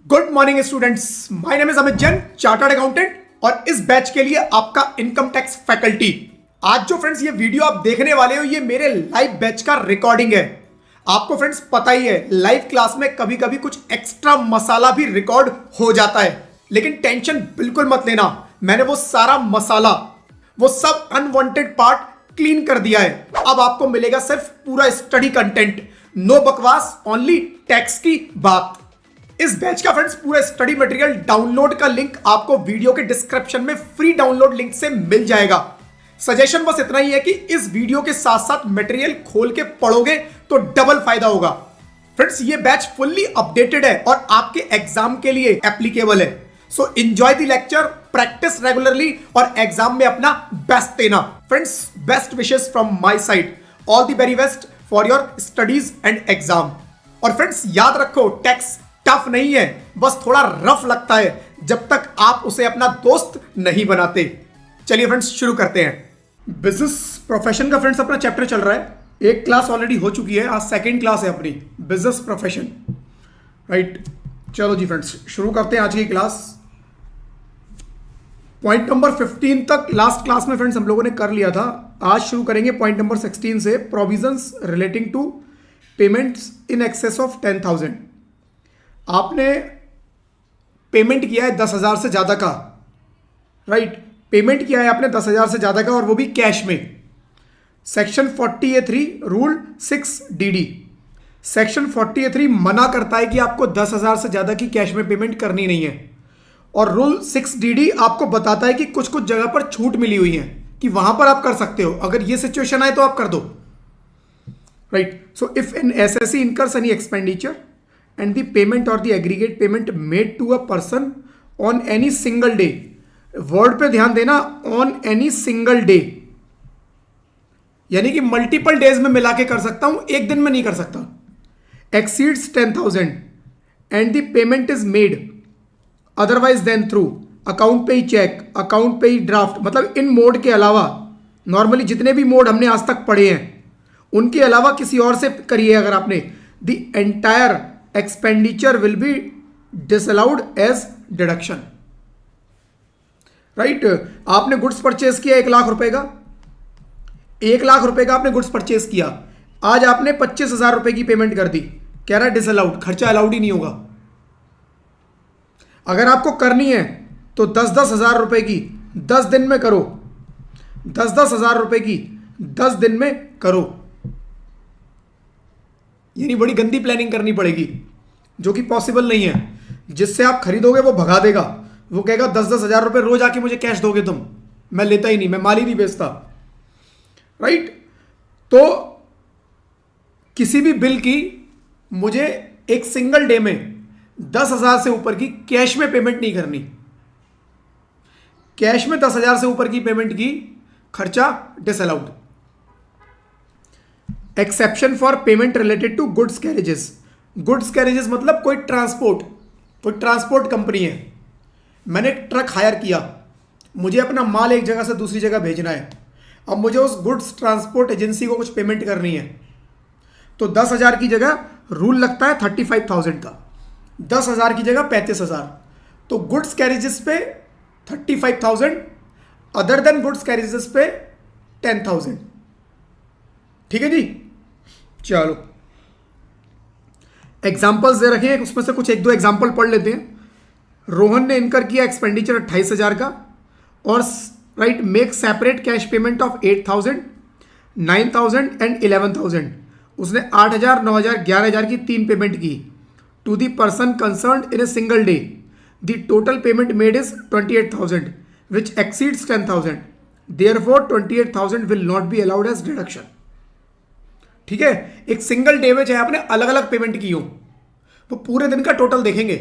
Good morning students, my name is Amit Jain, chartered accountant और इस batch के लिए आपका इनकम टैक्स फैकल्टी। आज जो फ्रेंड्स ये वीडियो आप देखने वाले हो, ये मेरे लाइव बैच का रिकॉर्डिंग है। आपको फ्रेंड्स पता ही है, लाइव क्लास में कभी कभी कुछ एक्स्ट्रा मसाला भी रिकॉर्ड हो जाता है, लेकिन टेंशन बिल्कुल मत लेना। मैंने वो सारा मसाला, वो सब अनवांटेड पार्ट क्लीन कर दिया है। अब आपको मिलेगा सिर्फ पूरा स्टडी कंटेंट, नो बकवास, ओनली टैक्स की बात। इस बैच का फ्रेंड्स पूरा स्टडी मटेरियल डाउनलोड का लिंक आपको वीडियो के डिस्क्रिप्शन में फ्री डाउनलोड लिंक से मिल जाएगा। सजेशन बस इतना ही है कि इस वीडियो के साथ साथ मटेरियल खोल के पढ़ोगे तो डबल फायदा होगा। फ्रेंड्स ये बैच फुल्ली अपडेटेड है और आपके एग्जाम के लिए एप्लीकेबल है। So enjoy the lecture, practice regularly और एग्जाम में अपना बेस्ट देना। Friends best wishes from my side, all the very best for your studies and exam. और फ्रेंड्स याद रखो, टैक्स टफ नहीं है, बस थोड़ा रफ लगता है जब तक आप उसे अपना दोस्त नहीं बनाते। चलिए फ्रेंड्स शुरू करते हैं। बिजनेस प्रोफेशन का फ्रेंड्स अपना चैप्टर चल रहा है। एक क्लास ऑलरेडी हो चुकी है, आज सेकंड क्लास है अपनी बिजनेस प्रोफेशन, राइट। चलो जी फ्रेंड्स शुरू करते हैं आज की क्लास। पॉइंट नंबर 15 तक लास्ट क्लास में फ्रेंड्स हम लोगों ने कर लिया था। आज शुरू करेंगे पॉइंट नंबर 16 से, provisions relating to payments in excess of 10,000। आपने पेमेंट किया है 10,000 से ज़्यादा का, राइट। पेमेंट किया है आपने 10,000 से ज़्यादा का और वो भी कैश में। Section 40A3 rule 6DD, section 40A3 मना करता है कि आपको 10,000 से ज़्यादा की कैश में पेमेंट करनी नहीं है। और रूल 6DD आपको बताता है कि कुछ कुछ जगह पर छूट मिली हुई है कि वहां पर आप कर सकते हो। अगर ये सिचुएशन आए तो आप कर दो, right. So if an assessee incurs any expenditure and the payment or the aggregate payment made to a person on any single day, word पे ध्यान देना, on any single day, यानी कि मल्टीपल डेज में मिला के कर सकता हूं, एक दिन में नहीं कर सकता। exceeds 10,000 and the payment is made otherwise than through account पे ही चेक, अकाउंट पे ही ड्राफ्ट, मतलब इन मोड के अलावा, नॉर्मली जितने भी मोड हमने आज तक पढ़े हैं उनके अलावा किसी और से करिए अगर आपने, the entire expenditure will be disallowed as deduction, right. आपने गुड्स परचेज किया 1,00,000 रुपए का, 1,00,000 रुपए का आपने गुड्स परचेज किया, आज आपने 25,000 रुपए की पेमेंट कर दी, कह रहा है डिसअलाउड, खर्चा अलाउड ही नहीं होगा। अगर आपको करनी है तो 10,000 रुपए की 10 दिन में करो, 10,000 रुपए की 10 दिन में करो, यानी बड़ी गंदी प्लानिंग करनी पड़ेगी जो कि पॉसिबल नहीं है। जिससे आप खरीदोगे वो भगा देगा, वो कहेगा 10,000 रुपए रोज आके मुझे कैश दोगे तुम, मैं लेता ही नहीं, मैं माल ही नहीं बेचता, राइट। तो किसी भी बिल की मुझे एक सिंगल डे में 10,000 से ऊपर की कैश में पेमेंट नहीं करनी। कैश में 10,000 से ऊपर की पेमेंट की खर्चा disallowed. Exception for payment related to goods carriages. Goods carriages मतलब कोई ट्रांसपोर्ट कंपनी है, मैंने एक ट्रक हायर किया, मुझे अपना माल एक जगह से दूसरी जगह भेजना है। अब मुझे उस गुड्स ट्रांसपोर्ट एजेंसी को कुछ पेमेंट करनी है, तो 10,000 की जगह रूल लगता है 35,000 का, 10,000 की जगह 35,000। तो गुड्स कैरेजेस पे 35,000, अदर देन गुड्स कैरेजेस पे 10,000, ठीक है जी। चलो एग्जाम्पल्स दे रखे हैं, उसमें से कुछ एक दो एग्जाम्पल पढ़ लेते हैं। रोहन ने इनकर किया एक्सपेंडिचर 28,000 का और right make separate cash payment of 8,000, 9,000 and 11,000। उसने 8,000, 9,000, 11,000 की 3 पेमेंट की to the person concerned in a single day. The total payment made is 28,000 which exceeds 10,000, therefore 28,000 will not be allowed as deduction. ठीक है, एक single day में चाहे आपने अलग अलग पेमेंट की हो, वो पूरे दिन का टोटल देखेंगे।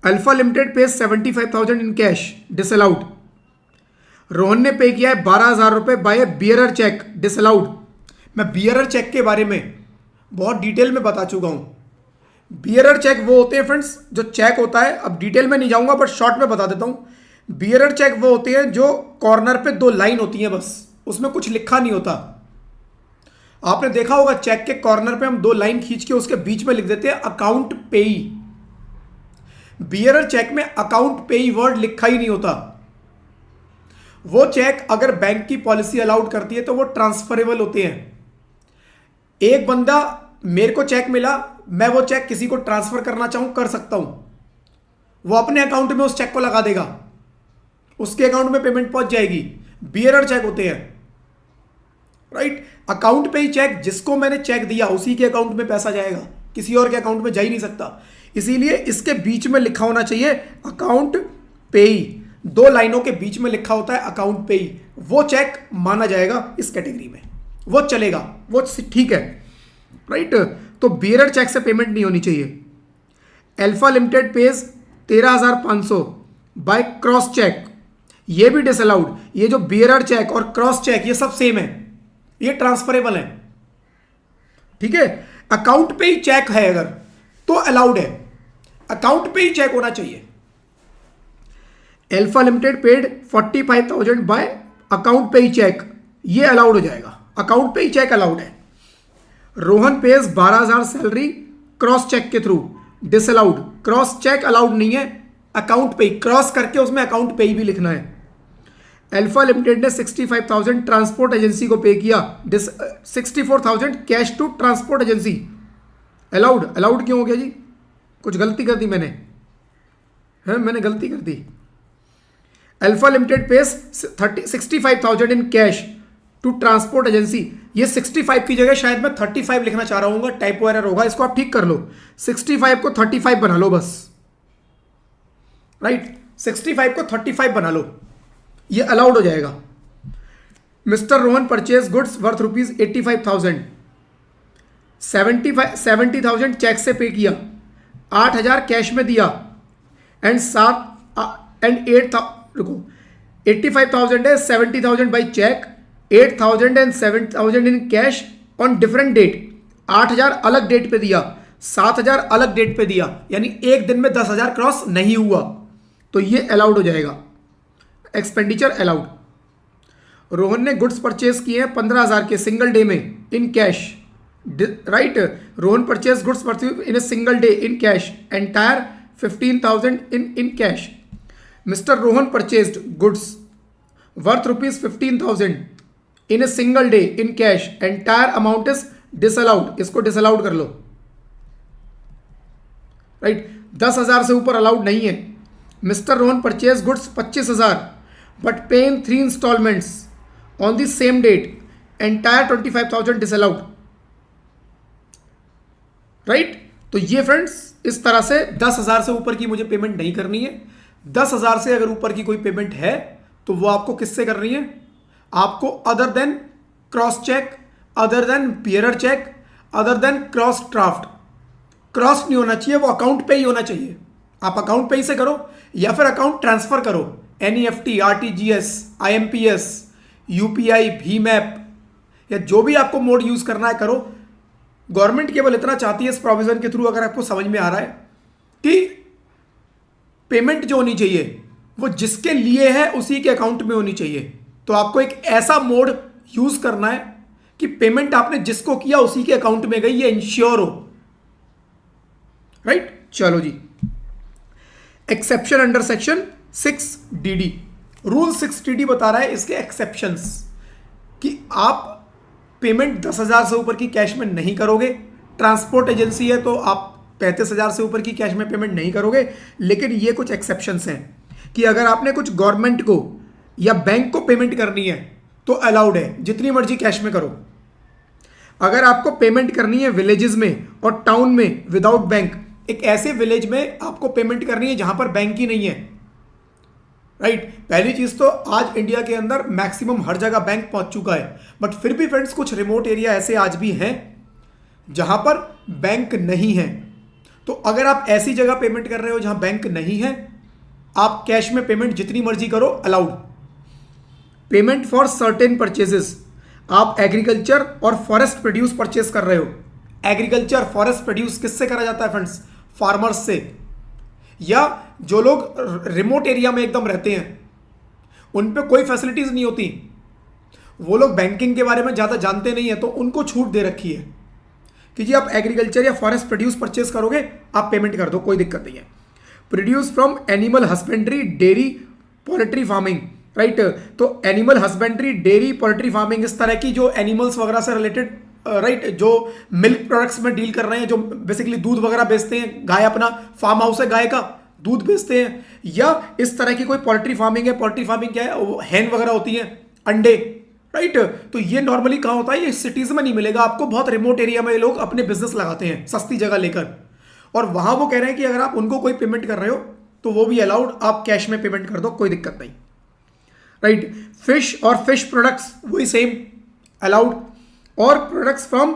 अल्फा लिमिटेड पे 75,000 इन कैश, डिसअलाउड। रोहन ने पे किया है 12,000 रुपए बाय बियरर चेक, डिसअलाउड। मैं बियरर चेक के बारे में बहुत डिटेल में बता चुका हूं। बियरर चेक वो होते हैं फ्रेंड्स जो चेक होता है, अब डिटेल में नहीं जाऊंगा बट शॉर्ट में बता देता हूं। बियरर चेक वो होते हैं जो कॉर्नर पे 2 लाइन होती हैं, बस उसमें कुछ लिखा नहीं होता। आपने देखा होगा चेक के कॉर्नर पे हम 2 लाइन खींच के उसके बीच में लिख देते हैं अकाउंट पेई, बियरर चेक में अकाउंट पेई वर्ड लिखा ही नहीं होता। वो चेक अगर बैंक की पॉलिसी अलाउड करती है तो वो ट्रांसफरेबल होते हैं। एक बंदा, मेरे को चेक मिला, मैं वो चेक किसी को ट्रांसफर करना चाहूं कर सकता हूं, वो अपने अकाउंट में उस चेक को लगा देगा, उसके अकाउंट में पेमेंट पहुंच जाएगी। बियरर चेक होते हैं, राइट। अकाउंट पे ही चेक, जिसको मैंने चेक दिया उसी के अकाउंट में पैसा जाएगा, किसी और के अकाउंट में जा ही नहीं सकता। इसीलिए इसके बीच में लिखा होना चाहिए अकाउंट पेई, 2 लाइनों के बीच में लिखा होता है अकाउंट पेई, वो चेक माना जाएगा इस कैटेगरी में, वो चलेगा, वो ठीक है, राइट। तो बियरर चेक से पेमेंट नहीं होनी चाहिए। Alpha limited pays 13,500 by cross cheque, ये भी डिसअलाउड। ये जो बियरर चेक और क्रॉस चेक ये सब सेम है, ये ट्रांसफरेबल है, ठीक है। अकाउंट पे ही चेक है अगर तो अलाउड है, अकाउंट पे ही चेक होना चाहिए। Alpha limited paid 45,000 bye account पे ही चेक, ये अलाउड हो जाएगा, अकाउंट पे ही चेक अलाउड है। Rohan pays 12,000 salary cross check के through, disallowed. Cross check allowed नहीं है, अकाउंट पे ही क्रॉस करके उसमें अकाउंट पे ही भी लिखना है। अल्फा लिमिटेड ने 65,000 ट्रांसपोर्ट एजेंसी को पे किया, 64,000 cash to transport agency, allowed. Allowed क्यों हो गया जी? कुछ गलती कर दी मैंने, है मैंने गलती कर दी। Alpha limited pays 65,000 in cash to transport agency, ये 65 की जगह शायद मैं 35 लिखना चाह रहा हूँ, टाइपो एरर होगा, इसको आप ठीक कर लो। 65 को 35 बना लो बस, राइट। 65 को 35 बना लो, ये अलाउड हो जाएगा। Mister Rohan purchase goods worth rupees 85,000, 70,000 cheque से पे किया, 8,000 कैश में दिया, एंड 85,000 है, 70,000 by cheque, 8,000 and 7,000 in cash on different date. 8,000 अलग डेट पे दिया, 7,000 अलग डेट पे दिया, यानी एक दिन में 10,000 क्रॉस नहीं हुआ, तो ये अलाउड हो जाएगा, एक्सपेंडिचर अलाउड। रोहन ने गुड्स परचेज किए हैं 15,000 के सिंगल डे में in cash, right. Rohan purchase goods purchase in a single day in cash, entire 15,000 in cash. Mister Rohan purchased goods worth rupees 15,000 in a single day in cash, entire amount is disallowed, इसको disallowed कर लो, right. 10,000 से ऊपर allowed नहीं है। Mister Rohan purchase goods 25,000 but pay in 3 instalments on the same date, entire 25,000 disallowed, right. तो ये friends इस तरह से 10,000 से ऊपर की मुझे पेमेंट नहीं करनी है। 10,000 से अगर ऊपर की कोई पेमेंट है तो वो आपको किससे करनी है? आपको other than cross cheque, other than bearer cheque, other than cross draft. Cross नहीं होना चाहिए, वो अकाउंट पे ही होना चाहिए। आप अकाउंट पे ही से करो या फिर अकाउंट ट्रांसफर करो, NEFT, RTGS, IMPS, UPI, Bhim app, या जो भी आपको मोड यूज करना है करो। गवर्नमेंट केवल इतना चाहती है इस प्रोविजन के थ्रू, अगर आपको समझ में आ रहा है, कि पेमेंट जो होनी चाहिए वो जिसके लिए है उसी के अकाउंट में होनी चाहिए। तो आपको एक ऐसा मोड यूज करना है कि पेमेंट आपने जिसको किया उसी के अकाउंट में गई, ये इंश्योर हो, राइट। चलो जी, exception under section 6DD, rule 6DD बता रहा है इसके एक्सेप्शंस, कि आप पेमेंट 10,000 से ऊपर की कैश में नहीं करोगे। ट्रांसपोर्ट एजेंसी है तो आप 35,000 से ऊपर की कैश में पेमेंट नहीं करोगे। लेकिन ये कुछ एक्सेप्शंस हैं कि अगर आपने कुछ गवर्नमेंट को या बैंक को पेमेंट करनी है तो अलाउड है, जितनी मर्जी कैश में करो। अगर आपको पेमेंट करनी है विलेजेस में और टाउन में विदाउट बैंक, एक ऐसे विलेज में आपको पेमेंट करनी है जहां पर बैंक ही नहीं है, राइट। पहली चीज तो आज इंडिया के अंदर मैक्सिमम हर जगह बैंक पहुंच चुका है, बट फिर भी फ्रेंड्स कुछ रिमोट एरिया ऐसे आज भी हैं जहां पर बैंक नहीं है। तो अगर आप ऐसी जगह पेमेंट कर रहे हो जहां बैंक नहीं है, आप कैश में पेमेंट जितनी मर्जी करो, allowed. Payment for certain purchases, आप एग्रीकल्चर और फॉरेस्ट प्रोड्यूस परचेस कर रहे हो। एग्रीकल्चर फॉरेस्ट प्रोड्यूस किससे करा जाता है फ्रेंड्स? फार्मर्स से, या जो लोग रिमोट एरिया में एकदम रहते हैं, उन पे कोई फैसिलिटीज नहीं होती, वो लोग बैंकिंग के बारे में ज़्यादा जानते नहीं है, तो उनको छूट दे रखी है कि जी आप एग्रीकल्चर या फॉरेस्ट प्रोड्यूस परचेस करोगे, आप पेमेंट कर दो, कोई दिक्कत नहीं है। Produce from animal husbandry, dairy, poultry farming, right. तो animal husbandry, dairy, poultry farming, इस तरह की जो एनिमल्स वगैरह से रिलेटेड, राइट, जो मिल्क प्रोडक्ट्स में डील कर रहे हैं, जो बेसिकली दूध वगैरह बेचते हैं, गाय, अपना फार्म हाउस है गाय का, दूध बेचते हैं, या इस तरह की कोई पोल्ट्री फार्मिंग है। पोल्ट्री फार्मिंग क्या है, वो हैन वगैरह होती हैं, अंडे, राइट। तो ये नॉर्मली कहाँ होता है, ये सिटीज में नहीं मिलेगा आपको, बहुत रिमोट एरिया में ये लोग अपने बिजनेस लगाते हैं सस्ती जगह लेकर, और वहां वो कह रहे हैं कि अगर आप उनको कोई पेमेंट कर रहे हो तो वो भी अलाउड, आप कैश में पेमेंट कर दो, कोई दिक्कत नहीं, राइट। फिश और फिश प्रोडक्ट्स वही सेम अलाउड, और प्रोडक्ट्स फ्रॉम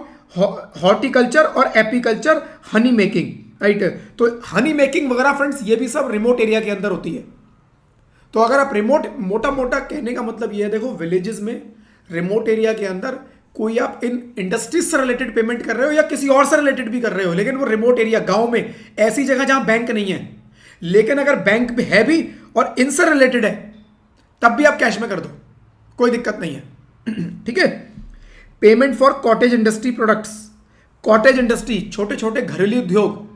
हॉर्टिकल्चर और एपीकल्चर, हनी मेकिंग, राइट। तो हनी मेकिंग वगैरह फ्रेंड्स ये भी सब रिमोट एरिया के अंदर होती है। तो अगर आप रिमोट, मोटा मोटा कहने का मतलब ये है, देखो विलेजेस में, रिमोट एरिया के अंदर कोई आप इन इंडस्ट्रीज से रिलेटेड पेमेंट कर रहे हो या किसी और से रिलेटेड भी कर रहे हो, लेकिन वो रिमोट एरिया, गांव में, ऐसी जगह जहां बैंक नहीं है, लेकिन अगर बैंक भी है भी और इनसे रिलेटेड है, तब भी आप कैश में कर दो, कोई दिक्कत नहीं है, ठीक है। Payment for cottage industry products, cottage industry, छोटे छोटे घरेलू उद्योग,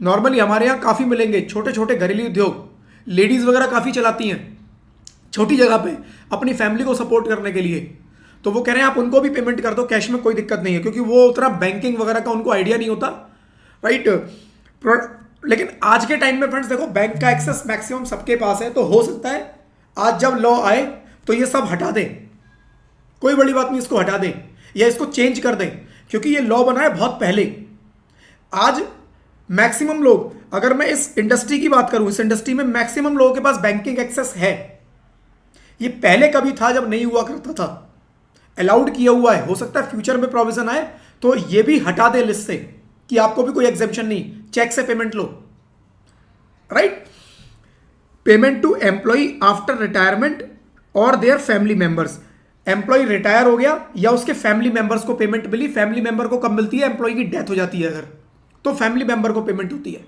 नॉर्मली हमारे यहाँ काफी मिलेंगे, छोटे छोटे घरेलू उद्योग, लेडीज वगैरह काफी चलाती हैं छोटी जगह पे अपनी फैमिली को सपोर्ट करने के लिए, तो वो कह रहे हैं आप उनको भी पेमेंट कर दो कैश में, कोई दिक्कत नहीं है, क्योंकि वो उतना बैंकिंग वगैरह का उनको आइडिया नहीं होता, राइट। लेकिन आज के टाइम में फ्रेंड्स देखो, बैंक का एक्सेस मैक्सिमम सबके पास है, तो हो सकता है आज जब लॉ आए तो ये सब हटा दें, कोई बड़ी बात नहीं, इसको हटा दें या इसको चेंज कर दें, क्योंकि ये लॉ बना है बहुत पहले। आज मैक्सिमम लोग, अगर मैं इस इंडस्ट्री की बात करूं, इस इंडस्ट्री में मैक्सिमम लोगों के पास बैंकिंग एक्सेस है। ये पहले कभी था जब नहीं हुआ करता था, अलाउड किया हुआ है, हो सकता है फ्यूचर में प्रोविजन आए तो ये भी हटा दे लिस्ट से कि आपको भी कोई एग्जेम्पशन नहीं, चेक से पेमेंट लो, right. Payment to employ after retirement or their family members, employ retire हो गया या उसके फैमिली मेंबर्स को पेमेंट मिली। फैमिली मेंबर को कब मिलती है, एम्प्लॉय की डेथ हो जाती है अगर, तो फैमिली मेंबर को पेमेंट होती है,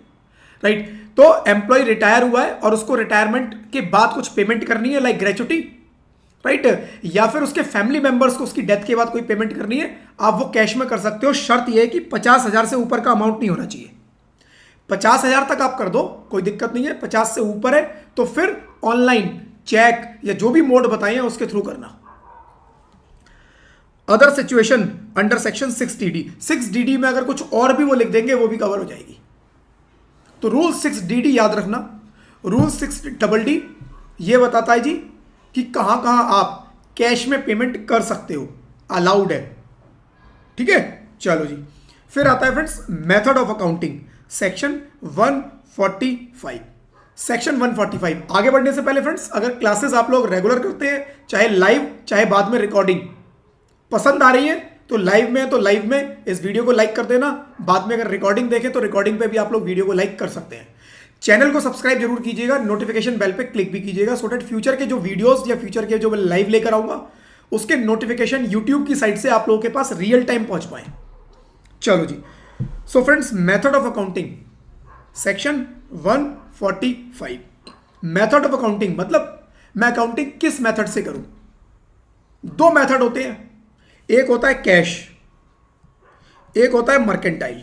राइट। तो एम्प्लॉय रिटायर हुआ है और उसको रिटायरमेंट के बाद कुछ पेमेंट करनी है, लाइक ग्रेचुटी, राइट, या फिर उसके फैमिली मेंबर्स को उसकी डेथ के बाद कोई पेमेंट करनी है, आप वो कैश में कर सकते हो। शर्त यह है कि 50,000 से ऊपर का अमाउंट नहीं होना चाहिए। 50,000 तक आप कर दो, कोई दिक्कत नहीं है। 50 से ऊपर है तो फिर ऑनलाइन, चेक या जो भी मोड बताए हैं उसके थ्रू करना। Other situation under section 6DD, 6DD में अगर कुछ और भी वो लिख देंगे वो भी कवर हो जाएगी। तो रूल 6DD याद रखना। रूल 6DD ये बताता है जी कि कहां कहां आप कैश में पेमेंट कर सकते हो, अलाउड है, ठीक है। चलो जी, फिर आता है friends method of accounting, section 145। Section 145 आगे बढ़ने से पहले फ्रेंड्स, अगर क्लासेस आप लोग रेगुलर करते हैं, चाहे लाइव चाहे बाद में रिकॉर्डिंग, पसंद आ रही है तो लाइव में है तो लाइव में इस वीडियो को लाइक कर देना। बाद में अगर रिकॉर्डिंग देखें तो रिकॉर्डिंग पे भी आप लोग वीडियो को लाइक कर सकते हैं। चैनल को सब्सक्राइब जरूर कीजिएगा, नोटिफिकेशन बेल पे क्लिक भी कीजिएगा, सो दैट फ्यूचर के जो वीडियोस या फ्यूचर के जो मैं लाइव लेकर आऊंगा उसके नोटिफिकेशन यूट्यूब की साइट से आप लोगों के पास रियल टाइम पहुंच पाए। चलो जी, so friends method of accounting section 145। Method of accounting मतलब मैं अकाउंटिंग किस मेथड से करूं। दो मेथड होते हैं, एक होता है कैश, एक होता है मर्केंटाइल।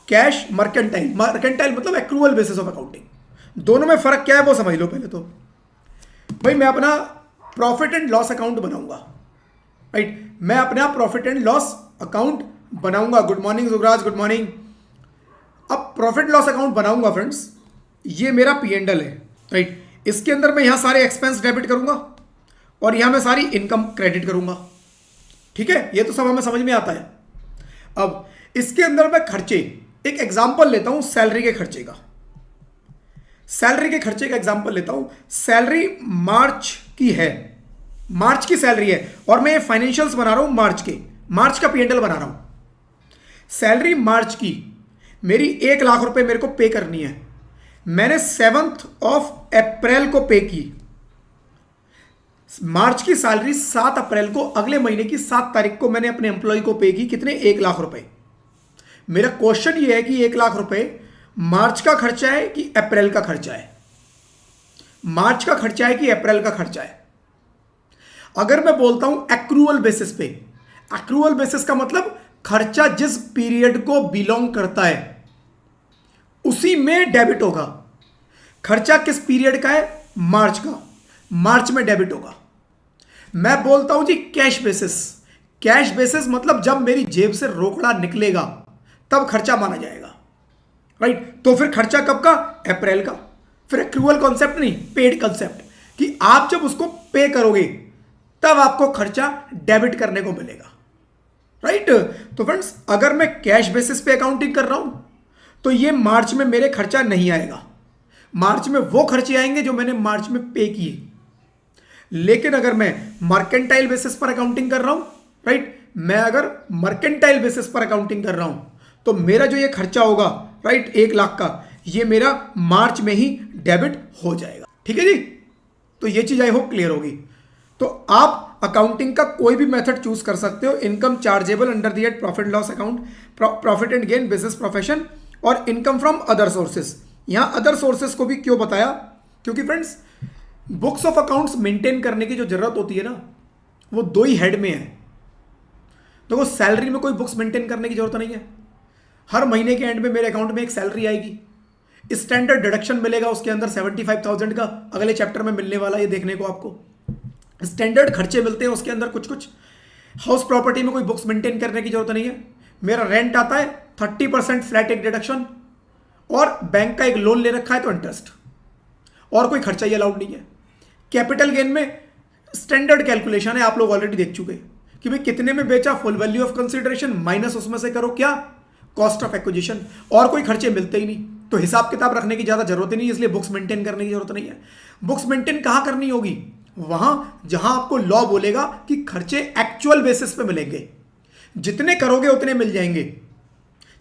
कैश, मर्केंटाइल, मर्केंटाइल मतलब एक्रूअल बेसिस ऑफ अकाउंटिंग। दोनों में फर्क क्या है वो समझ लो पहले तो। भाई मैं अपना प्रॉफिट एंड लॉस अकाउंट बनाऊंगा, राइट, मैं अपना प्रॉफिट एंड लॉस अकाउंट बनाऊंगा। गुड मॉर्निंग युवराज, गुड मॉर्निंग। अब प्रॉफिट लॉस अकाउंट बनाऊंगा फ्रेंड्स, ये मेरा P&L है, राइट। इसके अंदर मैं यहां सारे एक्सपेंस डेबिट करूंगा और यहां मैं सारी इनकम क्रेडिट करूंगा, ठीक है। ये तो सब हमें समझ में आता है। अब इसके अंदर मैं खर्चे, एक एग्जांपल लेता हूं सैलरी के खर्चे का। सैलरी के खर्चे का एग्जांपल लेता हूं। सैलरी मार्च की है, मार्च की सैलरी है और मैं ये फाइनेंशियल्स बना रहा हूं मार्च के, मार्च का P&L बना रहा हूं। सैलरी मार्च की मेरी 1 लाख रुपए मेरे को पे करनी है। मैंने 7th of अप्रैल को पे की। मार्च की सैलरी 7 अप्रैल को, अगले महीने की 7 तारीख को मैंने अपने एम्प्लॉय को पे की। कितने? 1 लाख रुपए। मेरा क्वेश्चन ये है कि 1 लाख रुपए मार्च का खर्चा है कि अप्रैल का खर्चा है? मार्च का खर्चा है कि अप्रैल का खर्चा है? अगर मैं बोलता हूं एक्रूअल बेसिस पे, एक्रूअल बेसिस का मतलब खर्चा जिस पीरियड को बिलोंग करता है उसी में डेबिट होगा। खर्चा किस पीरियड का है? मार्च का। मार्च में डेबिट होगा। मैं बोलता हूं जी कैश बेसिस। कैश बेसिस मतलब जब मेरी जेब से रोकड़ा निकलेगा तब खर्चा माना जाएगा, राइट। तो फिर खर्चा कब का? अप्रैल का। फिर एक्रूअल कॉन्सेप्ट नहीं, पेड कॉन्सेप्ट, कि आप जब उसको पे करोगे तब आपको खर्चा डेबिट करने को मिलेगा, राइट। तो फ्रेंड्स, अगर मैं कैश बेसिस पे अकाउंटिंग कर रहा हूं तो ये मार्च में मेरे खर्चा नहीं आएगा। मार्च में वो खर्चे आएंगे जो मैंने मार्च में पे किए। लेकिन अगर मैं मर्केंटाइल बेसिस पर अकाउंटिंग कर रहा हूं, राइट, मैं अगर मर्केंटाइल बेसिस पर अकाउंटिंग कर रहा हूं तो मेरा जो ये खर्चा होगा, राइट, 1 लाख का, ये मेरा मार्च में ही डेबिट हो जाएगा। ठीक है जी। तो ये चीज आई होप क्लियर होगी। तो आप अकाउंटिंग का कोई भी मेथड चूज कर सकते हो। Income chargeable under the head profit loss account, profit and gain, business profession और इनकम फ्रॉम अदर सोर्सेस। यहां अदर सोर्सेस को भी क्यों बताया? क्योंकि friends, books of accounts maintain करने की जो जरूरत होती है ना, वो 2 ही हेड में है। देखो, सैलरी में कोई बुक्स मेंटेन करने की जरूरत नहीं है। हर महीने के एंड में मेरे अकाउंट में एक सैलरी आएगी, स्टैंडर्ड डिडक्शन मिलेगा उसके अंदर 75,000 का, अगले चैप्टर में मिलने वाला ये देखने को आपको। स्टैंडर्ड खर्चे मिलते हैं उसके अंदर कुछ कुछ। हाउस प्रॉपर्टी में कोई बुक्स मेंटेन करने की जरूरत नहीं है। मेरा रेंट आता है 30% फ्लैट एक डिडक्शन, और बैंक का एक लोन ले रखा है तो इंटरेस्ट, और कोई खर्चा ही अलाउड नहीं है। कैपिटल गेन में स्टैंडर्ड कैलकुलेशन है, आप लोग ऑलरेडी देख चुके कि भाई कितने में बेचा, full value of consideration minus उसमें से करो क्या, कॉस्ट ऑफ एक्विजिशन, और कोई खर्चे मिलते ही नहीं। तो हिसाब किताब रखने की ज्यादा जरूरत ही नहीं, इसलिए बुक्स मेंटेन करने की जरूरत नहीं है। बुक्स मेंटेन कहां करनी होगी? वहां जहां आपको लॉ बोलेगा कि खर्चे एक्चुअल बेसिस पे मिलेंगे, जितने करोगे उतने मिल जाएंगे,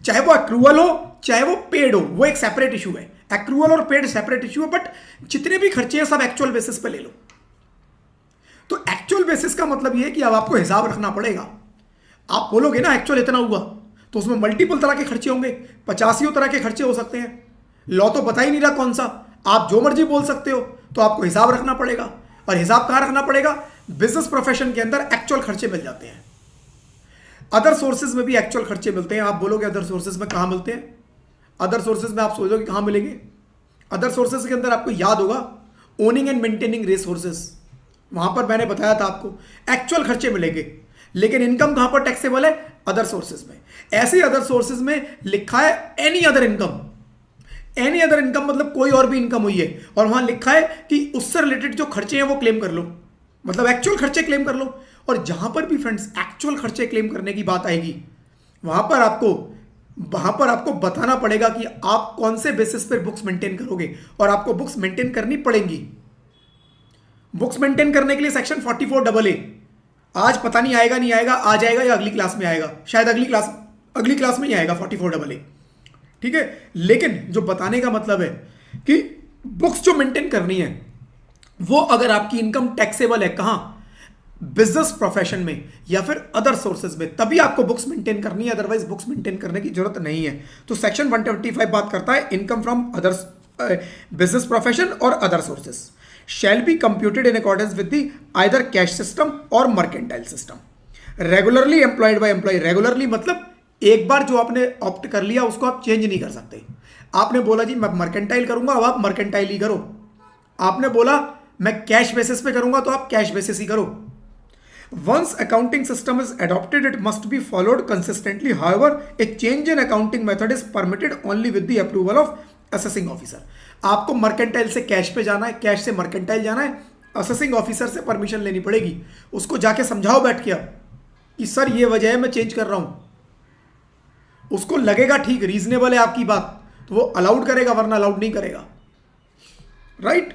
चाहे वो एक्रूअल हो चाहे वो पेड हो, वो एक सेपरेट इशू है। एक्रूअल और पेड सेपरेट इशू है, बट जितने भी खर्चे हैं सब एक्चुअल बेसिस पे ले लो। तो एक्चुअल बेसिस का मतलब ये है कि अब आपको हिसाब रखना पड़ेगा। आप बोलोगे ना एक्चुअल इतना हुआ, तो उसमें मल्टीपल तरह के खर्चे होंगे, 50 तरह के खर्चे हो सकते हैं। लॉ तो बता ही नहीं रहा कौन सा, आप जो मर्जी बोल सकते हो। तो आपको हिसाब रखना पड़ेगा, और हिसाब कहां रखना पड़ेगा? बिजनेस प्रोफेशन के अंदर एक्चुअल खर्चे मिल जाते हैं। अदर सोर्सेज में भी एक्चुअल खर्चे मिलते हैं। आप बोलोगे अदर सोर्सेज में कहां मिलते हैं? अदर सोर्सेज में आप सोचोगे कहां मिलेंगे? अदर सोर्सेज के अंदर आपको याद होगा ओनिंग एंड मेंटेनिंग रिसोर्सेज, वहां पर मैंने बताया था आपको एक्चुअल खर्चे मिलेंगे। लेकिन इनकम कहां पर टैक्सेबल है? अदर सोर्सेज में। ऐसे अदर सोर्सेज में लिखा है any other income. Any other income मतलब कोई और भी इनकम हुई है, और वहां लिखा है कि उससे रिलेटेड जो खर्चे हैं वो क्लेम कर लो, मतलब एक्चुअल खर्चे क्लेम कर लो। और जहां पर भी फ्रेंड्स एक्चुअल खर्चे क्लेम करने की बात आएगी, वहां पर आपको बताना पड़ेगा कि आप कौन से बेसिस पर बुक्स मेंटेन करोगे, और आपको बुक्स मेंटेन करनी पड़ेंगी। बुक्स मेंटेन करने के लिए सेक्शन 44AA आज पता नहीं आएगा नहीं आएगा, आ जाएगा या अगली क्लास में आएगा, शायद अगली क्लास में ही आएगा 44AA, ठीक है। लेकिन जो बताने का मतलब है कि बुक्स जो मेंटेन करनी है वो अगर आपकी इनकम टैक्सेबल है, कहां? बिजनेस प्रोफेशन में या फिर अदर सोर्सेज में, तभी आपको बुक्स मेंटेन करनी है, अदरवाइज बुक्स मेंटेन करने की जरूरत नहीं है। तो सेक्शन 125 बात करता है income from other business profession or other sources shall be computed in accordance with the either cash system or mercantile system. Regularly employed by employ. Regularly मतलब एक बार जो आपने ऑप्ट कर लिया उसको आप चेंज नहीं कर सकते। आपने बोला जी मैं मर्केंटाइल करूंगा, अब आप मर्केंटाइल ही करो। आपने बोला मैं कैश बेसिस पे करूंगा, तो आप कैश बेसिस ही करो। Once accounting system is adopted, it must be followed consistently. However, a change in accounting method is permitted only with the approval of assessing officer. आपको मर्केंटाइल से कैश पे जाना है, कैश से मर्केंटाइल जाना है, assessing officer से permission लेनी पड़ेगी। उसको जाके समझाओ बैठ के आप कि सर ये वजह है मैं चेंज कर रहा हूं। उसको लगेगा ठीक, रीजनेबल है आपकी बात, तो वो अलाउड करेगा, वरना अलाउड नहीं करेगा, right.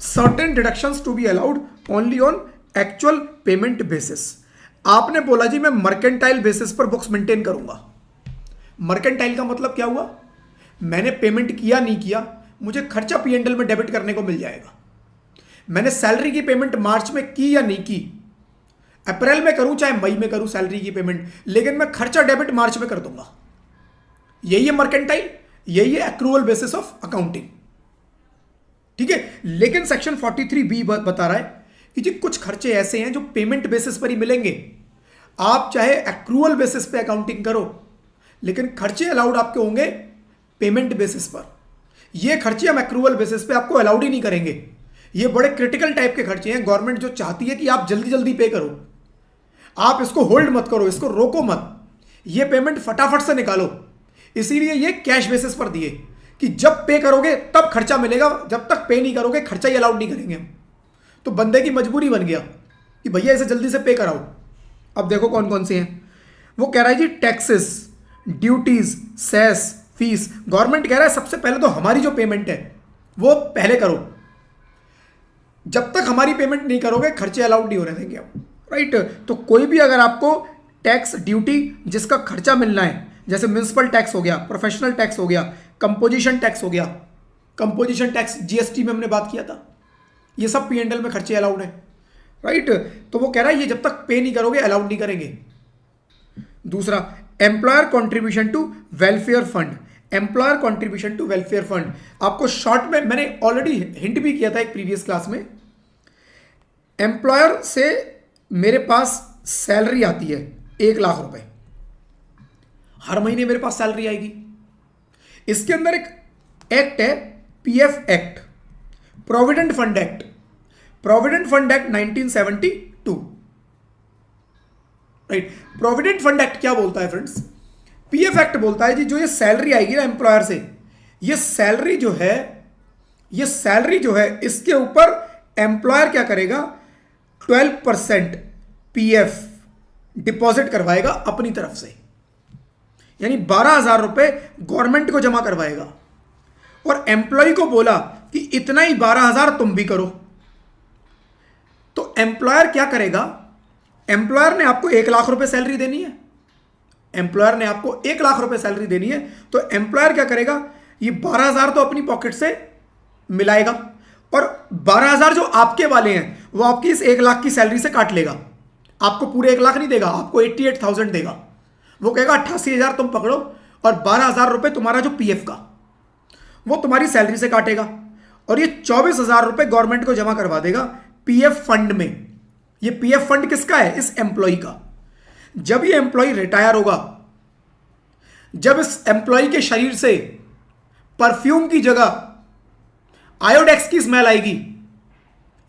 Certain deductions to be allowed only on actual payment basis. आपने बोला जी मैं मर्केंटाइल बेसिस पर बुक्स मेंटेन करूंगा। मर्केंटाइल का मतलब क्या हुआ? मैंने पेमेंट किया नहीं किया, मुझे खर्चा P&L में डेबिट करने को मिल जाएगा। मैंने सैलरी की पेमेंट मार्च में की या नहीं की, अप्रैल में करूं चाहे मई में करूं सैलरी की पेमेंट, लेकिन मैं खर्चा डेबिट मार्च में कर दूंगा। यही है मर्केंटाइल, यही है एक्रूअल बेसिस ऑफ अकाउंटिंग, ठीक है। लेकिन सेक्शन 43B बता रहा है कि जी कुछ खर्चे ऐसे हैं जो पेमेंट बेसिस पर ही मिलेंगे। आप चाहे एक्रूअल बेसिस पे अकाउंटिंग करो, लेकिन खर्चे अलाउड आपके होंगे पेमेंट बेसिस पर। ये खर्चे हम एक्रूवल बेसिस पे आपको अलाउड ही नहीं करेंगे। ये बड़े क्रिटिकल टाइप के खर्चे हैं। गवर्नमेंट जो चाहती है कि आप जल्दी जल्दी पे करो, आप इसको होल्ड मत करो, इसको रोको मत, ये पेमेंट फटाफट से निकालो। इसीलिए ये कैश बेसिस पर दिए कि जब पे करोगे तब खर्चा मिलेगा, जब तक पे नहीं करोगे खर्चा ही अलाउड नहीं करेंगे हम। तो बंदे की मजबूरी बन गया कि भैया इसे जल्दी से पे कराओ। अब देखो कौन कौन से हैं। वो कह रहा है जी taxes, duties, cess, fees. Government कह रहा है सबसे पहले तो हमारी जो पेमेंट है वो पहले करो, जब तक हमारी पेमेंट नहीं करोगे खर्चे अलाउड नहीं होने देंगे हम। राइट। तो कोई भी अगर आपको टैक्स, ड्यूटी जिसका खर्चा मिलना है, जैसे म्युनिसिपल टैक्स हो गया, प्रोफेशनल टैक्स हो गया, कंपोजिशन टैक्स हो गया, कंपोजिशन टैक्स जीएसटी में हमने बात किया था, ये सब P&L में खर्चे अलाउड है। राइट। तो वो कह रहा है ये जब तक पे नहीं करोगे अलाउड नहीं करेंगे। दूसरा, employer contribution to welfare fund. Employer contribution to welfare fund आपको शॉर्ट में मैंने ऑलरेडी हिंट भी किया था एक प्रीवियस क्लास में। एम्प्लॉयर से मेरे पास सैलरी आती है 1 लाख रुपए, हर महीने मेरे पास सैलरी आएगी। इसके अंदर एक एक्ट है PF act, provident fund act, provident fund act 1972। Right. Provident fund act क्या बोलता है फ्रेंड्स? पीएफ एक्ट बोलता है जी जो ये सैलरी आएगी ना एम्प्लॉयर से, ये सैलरी जो है इसके ऊपर एम्प्लॉयर क्या करेगा, 12% पीएफ डिपॉजिट करवाएगा अपनी तरफ से, यानी 12,000 रुपए गवर्नमेंट को जमा करवाएगा। और एम्प्लॉय को बोला कि इतना ही 12,000 तुम भी करो। तो एम्प्लॉयर क्या करेगा? एम्प्लॉयर ने आपको 1 लाख रुपए सैलरी देनी है, एम्प्लॉयर ने आपको 1 लाख रुपए सैलरी देनी है, तो एम्प्लॉयर क्या करेगा, ये 12,000 तो अपनी पॉकेट से मिलाएगा और 12,000 जो आपके वाले हैं वो आपकी इस 1 लाख की सैलरी से काट लेगा। आपको पूरे 1 लाख नहीं देगा, आपको 88,000 देगा। वो कहेगा 88,000 तुम पकड़ो और 12,000 रुपए तुम्हारा जो पीएफ का वो तुम्हारी सैलरी से काटेगा, और ये 24,000 रुपए गवर्नमेंट को जमा करवा देगा पीएफ फंड में। ये पीएफ फंड किसका है? इस एम्प्लॉय का। जब ये एम्प्लॉय रिटायर होगा, जब इस एम्प्लॉय के शरीर से परफ्यूम की जगह आयोडेक्स की स्मेल आएगी,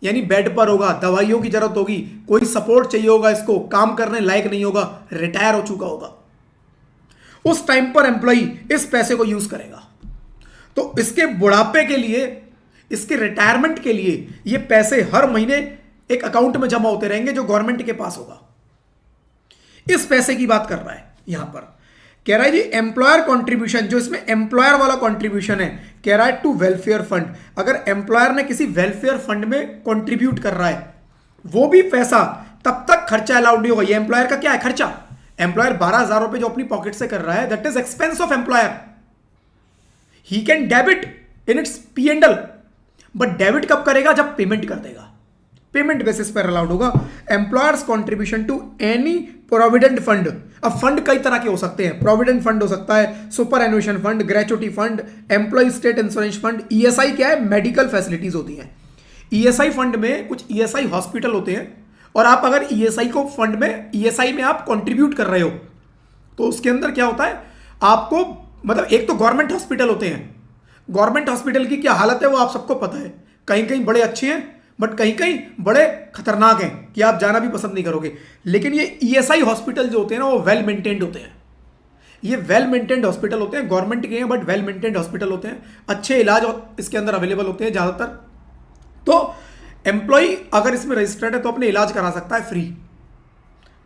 यानी बेड पर होगा, दवाइयों की जरूरत होगी, कोई सपोर्ट चाहिए होगा, इसको काम करने लायक नहीं होगा, रिटायर हो चुका होगा, उस टाइम पर एम्प्लॉय इस पैसे को यूज करेगा। तो इसके बुढ़ापे के लिए, इसके रिटायरमेंट के लिए ये पैसे हर महीने एक अकाउंट में जमा होते रहेंगे जो गवर्नमेंट के पास होगा। इस पैसे की बात कर रहा है यहां पर। कह रहा है जी एम्प्लॉयर कंट्रीब्यूशन, जो इसमें एम्प्लॉयर वाला कंट्रीब्यूशन है, कह रहा है टू वेलफेयर फंड। अगर एम्प्लॉयर ने किसी वेलफेयर फंड में कंट्रीब्यूट कर रहा है, वो भी पैसा तब तक खर्चा अलाउड नहीं होगा। ये एम्प्लॉयर का क्या है? खर्चा। एम्प्लॉयर 12,000 रुपए जो अपनी पॉकेट से कर रहा है, that is expense of employer. He can debit in its P&L, but debit कब करेगा? जब पेमेंट कर देगा। पेमेंट बेसिस पर अलाउड होगा। Employers contribution to any provident fund. अब फंड कई तरह के हो सकते हैं, प्रोविडेंट फंड हो सकता है, superannuation fund, gratuity fund, employ state insurance fund. ESI क्या है? मेडिकल फैसिलिटीज होती हैं। ईएसआई फंड में कुछ ईएसआई हॉस्पिटल होते हैं, और आप अगर ईएसआई को फंड में, ईएसआई में आप कंट्रीब्यूट कर रहे हो, तो उसके अंदर क्या होता है, आपको मतलब एक तो गवर्नमेंट हॉस्पिटल होते हैं। गवर्नमेंट हॉस्पिटल की क्या हालत है वो आप सबको पता है। कहीं कहीं बड़े अच्छे हैं, बट कहीं कहीं बड़े खतरनाक हैं कि आप जाना भी पसंद नहीं करोगे। लेकिन ये ईएसआई हॉस्पिटल जो होते हैं ना, वो वेल मेंटेन्ड होते हैं। ये वेल मेंटेन्ड हॉस्पिटल होते हैं, गवर्नमेंट के हैं बट वेल मेंटेन्ड हॉस्पिटल होते हैं। अच्छे इलाज इसके अंदर अवेलेबल होते हैं ज़्यादातर। तो एम्प्लॉय अगर इसमें रजिस्टर्ड है तो अपने इलाज करा सकता है फ्री।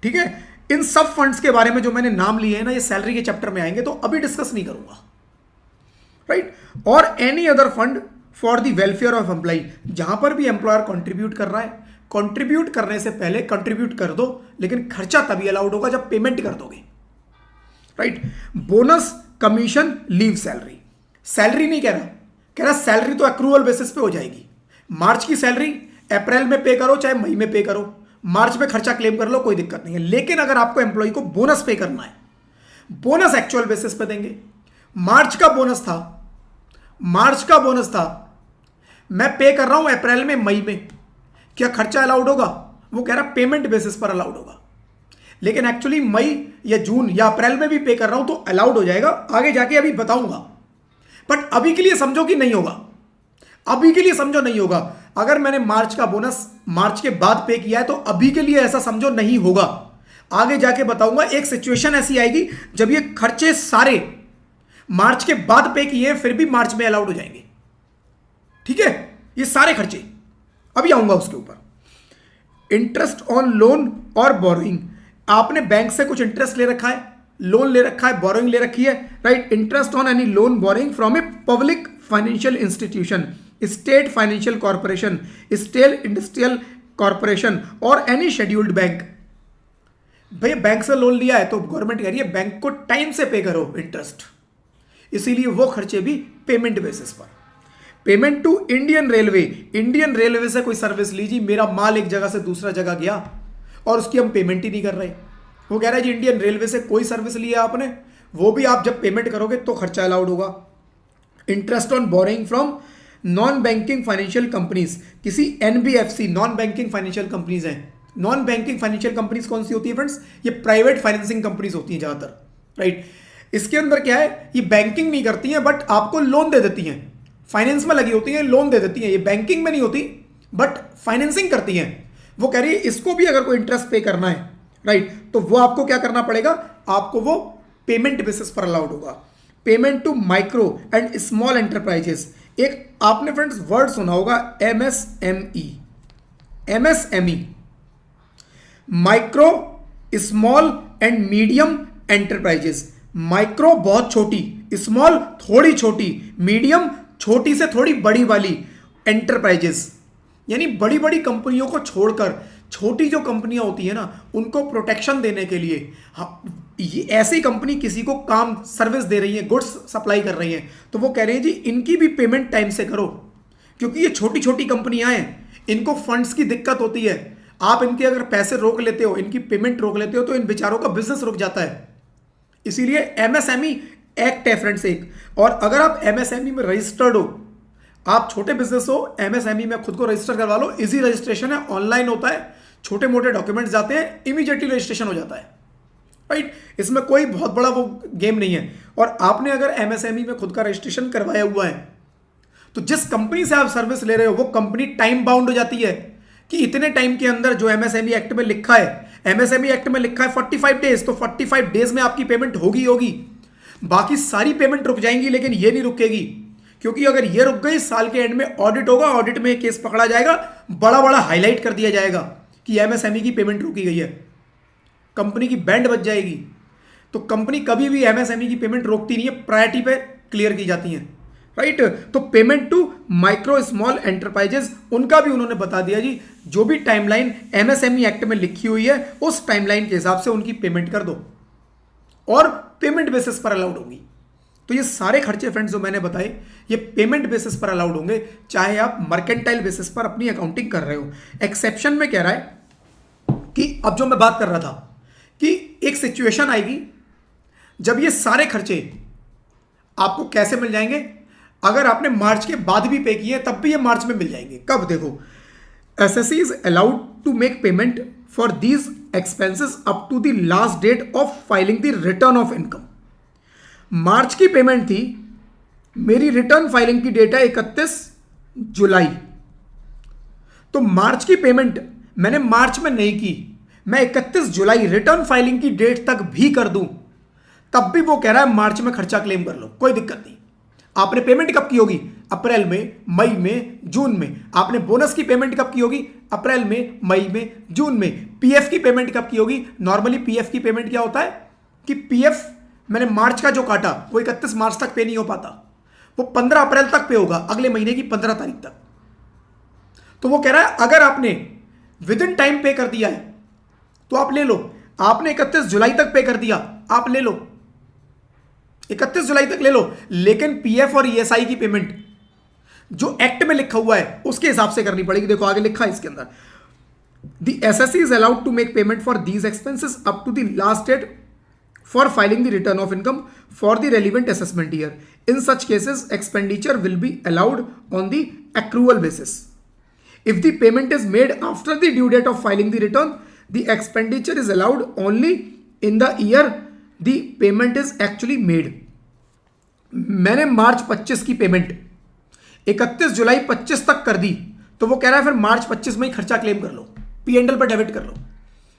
ठीक है। इन सब फंड्स के बारे में जो मैंने नाम लिए हैं ना, ये सैलरी के चैप्टर में आएंगे, तो अभी डिस्कस नहीं करूंगा। राइट। और any other fund for the welfare of employee. जहां पर भी एम्प्लॉयर कंट्रीब्यूट कर रहा है, कंट्रीब्यूट करने से पहले कंट्रीब्यूट कर दो, लेकिन खर्चा तभी अलाउड होगा जब पेमेंट कर दोगे। Right. Bonus, commission, leave salary. Salary नहीं कह रहा, कह रहा सैलरी तो अक्रूवल बेसिस पे हो जाएगी। मार्च की सैलरी अप्रैल में पे करो चाहे मई में पे करो, मार्च में खर्चा क्लेम कर लो, कोई दिक्कत नहीं है। लेकिन अगर आपको एम्प्लॉय को बोनस पे करना है, बोनस एक्चुअल बेसिस पे देंगे। मार्च का बोनस था, मैं पे कर रहा हूं अप्रैल में, मई में, क्या खर्चा अलाउड होगा? वो कह रहा पेमेंट बेसिस पर अलाउड होगा। लेकिन एक्चुअली मई या जून या अप्रैल में भी पे कर रहा हूं तो अलाउड हो जाएगा, आगे जाके अभी बताऊंगा। बट अभी के लिए समझो कि नहीं होगा, अभी के लिए समझो नहीं होगा। अगर मैंने मार्च का बोनस मार्च के बाद पे किया है तो अभी के लिए ऐसा समझो नहीं होगा। आगे जाके बताऊंगा, एक सिचुएशन ऐसी आएगी जब ये खर्चे सारे मार्च के बाद पे किए फिर भी मार्च में अलाउड हो जाएंगे। ठीक है, ये सारे खर्चे, अभी आऊंगा उसके ऊपर। इंटरेस्ट ऑन लोन और बोरोइंग, आपने बैंक से कुछ इंटरेस्ट ले रखा है, लोन ले रखा है, बोरोइंग ले रखी है, right. Interest on any loan borrowing from a public financial institution, state financial corporation, state industrial corporation और एनी शेड्यूल्ड बैंक। भैया बैंक से लोन लिया है तो गवर्नमेंट कह रही है बैंक को टाइम से पे करो इंटरेस्ट, इसीलिए वो खर्चे भी पेमेंट बेसिस पर। Payment to Indian railway, Indian railway से कोई सर्विस लीजिए, मेरा माल एक जगह से दूसरा जगह गया और उसकी हम पेमेंट ही नहीं कर रहे, वो कह रहा है जी इंडियन रेलवे से कोई सर्विस लिया आपने, वो भी आप जब पेमेंट करोगे तो खर्चा अलाउड होगा। Interest on borrowing from non banking financial companies, किसी NBFC, non banking financial companies हैं। नॉन बैंकिंग फाइनेंशियल कंपनीज कौन सी होती है फ्रेंड्स? ये प्राइवेट फाइनेंसिंग कंपनीज होती हैं ज्यादातर, राइट। इसके अंदर क्या है, ये बैंकिंग नहीं करती हैं बट आपको लोन दे देती हैं, फाइनेंस में लगी होती हैं, लोन दे देती हैं। ये बैंकिंग में नहीं होती बट फाइनेंसिंग करती हैं। वो कह रही है इसको भी अगर कोई इंटरेस्ट पे करना है, राइट, तो वो आपको क्या करना पड़ेगा, आपको वो पेमेंट बेसिस पर अलाउड होगा। Payment to micro and small enterprises, एक आपने फ्रेंड्स वर्ड सुना होगा MSME, MSME, micro small and medium enterprises. Micro बहुत छोटी, स्मॉल थोड़ी छोटी, मीडियम छोटी से थोड़ी बड़ी वाली एंटरप्राइजेस, यानी बड़ी बड़ी कंपनियों को छोड़कर छोटी जो कंपनियां होती है ना, उनको प्रोटेक्शन देने के लिए ये ऐसी कंपनी किसी को काम सर्विस दे रही है, गुड्स सप्लाई कर रही है, तो वो कह रहे हैं जी इनकी भी पेमेंट टाइम से करो, क्योंकि ये छोटी छोटी कंपनियां हैं, इनको फंड्स की दिक्कत होती है। आप इनके अगर पैसे रोक लेते हो, इनकी पेमेंट रोक लेते हो तो इन बेचारों का बिजनेस रुक जाता है। इसीलिए एमएसएमई एक्ट है फ्रेंड्स एक, और अगर आप एमएसएमई में रजिस्टर्ड हो, आप छोटे बिजनेस हो, एमएसएमई में खुद को रजिस्टर करवा लो, इजी रजिस्ट्रेशन है, ऑनलाइन होता है, छोटे मोटे डॉक्यूमेंट्स जाते हैं, इमीडिएटली रजिस्ट्रेशन हो जाता है, राइट। इसमें कोई बहुत बड़ा वो गेम नहीं है। और आपने अगर एमएसएमई में खुद का रजिस्ट्रेशन करवाया हुआ है तो जिस कंपनी से आप सर्विस ले रहे हो वो कंपनी टाइम बाउंड हो जाती है कि इतने टाइम के अंदर, जो एमएसएमई एक्ट में लिखा है, एमएसएमई एक्ट में लिखा है 45 डेज, तो 45 डेज में आपकी पेमेंट होगी। बाकी सारी पेमेंट रुक जाएंगी, लेकिन ये नहीं रुकेगी, क्योंकि अगर ये रुक गई साल के एंड में ऑडिट होगा, ऑडिट में केस पकड़ा जाएगा, बड़ा बड़ा हाईलाइट कर दिया जाएगा कि एमएसएमई की पेमेंट रुकी गई है, कंपनी की बैंड बच जाएगी। तो कंपनी कभी भी एमएसएमई की पेमेंट रोकती नहीं है, प्रायोरिटी पे क्लियर की जाती है, राइट। तो payment to micro small enterprises, उनका भी उन्होंने बता दिया जी, जो भी टाइमलाइन एमएसएमई एक्ट में लिखी हुई है उस टाइमलाइन के हिसाब से उनकी पेमेंट कर दो और पेमेंट बेसिस पर अलाउड होगी। तो ये सारे खर्चे फ्रेंड्स जो मैंने बताए, ये पेमेंट बेसिस पर अलाउड होंगे, चाहे आप मर्केंटाइल बेसिस पर अपनी अकाउंटिंग कर रहे हो। एक्सेप्शन में कह रहा है कि अब जो मैं बात कर रहा था कि एक सिचुएशन आएगी जब ये सारे खर्चे आपको कैसे मिल जाएंगे, अगर आपने मार्च के बाद भी पे किए तब भी ये मार्च में मिल जाएंगे। कब? देखो, assessee is allowed to make payment for these expenses up to the last date of filing the return of income. March की पेमेंट थी, मेरी रिटर्न फाइलिंग की डेट है 31 जुलाई, तो मार्च की पेमेंट मैंने मार्च में नहीं की, मैं 31 जुलाई रिटर्न फाइलिंग की डेट तक भी कर दूं, तब भी वो कह रहा है मार्च में खर्चा क्लेम कर लो, कोई दिक्कत नहीं। आपने पेमेंट कब की होगी? अप्रैल में, मई में, जून में। आपने बोनस की पेमेंट कब की होगी? अप्रैल में, मई में, जून में। पीएफ की पेमेंट कब की होगी? नॉर्मली पीएफ की पेमेंट क्या होता है कि पीएफ मैंने मार्च का जो काटा वो 31 मार्च तक पे नहीं हो पाता, वो 15 अप्रैल तक पे होगा, अगले महीने की 15 तारीख तक। तो वो कह रहा है अगर आपने विद इन टाइम पे कर दिया है तो आप ले लो। आपने 31 जुलाई तक पे कर दिया, आप ले लो, 31 जुलाई तक ले लो, लेकिन पीएफ और ईएसआई की पेमेंट जो एक्ट में लिखा हुआ है उसके हिसाब से करनी पड़ेगी। देखो आगे लिखा है इसके अंदर, the assessee is allowed to make payment for these expenses up to the last date for filing the return of income for the relevant assessment year. In such cases, expenditure will be allowed on the accrual basis. If the payment is made after the due date of filing the return, the expenditure is allowed only in the year the payment is actually made. मैंने मार्च 25 की payment 31 जुलाई 25 तक कर दी, तो वो कह रहा है फिर मार्च 25 में ही खर्चा क्लेम कर लो, P&L पर डेबिट कर लो।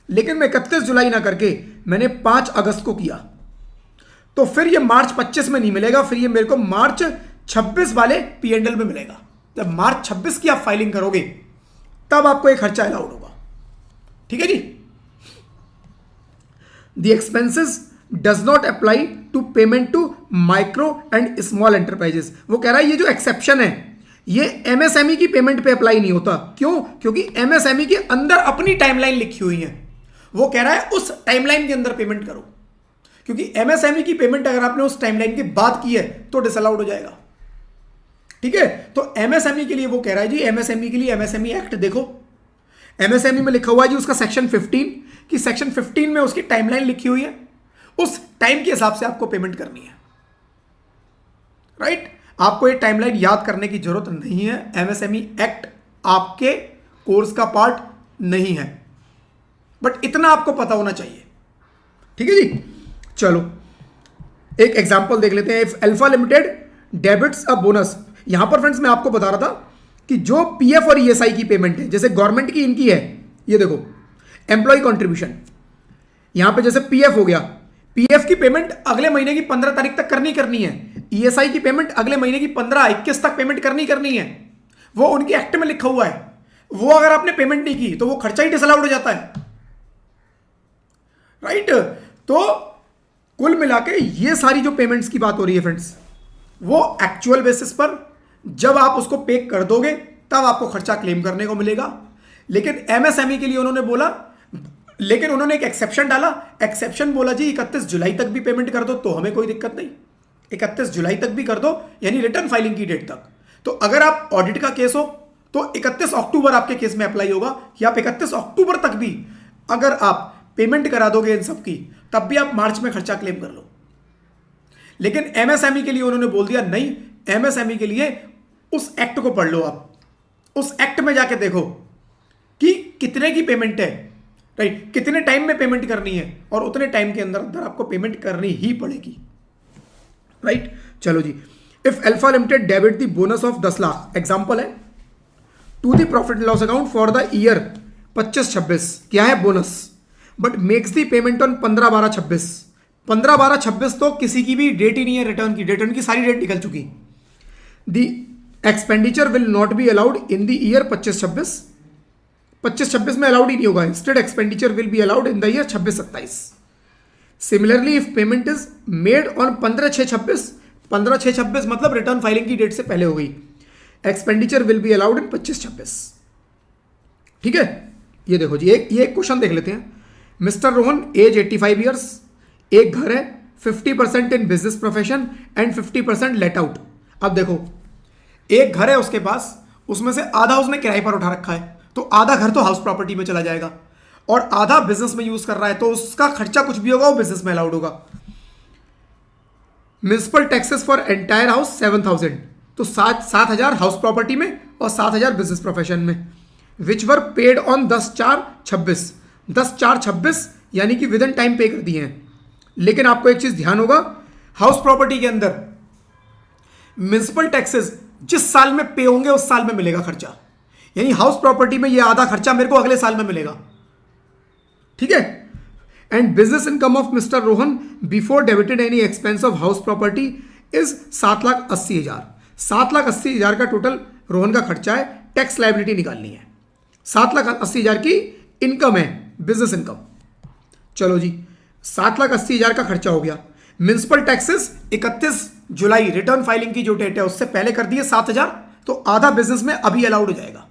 लेकिन मैं 31 जुलाई ना करके मैंने 5 अगस्त को किया, तो फिर ये मार्च 25 में नहीं मिलेगा, फिर ये मेरे को मार्च 26 वाले P&L में मिलेगा। जब मार्च 26 की आप फाइलिंग करोगे तब आपको ये खर्चा अलाउड होगा। ठीक है जी। The expenses does not apply to payment to micro and small enterprises. वो कह रहा है ये जो एक्सेप्शन है ये एमएसएमई की पेमेंट पे अप्लाई नहीं होता। क्यों? क्योंकि एमएसएमई के अंदर अपनी टाइमलाइन लिखी हुई है। वो कह रहा है उस टाइमलाइन के अंदर पेमेंट करो, क्योंकि एमएसएमई की पेमेंट अगर आपने उस टाइमलाइन के बाद की है तो डिसअलाउड हो जाएगा। ठीक है, तो एमएसएमई के लिए वो कह रहा है जी, एमएसएमई के लिए एमएसएमई एक्ट देखो, एमएसएमई में लिखा हुआ है जी उसका सेक्शन 15 कि सेक्शन 15 में उसकी टाइमलाइन लिखी हुई है, उस टाइम के हिसाब से आपको पेमेंट करनी है। राइट, आपको ये टाइमलाइन याद करने की जरूरत नहीं है। एमएसएमई एक्ट आपके कोर्स का पार्ट नहीं है, बट इतना आपको पता होना चाहिए। ठीक है जी। चलो एक एग्जांपल देख लेते हैं। If alpha limited debits a bonus, यहां पर फ्रेंड्स मैं आपको बता रहा था कि जो पीएफ और ईएसआई की पेमेंट है, जैसे गवर्नमेंट की इनकी है, ये देखो एम्प्लॉय कंट्रीब्यूशन, यहां पे जैसे पीएफ हो गया, पीएफ की पेमेंट अगले महीने की 15 तारीख तक करनी है, ईएसआई की पेमेंट अगले महीने की 15-21 तक पेमेंट करनी है। वो उनके एक्ट में लिखा हुआ है। वो अगर आपने पेमेंट नहीं की तो वो खर्चा ही डिसअलाउड हो जाता है। राइट, तो कुल मिला के ये सारी जो पेमेंट्स की बात हो रही है फ्रेंड्स, वो एक्चुअल बेसिस पर जब आप उसको पे कर दोगे तब आपको खर्चा क्लेम करने को मिलेगा। लेकिन एमएसएमई के लिए उन्होंने बोला, लेकिन उन्होंने एक एक्सेप्शन डाला। एक्सेप्शन बोला जी 31 जुलाई तक भी पेमेंट कर दो तो हमें कोई दिक्कत नहीं, 31 जुलाई तक भी कर दो, यानी रिटर्न फाइलिंग की डेट तक। तो अगर आप ऑडिट का केस हो तो 31 अक्टूबर आपके केस में अप्लाई होगा कि आप 31 अक्टूबर तक भी अगर आप पेमेंट करा दोगे इन सब की, तब भी आप मार्च में खर्चा क्लेम कर लो। लेकिन एमएसएमई के लिए उन्होंने बोल दिया नहीं, एमएसएमई के लिए उस एक्ट को पढ़ लो, आप उस एक्ट में जाके देखो कि कितने की पेमेंट है, राइट, कितने टाइम में पेमेंट करनी है, और उतने टाइम के अंदर अंदर आपको पेमेंट करनी ही पड़ेगी। राइट, चलो जी। If alpha limited debit the bonus of 10 lakh, example है, to the profit and loss account for the year 25-26, क्या है bonus, but makes the payment on 15/12/26। 15/12/26 तो किसी की भी डेट ही नहीं है रिटर्न की, रिटर्न की सारी डेट निकल चुकी। The expenditure will not be allowed in the year 25-26, 25-26 में अलाउड ही नहीं होगा। Instead expenditure will be allowed in the year 26-27। Similarly if payment is made on 15/6/26, 15/6/26 मतलब रिटर्न फाइलिंग की डेट से पहले हो गई, एक्सपेंडिचर विल बी अलाउड इन 25-26। ठीक है, ये देखो जी, ये एक क्वेश्चन देख लेते हैं। मिस्टर रोहन एज 85 ईयर्स, एक घर है, 50% in business profession and 50% let out. अब देखो एक घर है उसके पास, उसमें से आधा उसने किराए पर उठा रखा है, तो आधा घर तो हाउस प्रॉपर्टी में चला जाएगा, और आधा बिजनेस में यूज कर रहा है, तो उसका खर्चा कुछ भी होगा वो बिजनेस में अलाउड होगा। Municipal taxes for entire house 7,000, तो 7,000 हाउस प्रॉपर्टी में और 7,000 बिजनेस प्रोफेशन में, विच वर पेड ऑन 10/4/26, 10/4/26 यानी कि विद इन टाइम पे कर दिए हैं। लेकिन आपको एक चीज ध्यान होगा, हाउस प्रॉपर्टी के अंदर म्युनिसिपल टैक्सेस जिस साल में पे होंगे उस साल में मिलेगा खर्चा, यानी हाउस प्रॉपर्टी में ये आधा खर्चा मेरे को अगले साल में मिलेगा। ठीक है, and business income of mister Rohan before debited any expense of house property is 7,80,000। 7,80,000 का टोटल रोहन का खर्चा है, टैक्स लाइबिलिटी निकालनी है। 7,80,000 की इनकम है, बिजनेस इनकम। चलो जी, 7,80,000 का खर्चा हो गया। म्युनिसिपल टैक्सेस 31 जुलाई रिटर्न फाइलिंग की जो डेट है उससे पहले कर दिए 7,000, तो आधा बिजनेस में अभी अलाउड हो जाएगा,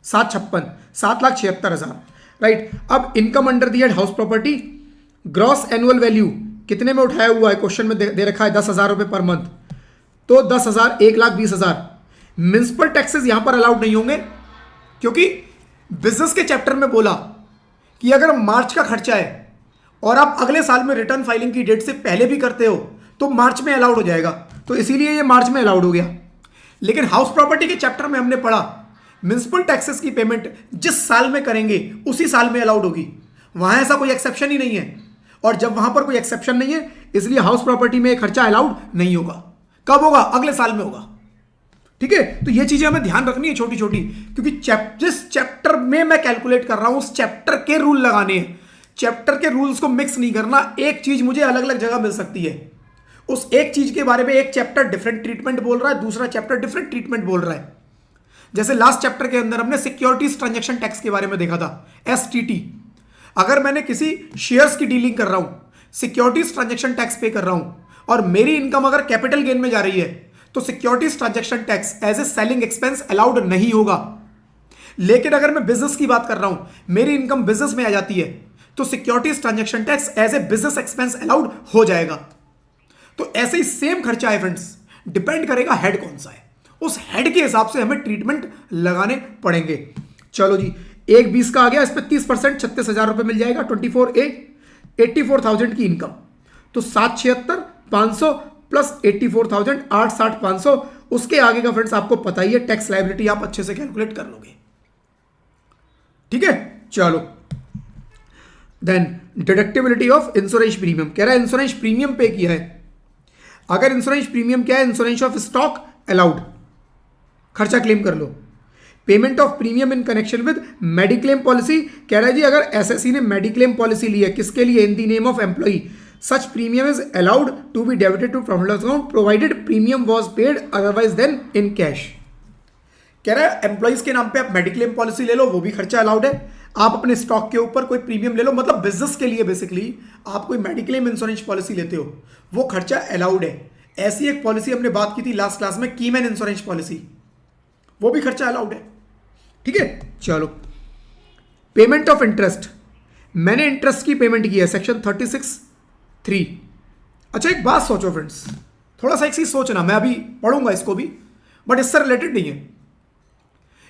7,56, 7,76,000। राइट, अब income under the head house property, gross annual value कितने में उठाया हुआ है, क्वेश्चन में दे रखा है 10,000 रुपए पर मंथ, तो 10,000, 1,20,000। म्युनिसिपल टैक्सेस यहां पर अलाउड नहीं होंगे, क्योंकि बिजनेस के चैप्टर में बोला कि अगर मार्च का खर्चा है और आप अगले साल में रिटर्न फाइलिंग की डेट से पहले भी करते हो तो मार्च में अलाउड हो जाएगा, तो इसीलिए ये मार्च में अलाउड हो गया। लेकिन हाउस प्रॉपर्टी के चैप्टर में हमने पढ़ा म्युनिसिपल टैक्सेस की पेमेंट जिस साल में करेंगे उसी साल में अलाउड होगी, वहां ऐसा कोई एक्सेप्शन ही नहीं है। और जब वहां पर कोई एक्सेप्शन नहीं है इसलिए हाउस प्रॉपर्टी में खर्चा अलाउड नहीं होगा। कब होगा? अगले साल में होगा। ठीक है, तो ये चीजें हमें ध्यान रखनी है छोटी छोटी, क्योंकि जिस चैप्टर में मैं कैलकुलेट कर रहा हूं उस चैप्टर के रूल लगाने हैं। चैप्टर के रूल्स को मिक्स नहीं करना। एक चीज मुझे अलग अलग जगह मिल सकती है, उस एक चीज के बारे में एक चैप्टर डिफरेंट ट्रीटमेंट बोल रहा है, दूसरा चैप्टर डिफरेंट ट्रीटमेंट बोल रहा है। जैसे लास्ट चैप्टर के अंदर हमने सिक्योरिटीज ट्रांजैक्शन टैक्स के बारे में देखा था, एसटीटी। अगर मैंने किसी शेयर्स की डीलिंग कर रहा हूं, सिक्योरिटीज ट्रांजैक्शन टैक्स पे कर रहा हूं, और मेरी इनकम अगर कैपिटल गेन में जा रही है, तो securities transaction tax as a selling expense allowed नहीं होगा। लेकिन अगर मैं बिजनेस की बात कर रहा हूं, मेरी इनकम बिजनेस में आ जाती है, तो securities transaction tax as a business expense allowed हो जाएगा। तो ऐसे ही सेम खर्चा है फ्रेंड्स, डिपेंड करेगा हेड कौन सा है, उस हेड के हिसाब से हमें ट्रीटमेंट लगाने पड़ेंगे। चलो जी, 1/20 का आ गया, इस पर 30% 36,000 रुपए मिल जाएगा। 24A 84,000 की इनकम, तो 776 500 प्लस 84,000 860 500। उसके आगे का फ्रेंड्स आपको पता ही है, टैक्स लायबिलिटी आप अच्छे से कैलकुलेट कर लोगे। ठीक है, चलो देन डिडक्टिबिलिटी ऑफ इंश्योरेंस प्रीमियम। कह रहा है इंश्योरेंस प्रीमियम पे किया है। अगर इंश्योरेंस प्रीमियम क्या है? इंश्योरेंस ऑफ स्टॉक अलाउड, खर्चा क्लेम कर लो। Payment of premium in connection with mediclaim policy. कह रहा है जी अगर एसएससी ने मेडिक्लेम पॉलिसी ली है, किसके लिए? In the name of employee, such premium is allowed to be debited to profit loss account provided premium was paid otherwise than in cash. कह रहा है एम्प्लॉइज के नाम पे आप मेडिक्लेम पॉलिसी ले लो, वो भी खर्चा अलाउड है। आप अपने स्टॉक के ऊपर कोई प्रीमियम ले लो, मतलब बिजनेस के लिए बेसिकली आप कोई मेडिक्लेम इंश्योरेंस पॉलिसी लेते हो, वो खर्चा अलाउड है। ऐसी एक पॉलिसी हमने बात की थी लास्ट क्लास में, कीमैन इंश्योरेंस पॉलिसी, वो भी खर्चा अलाउड है। ठीक है, चलो पेमेंट ऑफ इंटरेस्ट। मैंने इंटरेस्ट की पेमेंट की है, सेक्शन 36(3). अच्छा एक बात सोचो फ्रेंड्स, थोड़ा सा एक चीज सोचना, मैं अभी पढ़ूंगा इसको भी, बट इससे रिलेटेड नहीं है।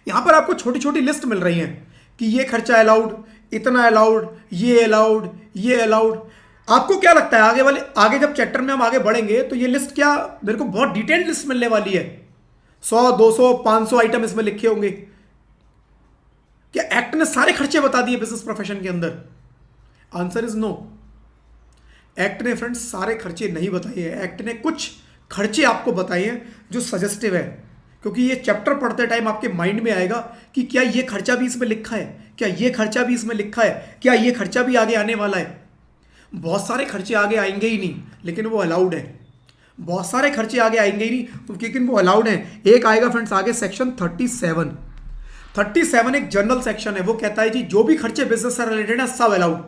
यहां पर आपको छोटी छोटी लिस्ट मिल रही है कि ये खर्चा अलाउड, इतना अलाउड, ये अलाउड, ये अलाउड। आपको क्या लगता है आगे जब चैप्टर में हम आगे बढ़ेंगे तो ये लिस्ट क्या, मेरे को बहुत डिटेल्ड लिस्ट मिलने वाली है, 100 200 500 आइटम इसमें लिखे होंगे। क्या एक्ट ने सारे खर्चे बता दिए बिजनेस प्रोफेशन के अंदर? Answer is no. एक्ट ने फ्रेंड्स सारे खर्चे नहीं बताए हैं। एक्ट ने कुछ खर्चे आपको बताए हैं जो सजेस्टिव है, क्योंकि ये चैप्टर पढ़ते टाइम आपके माइंड में आएगा कि क्या ये खर्चा भी इसमें लिखा है, क्या ये खर्चा भी इसमें लिखा है, क्या ये खर्चा भी आगे आने वाला है। बहुत सारे खर्चे आगे आएंगे ही नहीं, लेकिन वो अलाउड है। बहुत सारे खर्चे आगे आएंगे ही नहीं, लेकिन वो अलाउड है। एक आएगा फ्रेंड्स आगे सेक्शन 37 एक जनरल सेक्शन है, वो कहता है जी जो भी खर्चे बिजनेस से रिलेटेड है सब अलाउड,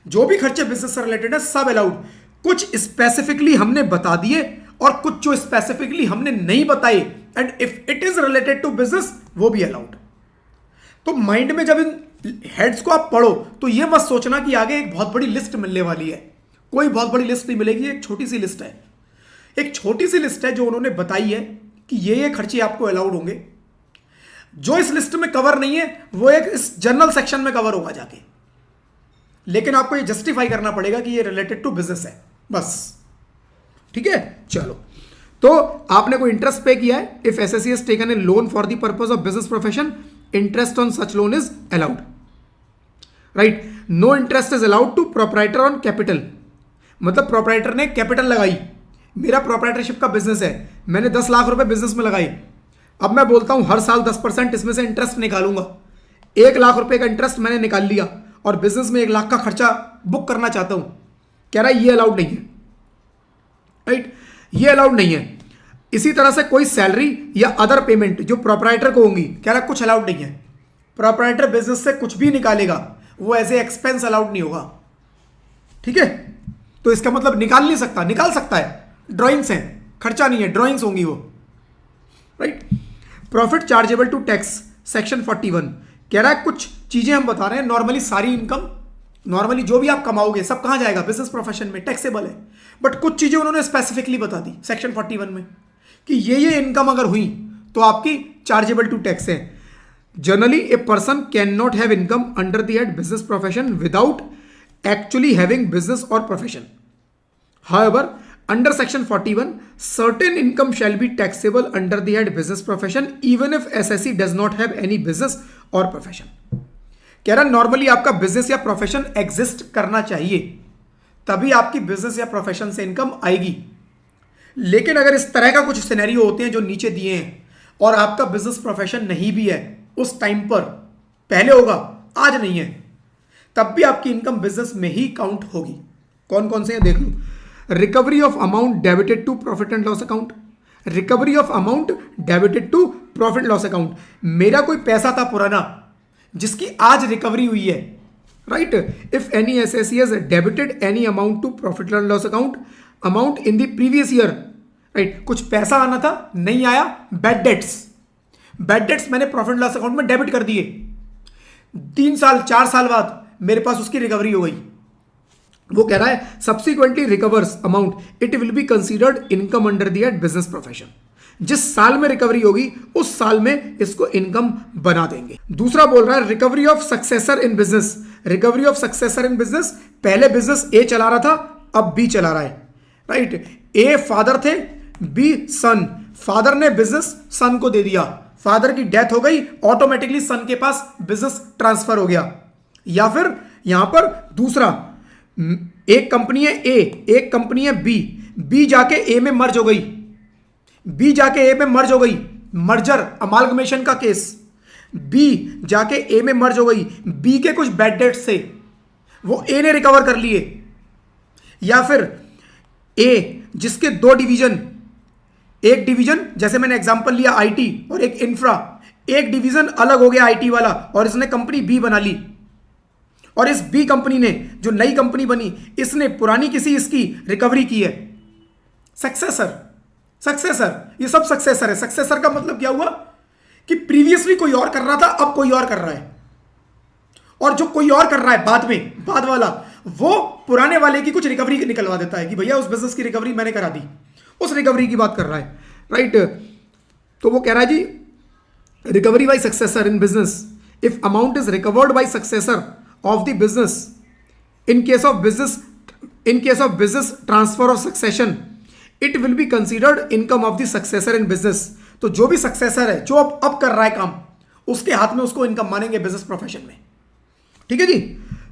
जो भी खर्चे बिजनेस से रिलेटेड है सब अलाउड। कुछ स्पेसिफिकली हमने बता दिए और कुछ जो स्पेसिफिकली हमने नहीं बताए, and if it is related to business वो भी अलाउड। तो माइंड में जब इन हेड्स को आप पढ़ो तो ये मत सोचना कि आगे एक बहुत बड़ी लिस्ट मिलने वाली है। कोई बहुत बड़ी लिस्ट नहीं मिलेगी, एक छोटी सी लिस्ट है। एक छोटी सी लिस्ट है जो उन्होंने बताई है कि ये खर्चे आपको अलाउड होंगे। जो इस लिस्ट में कवर नहीं है वो एक इस जनरल सेक्शन में कवर होगा जाके, लेकिन आपको ये जस्टिफाई करना पड़ेगा कि ये रिलेटेड टू बिजनेस है, बस। ठीक है, चलो तो आपने कोई इंटरेस्ट पे किया है, if assessee has taken a loan for the purpose of business profession, interest on such loan is allowed, right. No interest is allowed to proprietor on capital, मतलब प्रोप्राइटर ने कैपिटल लगाई, मेरा proprietorship का business है, मैंने 10 लाख रुपए business में लगाई। अब मैं बोलता हूं हर साल 10% इसमें से इंटरेस्ट निकालूंगा। 1 लाख रुपए का इंटरेस्ट मैंने निकाल लिया और बिजनेस में 1 लाख का खर्चा बुक करना चाहता हूं। कह रहा है ये अलाउड नहीं है, राइट, ये अलाउड नहीं है। इसी तरह से कोई सैलरी या अदर पेमेंट जो प्रोप्राइटर को होंगी, कह रहा है कुछ अलाउड नहीं है। प्रोप्राइटर बिजनेस से कुछ भी निकालेगा वो एज ए एक्सपेंस अलाउड नहीं होगा। ठीक है, तो इसका मतलब निकाल नहीं सकता, निकाल सकता है, ड्राइंग्स हैं, खर्चा नहीं है, ड्राइंग्स होंगी वो, right. Profit chargeable to tax section 41 कह रहा है कुछ चीजें हम बता रहे हैं, नॉर्मली सारी इनकम, नॉर्मली जो भी आप कमाओगे सब कहां जाएगा, बिजनेस प्रोफेशन में, टैक्सेबल है। बट कुछ चीजें उन्होंने स्पेसिफिकली बता दी सेक्शन 41 में कि ये इनकम अगर हुई तो आपकी चार्जेबल टू टैक्स है। Generally a person can not have income under the head business profession without actually having business और profession. However under section 41 certain income shall be taxable under the head business profession even if SSE does not have any business or profession। कह रहा normally आपका business या profession exist करना चाहिए, तभी आपकी business या प्रोफेशन से इनकम आएगी। लेकिन अगर इस तरह का कुछ सिनेरियो होते हैं जो नीचे दिए हैं और आपका बिजनेस प्रोफेशन नहीं भी है उस टाइम पर, पहले होगा आज नहीं है, तब भी आपकी इनकम बिजनेस में ही काउंट होगी। कौन कौन से हैं देख लो। Recovery of amount debited to profit and loss account, recovery of amount debited to profit loss account. मेरा कोई पैसा था पुराना जिसकी आज रिकवरी हुई है, right. If any assessee has debited any amount to profit and loss amount in the previous year, right. कुछ पैसा आना था, नहीं आया, बैड डेट्स मैंने प्रॉफिट लॉस अकाउंट में डेबिट कर दिए, 3 साल 4 साल बाद मेरे पास उसकी रिकवरी हो गई। वो कह रहा है subsequently recovers amount it will be considered income under the business profession. जिस साल में रिकवरी होगी उस साल में इसको इनकम बना देंगे। दूसरा बोल रहा है recovery of successor in business, recovery of successor in business. पहले बिजनेस ए चला रहा था, अब बी चला रहा है, राइट। ए फादर थे, बी सन, फादर ने बिजनेस सन को दे दिया, फादर की डेथ हो गई, ऑटोमेटिकली सन के पास बिजनेस ट्रांसफर हो गया। या फिर यहां पर दूसरा, एक कंपनी है ए, एक कंपनी है बी, बी जाके ए में मर्ज हो गई, बी जाके ए में मर्ज हो गई, मर्जर अमालगमेशन का केस, बी जाके ए में मर्ज हो गई, बी के कुछ बैड डेट्स थे वो ए ने रिकवर कर लिए। या फिर ए जिसके 2 डिवीजन, एक डिवीजन जैसे मैंने एग्जांपल लिया आईटी और एक इंफ्रा, एक डिवीजन अलग हो गया आईटी वाला और इसने कंपनी बी बना ली, और इस बी कंपनी ने जो नई कंपनी बनी इसने पुरानी किसी इसकी रिकवरी की है। सक्सेसर, ये सब सक्सेसर है। सक्सेसर का मतलब क्या हुआ कि प्रीवियसली कोई और कर रहा था, अब कोई और कर रहा है, और जो कोई और कर रहा है बाद में, बाद वाला वो पुराने वाले की कुछ रिकवरी निकलवा देता है कि भैया उस बिजनेस की रिकवरी मैंने करा दी, उस रिकवरी की बात कर रहा है, राइट। तो वो कह रहा है जी recovery by successor in business, if amount is recovered by successor of the business in case of business transfer or succession it will be considered income of the successor in business। तो जो भी successor है जो अब कर रहा है काम, उसके हाथ में उसको इनकम मानेंगे बिजनेस प्रोफेशन में, ठीक है जी।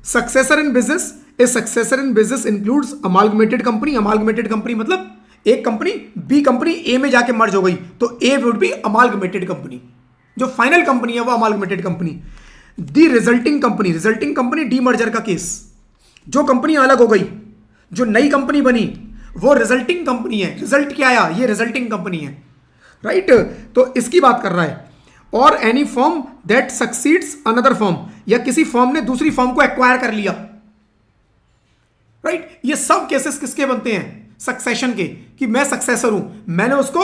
Successor in business, a successor in business includes amalgamated company, amalgamated company मतलब एक कंपनी बी कंपनी ए में जाके मर्ज हो गई तो ए वुड बी अमालगमेटेड कंपनी, जो फाइनल कंपनी है वो अमालगमेटेड कंपनी। दी रिजल्टिंग कंपनी डीमर्जर का केस, जो कंपनी अलग हो गई, जो नई कंपनी बनी वो रिजल्टिंग कंपनी है। रिजल्ट क्या आया, ये रिजल्टिंग कंपनी है, राइट। तो इसकी बात कर रहा है। और any form that succeeds another form, या किसी फॉर्म ने दूसरी फॉर्म को एक्वायर कर लिया, राइट। ये सब केसेस किसके बनते हैं, सक्सेशन के, कि मैं सक्सेसर हूं, मैंने उसको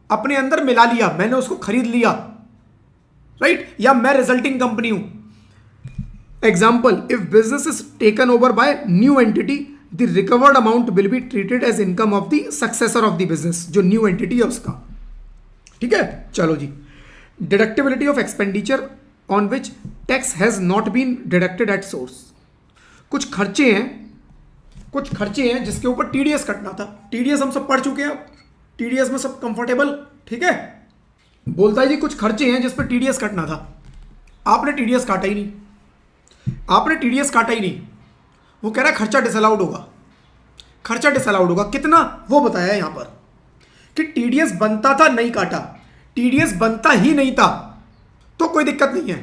अपने अंदर मिला लिया, मैंने उसको खरीद लिया, राइट। या मैं रिजल्टिंग कंपनी हूं। Example, if business is taken over by new entity the recovered amount will be treated as income of the successor of the business, जो न्यू एंटिटी है उसका, ठीक है। चलो जी, deductibility of expenditure on which tax has not been deducted at source. कुछ खर्चे हैं जिसके ऊपर टीडीएस कटना था। टीडीएस हम सब पढ़ चुके हैं, टीडीएस में सब कंफर्टेबल, ठीक है। बोलता है जी कुछ खर्चे हैं जिस पर टीडीएस कटना था, आपने टीडीएस काटा ही नहीं, वो कह रहा है खर्चा डिसअलाउड होगा। कितना वो बताया है यहां पर कि टीडीएस बनता था, नहीं काटा, टीडीएस बनता ही नहीं था तो कोई दिक्कत नहीं है,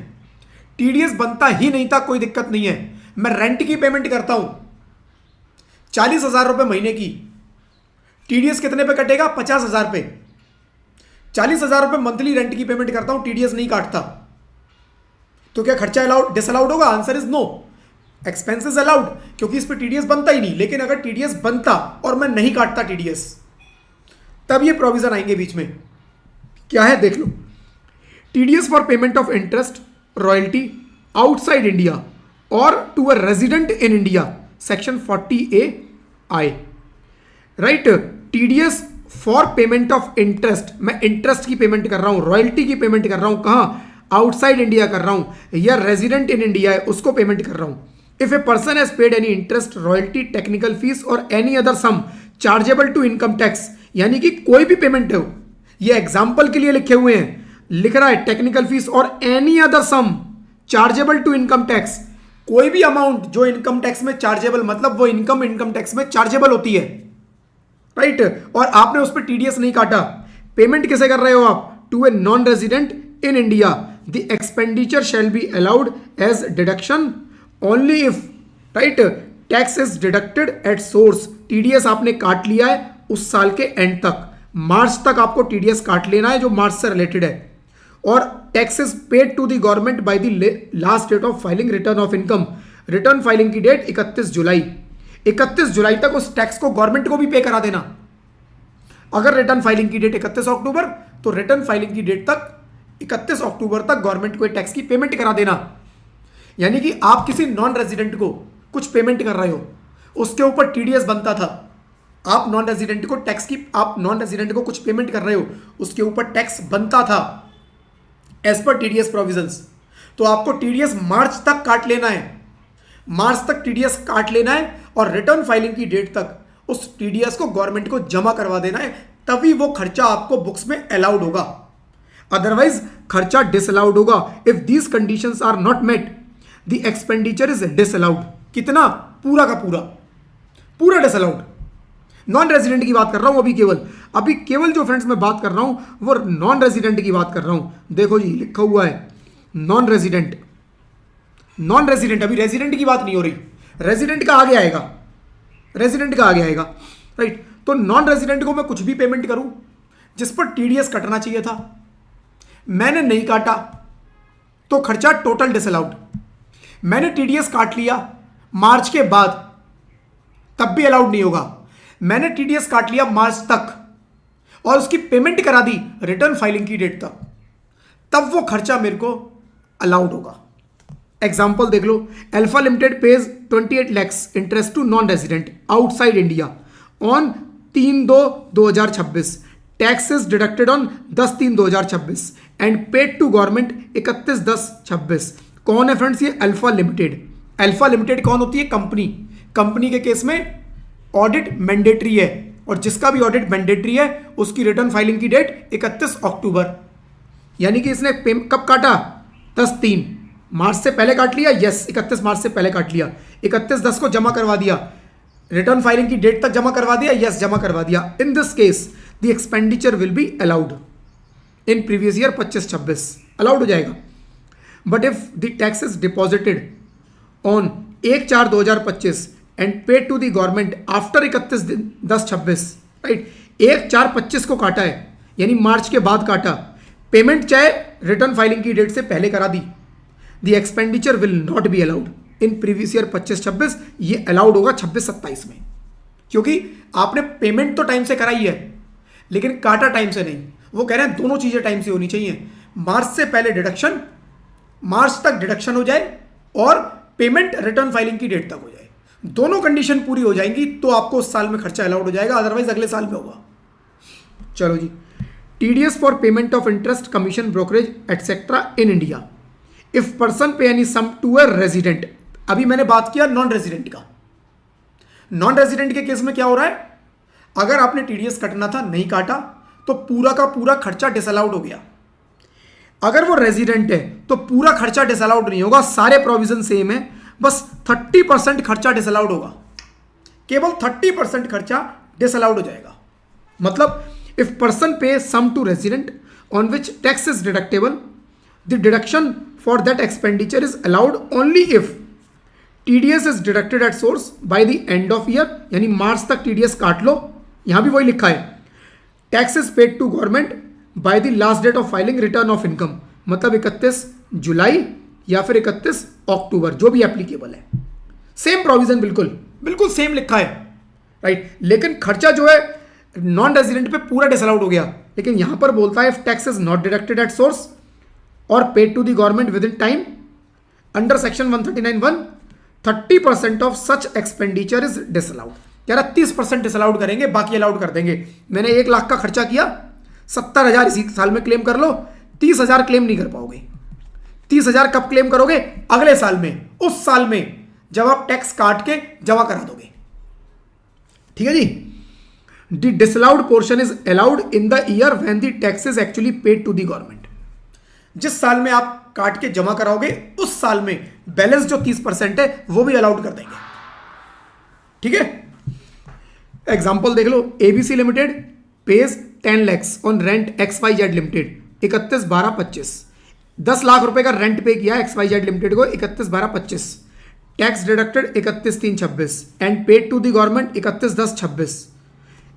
टीडीएस बनता ही नहीं था कोई दिक्कत नहीं है। मैं रेंट की पेमेंट करता हूं 40,000 रुपए महीने की, टीडीएस कितने पे कटेगा, 50,000 पे। 40,000 रुपए मंथली रेंट की पेमेंट करता हूं, टीडीएस नहीं काटता, तो क्या खर्चा अलाउड डिसअलाउड होगा? Answer is no. Expenses allowed, क्योंकि इस पर टीडीएस बनता ही नहीं। लेकिन अगर टीडीएस बनता और मैं नहीं काटता टीडीएस, तब ये प्रोविजन आएंगे बीच में। क्या है देख लो, TDS for payment of interest royalty outside India or to a resident in India, section 40A(I), right. TDS for payment of interest, मैं इंटरेस्ट की पेमेंट कर रहा हूं, रॉयल्टी की पेमेंट कर रहा हूं, कहां, आउटसाइड इंडिया कर रहा हूं, या रेजिडेंट इन इंडिया है उसको पेमेंट कर रहा हूं। If a person has paid any interest, royalty, technical fees और any other sum chargeable to income tax, यानी कि कोई भी पेमेंट हो, ये एग्जाम्पल के लिए लिखे हुए हैं, लिख रहा है टेक्निकल फीस और any other sum chargeable to income tax, कोई भी अमाउंट जो इनकम टैक्स में चार्जेबल, मतलब वो इनकम टैक्स में चार्जेबल होती है, राइट, और आपने उस पर टीडीएस नहीं काटा, पेमेंट किसे कर रहे हो आप? To a non resident in India, the expenditure shall be allowed as deduction only if, right, tax is deducted at source. TDS आपने काट लिया है उस साल के एंड तक, मार्च तक आपको टीडीएस काट लेना है जो मार्च से रिलेटेड है, और taxes paid to the government by the last date of filing return of income. Return filing की डेट 31 जुलाई, 31 जुलाई तक उस टैक्स को गवर्नमेंट को भी पे करा देना। अगर रिटर्न फाइलिंग की डेट 31 अक्टूबर, तो रिटर्न फाइलिंग की डेट तक 31 अक्टूबर तक गवर्नमेंट को टैक्स की पेमेंट करा देना। यानी कि आप किसी नॉन रेजिडेंट को कुछ पेमेंट कर रहे हो, उसके ऊपर टीडीएस बनता था, आप नॉन रेजिडेंट को टैक्स की, आप नॉन रेजिडेंट को कुछ पेमेंट कर रहे हो, उसके ऊपर टैक्स बनता था एज पर टीडीएस प्रोविजंस, तो आपको टीडीएस मार्च तक काट लेना है, मार्च तक टीडीएस काट लेना है, और रिटर्न फाइलिंग की डेट तक उस टीडीएस को गवर्नमेंट को जमा करवा देना है, तभी वो खर्चा आपको बुक्स में अलाउड होगा, अदरवाइज खर्चा डिसअलाउड होगा। If these conditions are not met, the expenditure is disallowed. कितना? पूरा का पूरा, पूरा डिसअलाउड। नॉन रेजिडेंट की बात कर रहा हूं अभी केवल जो फ्रेंड्स मैं बात कर रहा हूं वो नॉन रेजिडेंट की बात कर रहा हूं। देखो जी लिखा हुआ है नॉन रेजिडेंट, नॉन रेजिडेंट, अभी रेजिडेंट की बात नहीं हो रही, रेजिडेंट का आगे आएगा, रेजिडेंट का आगे आएगा, राइट। तो नॉन रेजिडेंट को मैं कुछ भी पेमेंट करूं जिस पर टीडीएस कटना चाहिए था, मैंने नहीं काटा, तो खर्चा टोटल डिसअलाउड। मैंने टीडीएस काट लिया मार्च के बाद, तब भी अलाउड नहीं होगा। मैंने टीडीएस काट लिया मार्च तक और उसकी पेमेंट करा दी रिटर्न फाइलिंग की डेट तक, तब वो खर्चा मेरे को अलाउड होगा। एग्जाम्पल देख लो, alpha limited pays 28 lakhs interest to non resident outside India on 3/2/2026, tax is deducted on 10/3/2026 and paid to government 31/10/26। कौन है फ्रेंड्स? ये अल्फा लिमिटेड। अल्फा लिमिटेड कौन होती है? कंपनी। कंपनी के केस में ऑडिट मैंडेटरी है, और जिसका भी ऑडिट मैंडेटरी है उसकी रिटर्न फाइलिंग की डेट 31 अक्टूबर। यानी कि इसने कब काटा? 10/3, मार्च से पहले काट लिया, यस 31 मार्च से पहले काट लिया, 31/10 को जमा करवा दिया, रिटर्न फाइलिंग की डेट तक जमा करवा दिया, यस जमा करवा दिया। In this case the expenditure will be allowed in previous year 25-26 allowed हो जाएगा। But if the tax is deposited on 1/4/2025 and paid to the government after 31/10/26, right, 1/4/25 को काटा है, यानी मार्च के बाद काटा, पेमेंट चाहे रिटर्न फाइलिंग की डेट से पहले करा दी, the expenditure will not be allowed in previous year 25-26, ये अलाउड होगा 26-27 में, क्योंकि आपने पेमेंट तो टाइम से कराई है लेकिन काटा टाइम से नहीं। वो कह रहे हैं दोनों चीजें टाइम से होनी चाहिए, मार्च से पहले डिडक्शन, मार्च तक डिडक्शन हो जाए और पेमेंट रिटर्न फाइलिंग की डेट तक हो जाए, दोनों कंडीशन पूरी हो जाएंगी तो आपको उस साल में खर्चा अलाउड हो जाएगा, अदरवाइज अगले साल में होगा। चलो जी, TDS for payment of interest, commission, brokerage etcetera in India if person pay any sum to a resident. अभी मैंने बात किया नॉन रेजिडेंट का। नॉन रेजिडेंट के केस में क्या हो रहा है? अगर आपने टीडीएस कटना था नहीं काटा तो पूरा का पूरा खर्चा डिसअलाउड हो गया। अगर वो रेजिडेंट है तो पूरा खर्चा डिसअलाउड नहीं होगा, सारे प्रोविजन सेम है, बस 30% खर्चा डिसअलाउड होगा, केवल 30% खर्चा डिसअलाउड हो जाएगा। मतलब if person pay sum to resident on which tax is deductible, the deduction for that expenditure is allowed only if TDS is deducted at source by the end of year, यानी March तक TDS काट लो, यहां भी वही लिखा है, tax is paid to government by the last date of filing return of income, मतलब 31 जुलाई या फिर 31 अक्टूबर, जो भी एप्लीकेबल है। सेम प्रोविजन, बिल्कुल बिल्कुल सेम लिखा है, राइट। लेकिन खर्चा जो है नॉन रेजिडेंट पे पूरा डिसअलाउड हो गया, लेकिन यहां पर बोलता है if tax is not deducted at source or paid to the government within time under section 139(1), 30% of such expenditure is disallowed. कह रहा 30% डिसअलाउड करेंगे, बाकी अलाउड कर देंगे। मैंने 1 लाख का खर्चा किया, 70,000 इसी साल में क्लेम कर लो, 30,000 क्लेम नहीं कर पाओगे। 30,000 कब क्लेम करोगे? अगले साल में, उस साल में जब आप टैक्स काट के जमा करा दोगे। ठीक है जी। The disallowed portion is allowed in the year when the tax is actually paid to the government. जिस साल में आप काट के जमा कराओगे उस साल में बैलेंस जो 30% है वो भी अलाउड कर देंगे। ठीक है। एग्जाम्पल देख लो, ABC limited pays 10 lakhs on rent XYZ limited 31/12/25, 10 lakh रुपए का रेंट पे किया XYZ लिमिटेड को 31/12/25, tax deducted 31/3/26 and paid to the government 31/10/26।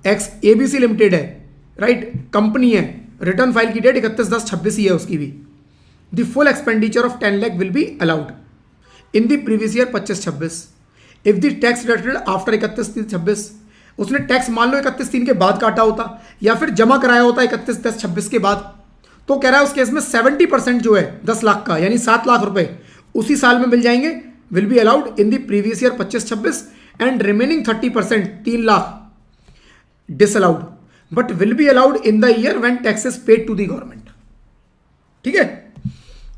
X ABC limited है, राइट, कंपनी है, रिटर्न फाइल की डेट 31/10/26 ही है उसकी भी। The full expenditure of 10 lakh will be allowed in the previous year 25/26 if the tax deducted after 31/3/26। उसने tax मान लो 31/3 के बाद काटा होता या फिर जमा कराया होता 31/10/26 के बाद, तो कह रहा है उस केस में 70% जो है 10 लाख का यानी 7 लाख रुपए उसी साल में मिल जाएंगे, will be allowed in the previous year 25/26 and remaining 30% 3 lakh disallowed but will be allowed in the year when tax is paid to the government. ठीक है,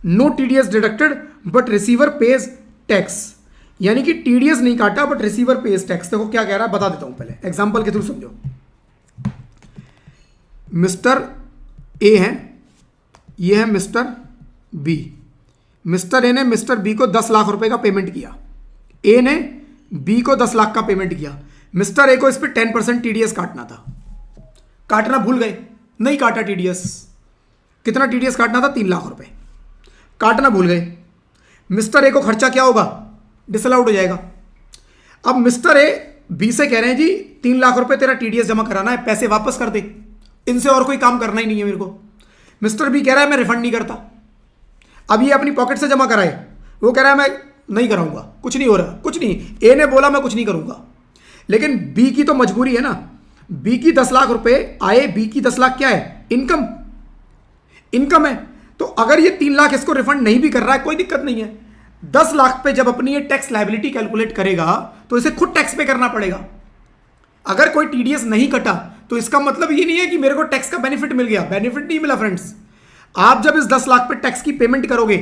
no TDS deducted but receiver pays tax, यानी कि TDS नहीं काटा but receiver pays tax. देखो क्या कह रहा है बता देता हूं, पहले एग्जांपल के थ्रू समझो। मिस्टर ए है, ये है मिस्टर बी। मिस्टर ए ने मिस्टर बी को 10 लाख रुपए का पेमेंट किया, ए ने बी को 10 लाख का पेमेंट किया। मिस्टर ए को इस पर 10% टीडीएस काटना था, काटना भूल गए, नहीं काटा टीडीएस। कितना टीडीएस काटना था? 3 लाख रुपए, काटना भूल गए। मिस्टर ए को खर्चा क्या होगा? डिसअलाउड हो जाएगा। अब मिस्टर ए बी से कह रहे हैं जी 3 लाख रुपए तेरा टीडीएस जमा कराना है, पैसे वापस कर दे, इनसे और कोई काम करना ही नहीं है मेरे को। मिस्टर बी कह रहा है मैं रिफंड नहीं करता। अब ये अपनी पॉकेट से जमा कराए, वो कह रहा है मैं नहीं कराऊंगा, कुछ नहीं हो रहा, कुछ नहीं। ए ने बोला मैं कुछ नहीं करूंगा, लेकिन बी की तो मजबूरी है ना। बी की 10 लाख रुपए आए, बी की 10 लाख क्या है? इनकम, इनकम है। तो अगर ये 3 लाख इसको रिफंड नहीं भी कर रहा है कोई दिक्कत नहीं है। 10 लाख पे जब अपनी ये टैक्स लायबिलिटी कैलकुलेट करेगा तो इसे खुद टैक्स पे करना पड़ेगा। अगर कोई टीडीएस नहीं कटा तो इसका मतलब ये नहीं है कि मेरे को टैक्स का बेनिफिट मिल गया, बेनिफिट नहीं मिला फ्रेंड्स। आप जब इस 10 लाख पे टैक्स की पेमेंट करोगे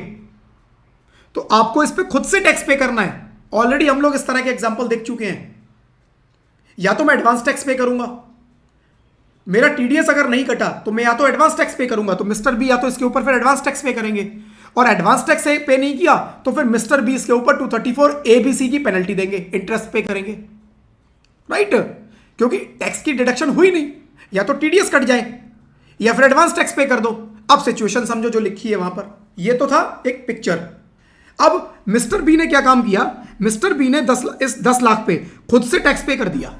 तो आपको इस पे खुद से टैक्स पे करना है। ऑलरेडी हम लोग इस तरह के एग्जांपल देख चुके हैं। या तो मैं एडवांस टैक्स पे करूंगा, मेरा टीडीएस अगर नहीं कटा तो मैं या तो एडवांस टैक्स पे करूंगा, तो मिस्टर बी या तो इसके ऊपर फिर एडवांस टैक्स पे करेंगे, और एडवांस टैक्स पे नहीं किया तो फिर मिस्टर बी इसके ऊपर 234 एबीसी की पेनल्टी देंगे, इंटरेस्ट पे करेंगे, राइट? क्योंकि टैक्स की डिडक्शन हुई नहीं, या तो टीडीएस कट जाए या फिर एडवांस टैक्स पे कर दो। अब सिचुएशन समझो जो लिखी है वहां पर, ये तो था एक पिक्चर। अब मिस्टर बी ने क्या काम किया? मिस्टर बी ने इस 10 लाख पे खुद से टैक्स पे कर दिया।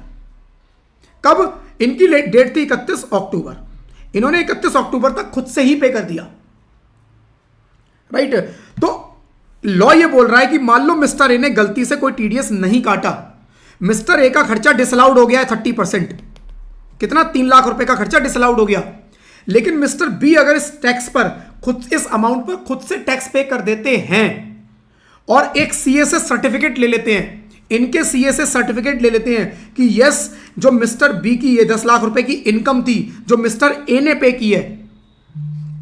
कब? इनकी डेट थी 31 अक्टूबर, इन्होंने 31 अक्टूबर तक खुद से ही पे कर दिया, राइट? तो लॉ ये बोल रहा है कि मान लो मिस्टर ए ने गलती से कोई टीडीएस नहीं काटा, मिस्टर ए का खर्चा डिसअलाउड हो गया है 30%, कितना? 3 लाख रुपए का खर्चा डिसअलाउड हो गया। लेकिन मिस्टर बी अगर इस टैक्स पर खुद, इस अमाउंट पर खुद से टैक्स पे कर देते हैं और एक सीएसएस सर्टिफिकेट ले लेते हैं, इनके सीएसएस सर्टिफिकेट ले लेते हैं कि यस जो मिस्टर बी की ये 10 लाख रुपए की इनकम थी जो मिस्टर ए ने पे की है,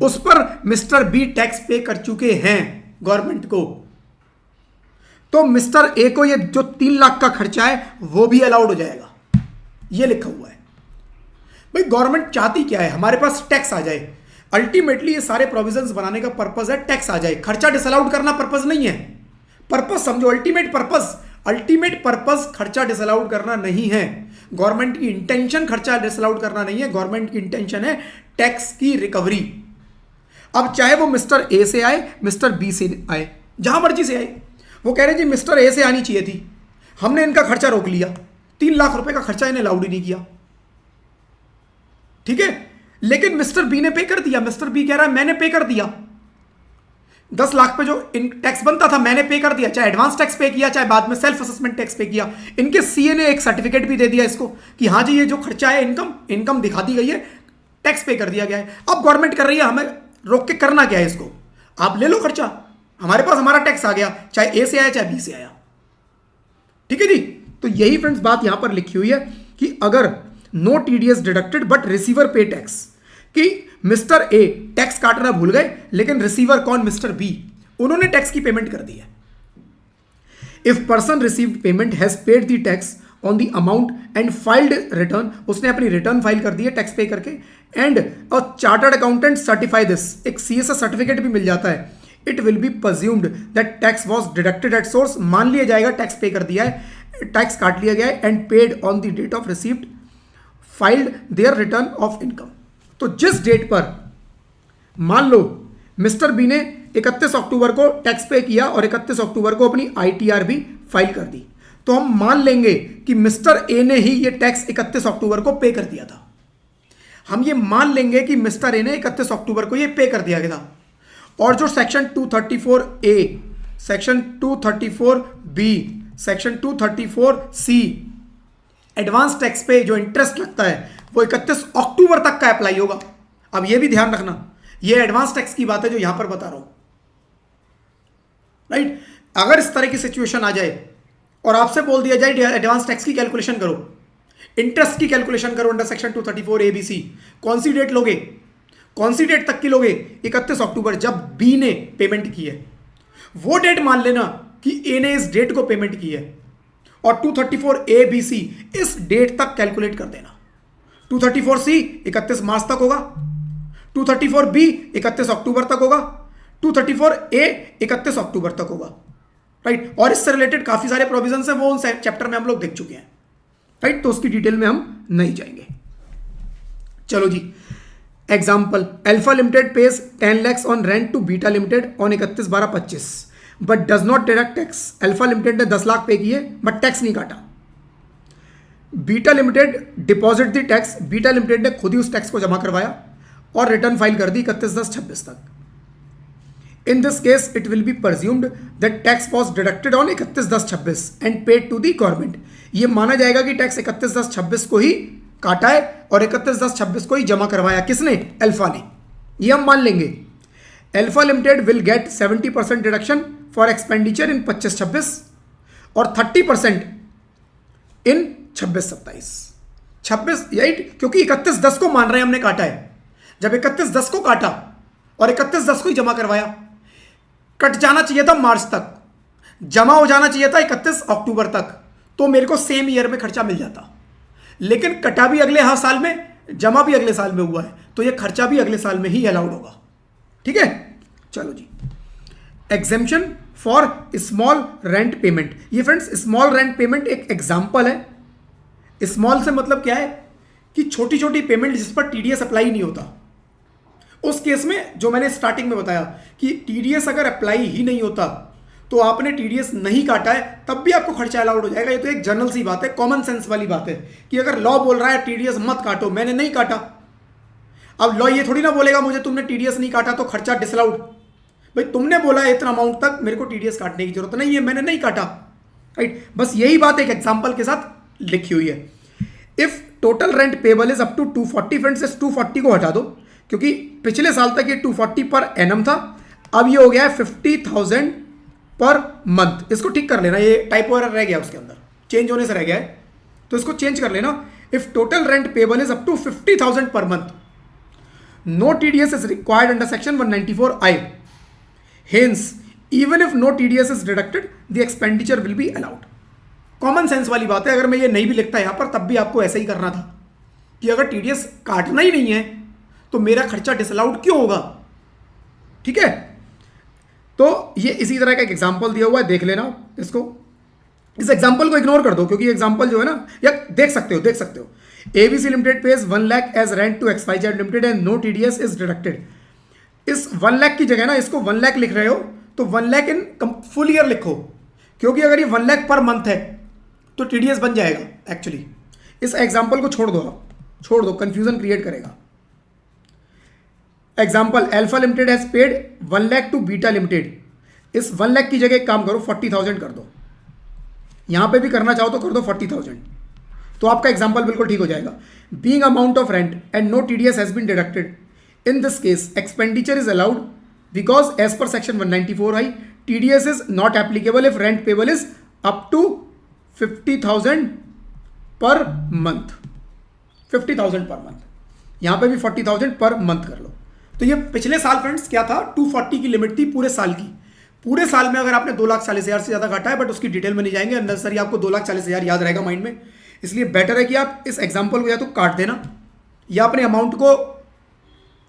उस पर मिस्टर बी टैक्स पे कर चुके हैं गवर्नमेंट को, तो मिस्टर ए को ये जो 3 लाख का खर्चा है वो भी अलाउड हो जाएगा। ये लिखा हुआ है। भाई गवर्नमेंट चाहती क्या है? हमारे पास टैक्स आ जाए। अल्टीमेटली ये सारे प्रोविजंस बनाने का पर्पस है टैक्स आ जाए, खर्चा डिसअलाउड करना पर्पस नहीं है। पर्पस समझो, अल्टीमेट पर्पस खर्चा डिसअलाउड करना नहीं है। गवर्नमेंट की इंटेंशन खर्चा डिसअलाउड करना नहीं है, गवर्नमेंट की इंटेंशन है टैक्स की रिकवरी। अब चाहे वो मिस्टर ए से आए, मिस्टर बी से आए, जहां मर्जी से आए, वो कह रहे जी मिस्टर ए से आनी चाहिए थी, हमने इनका खर्चा रोक लिया, 3 लाख रुपए का खर्चा इन्हें अलाउड ही नहीं किया, ठीक है? लेकिन मिस्टर बी ने पे कर दिया। मिस्टर बी कह रहा है मैंने पे कर दिया, 10 लाख पे जो टैक्स बनता था मैंने पे कर दिया, चाहे एडवांस टैक्स पे किया चाहे बाद में सेल्फ असेसमेंट टैक्स पे किया। इनके सीए ने एक सर्टिफिकेट भी दे दिया इसको कि हाँ जी ये जो खर्चा है इनकम दिखा दी गई है, टैक्स पे कर दिया गया है। अब गवर्नमेंट कर रही है हमें रोक के करना क्या है इसको? आप ले लो खर्चा, हमारे पास हमारा टैक्स आ गया, चाहे ए से आया चाहे बी से आया, ठीक है जी? तो यही फ्रेंड्स बात यहां पर लिखी हुई है कि अगर no TDS deducted but receiver pay tax, कि मिस्टर ए टैक्स काटना भूल गए लेकिन रिसीवर कौन? मिस्टर बी, उन्होंने टैक्स की पेमेंट कर दी है। If person received payment has paid the tax on the amount and filed return, उसने अपनी रिटर्न फाइल कर दी है टैक्स पे करके, and a chartered accountant certify this, एक सीएसएस सर्टिफिकेट भी मिल जाता है, it will be presumed that tax was deducted at source, मान लिया जाएगा टैक्स पे कर दिया है, टैक्स काट लिया गया है, and paid on the date of received filed their return of income. तो जिस डेट पर मान लो मिस्टर बी ने 31 अक्टूबर को टैक्स पे किया और 31 अक्टूबर को अपनी आईटीआर भी फाइल कर दी, तो हम मान लेंगे कि मिस्टर ए ने ही ये टैक्स 31 अक्टूबर को पे कर दिया था। हम ये मान लेंगे कि मिस्टर ए ने 31 अक्टूबर को ये पे कर दिया गया था। और जो सेक्शन 234 ए, सेक्शन 234 बी, सेक्शन 234 सी एडवांस टैक्स पे जो इंटरेस्ट लगता है वो 31 अक्टूबर तक का अप्लाई होगा। अब ये भी ध्यान रखना, ये एडवांस टैक्स की बात है जो यहां पर बता रहा हूं, राइट। अगर इस तरह की सिचुएशन आ जाए और आपसे बोल दिया जाए एडवांस टैक्स की कैलकुलेशन करो, इंटरेस्ट की कैलकुलेशन करो under section 234 A B C, कौन सी डेट लोगे, कौन सी डेट तक की लोगे? 31 अक्टूबर, जब बी ने पेमेंट की है। वो डेट मान लेना कि ए ने इस डेट को पेमेंट की है और 234 ए बी सी इस डेट तक कैलकुलेट कर देना। 234 सी 31 मार्च तक होगा, 234 बी 31 अक्टूबर तक होगा, 234 ए 31 अक्टूबर तक होगा, राइट। और इससे रिलेटेड काफी सारे प्रोविजंस हैं, वो उन चैप्टर में हम लोग देख चुके हैं, राइट। तो उसकी डिटेल में हम नहीं जाएंगे। चलो जी, example, alpha limited pays 10 lakhs on rent to beta limited on 31/12/25 but does not deduct tax. Alpha limited ने 10 लाख पे किए बट टैक्स नहीं काटा। Beta limited deposit the tax, beta limited ने खुद ही उस टैक्स को जमा करवाया और रिटर्न फाइल कर दी 31/10/26 तक। In this case it will be presumed that tax was deducted on 31/10/26 and paid to the government. ये माना जाएगा कि टैक्स 31/10/26 को ही काटा है और 31/10/26 को ही जमा करवाया। किसने? अल्फा ने। ये हम मान लेंगे। Alpha limited will get 70% deduction for expenditure in 25-26 और 30% इन 26-27। 26 राइट, क्योंकि 31/10 को मान रहे हैं हमने काटा है। जब 31/10 को काटा और 31/10 को ही जमा करवाया, कट जाना चाहिए था मार्च तक, जमा हो जाना चाहिए था 31 अक्टूबर तक, तो मेरे को सेम ईयर में खर्चा मिल जाता। लेकिन कटा भी अगले साल में, जमा भी अगले साल में हुआ है, तो ये खर्चा भी अगले साल में ही अलाउड होगा। ठीक है, चलो जी। Exemption for small rent payment. ये फ्रेंड्स स्मॉल रेंट पेमेंट एक एग्जांपल है। स्मॉल से मतलब क्या है कि छोटी छोटी पेमेंट जिस पर टीडीएस अप्लाई नहीं होता। उस केस में जो मैंने स्टार्टिंग में बताया कि टीडीएस अगर अप्लाई ही नहीं होता तो आपने टीडीएस नहीं काटा है तब भी आपको खर्चा अलाउड हो जाएगा। ये तो एक जनरल सी बात है, कॉमन सेंस वाली बात है कि अगर लॉ बोल रहा है टीडीएस मत काटो, मैंने नहीं काटा, अब लॉ ये थोड़ी ना बोलेगा मुझे तुमने टीडीएस नहीं काटा तो खर्चा डिसअलाउड। भाई तुमने बोला इतना अमाउंट तक मेरे को टीडीएस काटने की जरूरत नहीं है, मैंने नहीं काटा, राइट। बस यही बात एक एग्जांपल के साथ लिखी हुई है। If total rent payable is up to 240, friends इस 240 को हटा दो क्योंकि पिछले साल तक ये 240 पर एनम था, अब ये हो गया है 50,000 पर मंथ। इसको ठीक कर लेना, ये टाइपो एरर रह गया उसके अंदर, चेंज होने से रह गया है, तो इसको चेंज कर लेना। If total rent payable is up to 50,000 per month, no TDS is required under section 194I। Hence, even if no TDS is deducted, the expenditure will be allowed. Common sense वाली बात है, अगर मैं ये नहीं भी लिखता यहां पर तब भी आपको ऐसा ही करना था कि अगर TDS काटना ही नहीं है तो मेरा खर्चा डिसअलाउड क्यों होगा। ठीक है, तो ये इसी तरह का एक एग्जांपल दिया हुआ है, देख लेना इसको। इस एग्जांपल को इग्नोर कर दो क्योंकि एग्जांपल जो है ना, या देख सकते हो ABC limited pays 1 lakh as rent to XYZ limited and no TDS is deducted. इस 1 लाख की जगह ना इसको 1 लाख लिख रहे हो तो 1 लाख इन फुल ईयर लिखो, क्योंकि अगर ये 1 लाख पर मंथ है तो टीडीएस बन जाएगा एक्चुअली। इस एग्जांपल को छोड़ दो, आप छोड़ दो, कंफ्यूजन क्रिएट करेगा। Example, Alpha Limited has paid 1 lakh to beta Limited. इस 1 लाख की जगह एक काम करो 40,000 कर दो, यहां पे भी करना चाहो तो कर दो 40,000, तो आपका एग्जांपल बिल्कुल ठीक हो जाएगा। Being amount of rent and no TDS has been deducted, in this case expenditure is allowed because as per section 194I TDS is not applicable if rent payable is up to 50,000 per month। 50,000 per month, यहां पे भी 40,000 per month कर लो। तो ये पिछले साल friends क्या था, 240 की लिमिट थी पूरे साल की। पूरे साल में अगर आपने 2,40,000 से ज्यादा काटा है, बट उसकी डिटेल में नहीं जाएंगे, नेसेसरी आपको 2,40,000 याद रहेगा माइंड में, इसलिए बेटर है कि आप इस एग्जाम्पल को या तो काट देना या अपने अमाउंट को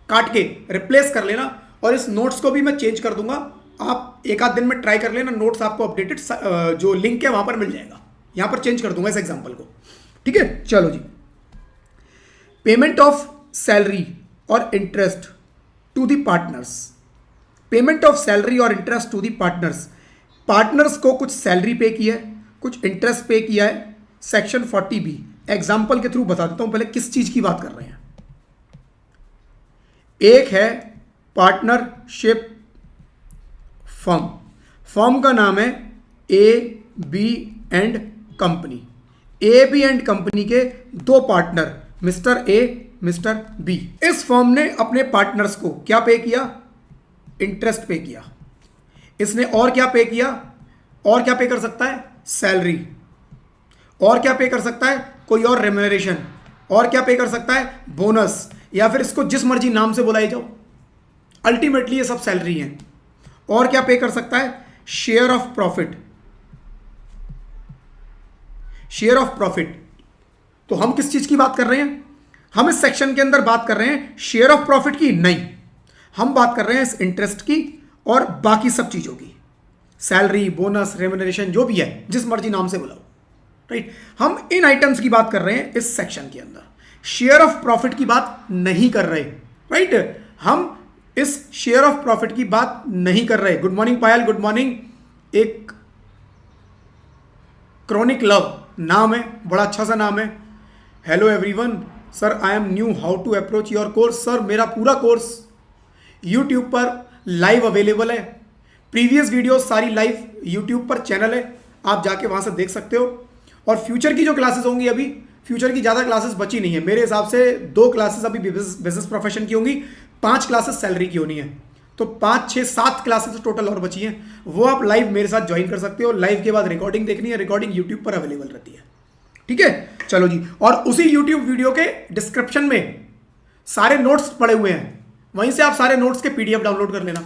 काट के रिप्लेस कर लेना। और इस नोट्स को भी मैं चेंज कर दूंगा, आप एक आध दिन में ट्राई कर लेना, नोट्स आपको अपडेटेड जो लिंक है वहां पर मिल जाएगा, यहां पर चेंज कर दूंगा इस एग्जांपल को। ठीक है, चलो जी। Payment of salary or interest to the partners. Payment of salary or interest to the partners. Partners को कुछ सैलरी पे किया है, कुछ इंटरेस्ट पे किया है। सेक्शन 40B एग्जाम्पल के थ्रू बता देता हूं पहले किस चीज की बात कर रहे हैं। एक है पार्टनरशिप फर्म। फर्म का नाम है A B and company. A B and company के दो partner mister A mister B. इस फर्म ने अपने पार्टनर्स को क्या पे किया? इंटरेस्ट पे किया। इसने और क्या पे किया? और क्या पे कर सकता है? सैलरी। और क्या पे कर सकता है? कोई और रेम्यूनरेशन। और क्या पे कर सकता है? बोनस, या फिर इसको जिस मर्जी नाम से बुलाई जाओ, अल्टीमेटली ये सब सैलरी है। और क्या पे कर सकता है? Share of profit. Share of profit. तो हम किस चीज की बात कर रहे हैं? हम इस सेक्शन के अंदर बात कर रहे हैं शेयर ऑफ प्रॉफिट की नहीं, हम बात कर रहे हैं इस इंटरेस्ट की और बाकी सब चीजों की। सैलरी, बोनस, रेम्यूनरेशन, जो भी है, जिस मर्जी नाम से बुलाओ, राइट। हम इन आइटम्स की बात कर रहे हैं इस सेक्शन के अंदर, शेयर ऑफ प्रॉफिट की बात नहीं कर रहे, राइट। हम इस शेयर ऑफ प्रॉफिट की बात नहीं कर रहे। Good morning Payal, good morning. एक क्रॉनिक लव नाम है, बड़ा अच्छा सा नाम है। Hello everyone, sir I am new, how to approach your course. Sir मेरा पूरा कोर्स यूट्यूब पर लाइव अवेलेबल है। प्रीवियस वीडियो सारी लाइव यूट्यूब पर चैनल है, आप जाके वहां से देख सकते हो। और फ्यूचर की जो क्लासेस होंगी, अभी फ्यूचर की ज़्यादा क्लासेस बची नहीं है मेरे हिसाब से। 2 क्लासेस अभी बिजनेस प्रोफेशन की होंगी, 5 क्लासेस सैलरी की होनी है। तो 5, 6, 7 क्लासेस टोटल और बची हैं, वो आप लाइव मेरे साथ ज्वाइन कर सकते हो। लाइव के बाद रिकॉर्डिंग देखनी है, रिकॉर्डिंग यूट्यूब पर अवेलेबल रहती है, ठीक है। चलो जी, और उसी यूट्यूब वीडियो के डिस्क्रिप्शन में सारे नोट्स पड़े हुए हैं, वहीं से आप सारे नोट्स के पीडीएफ डाउनलोड कर लेना,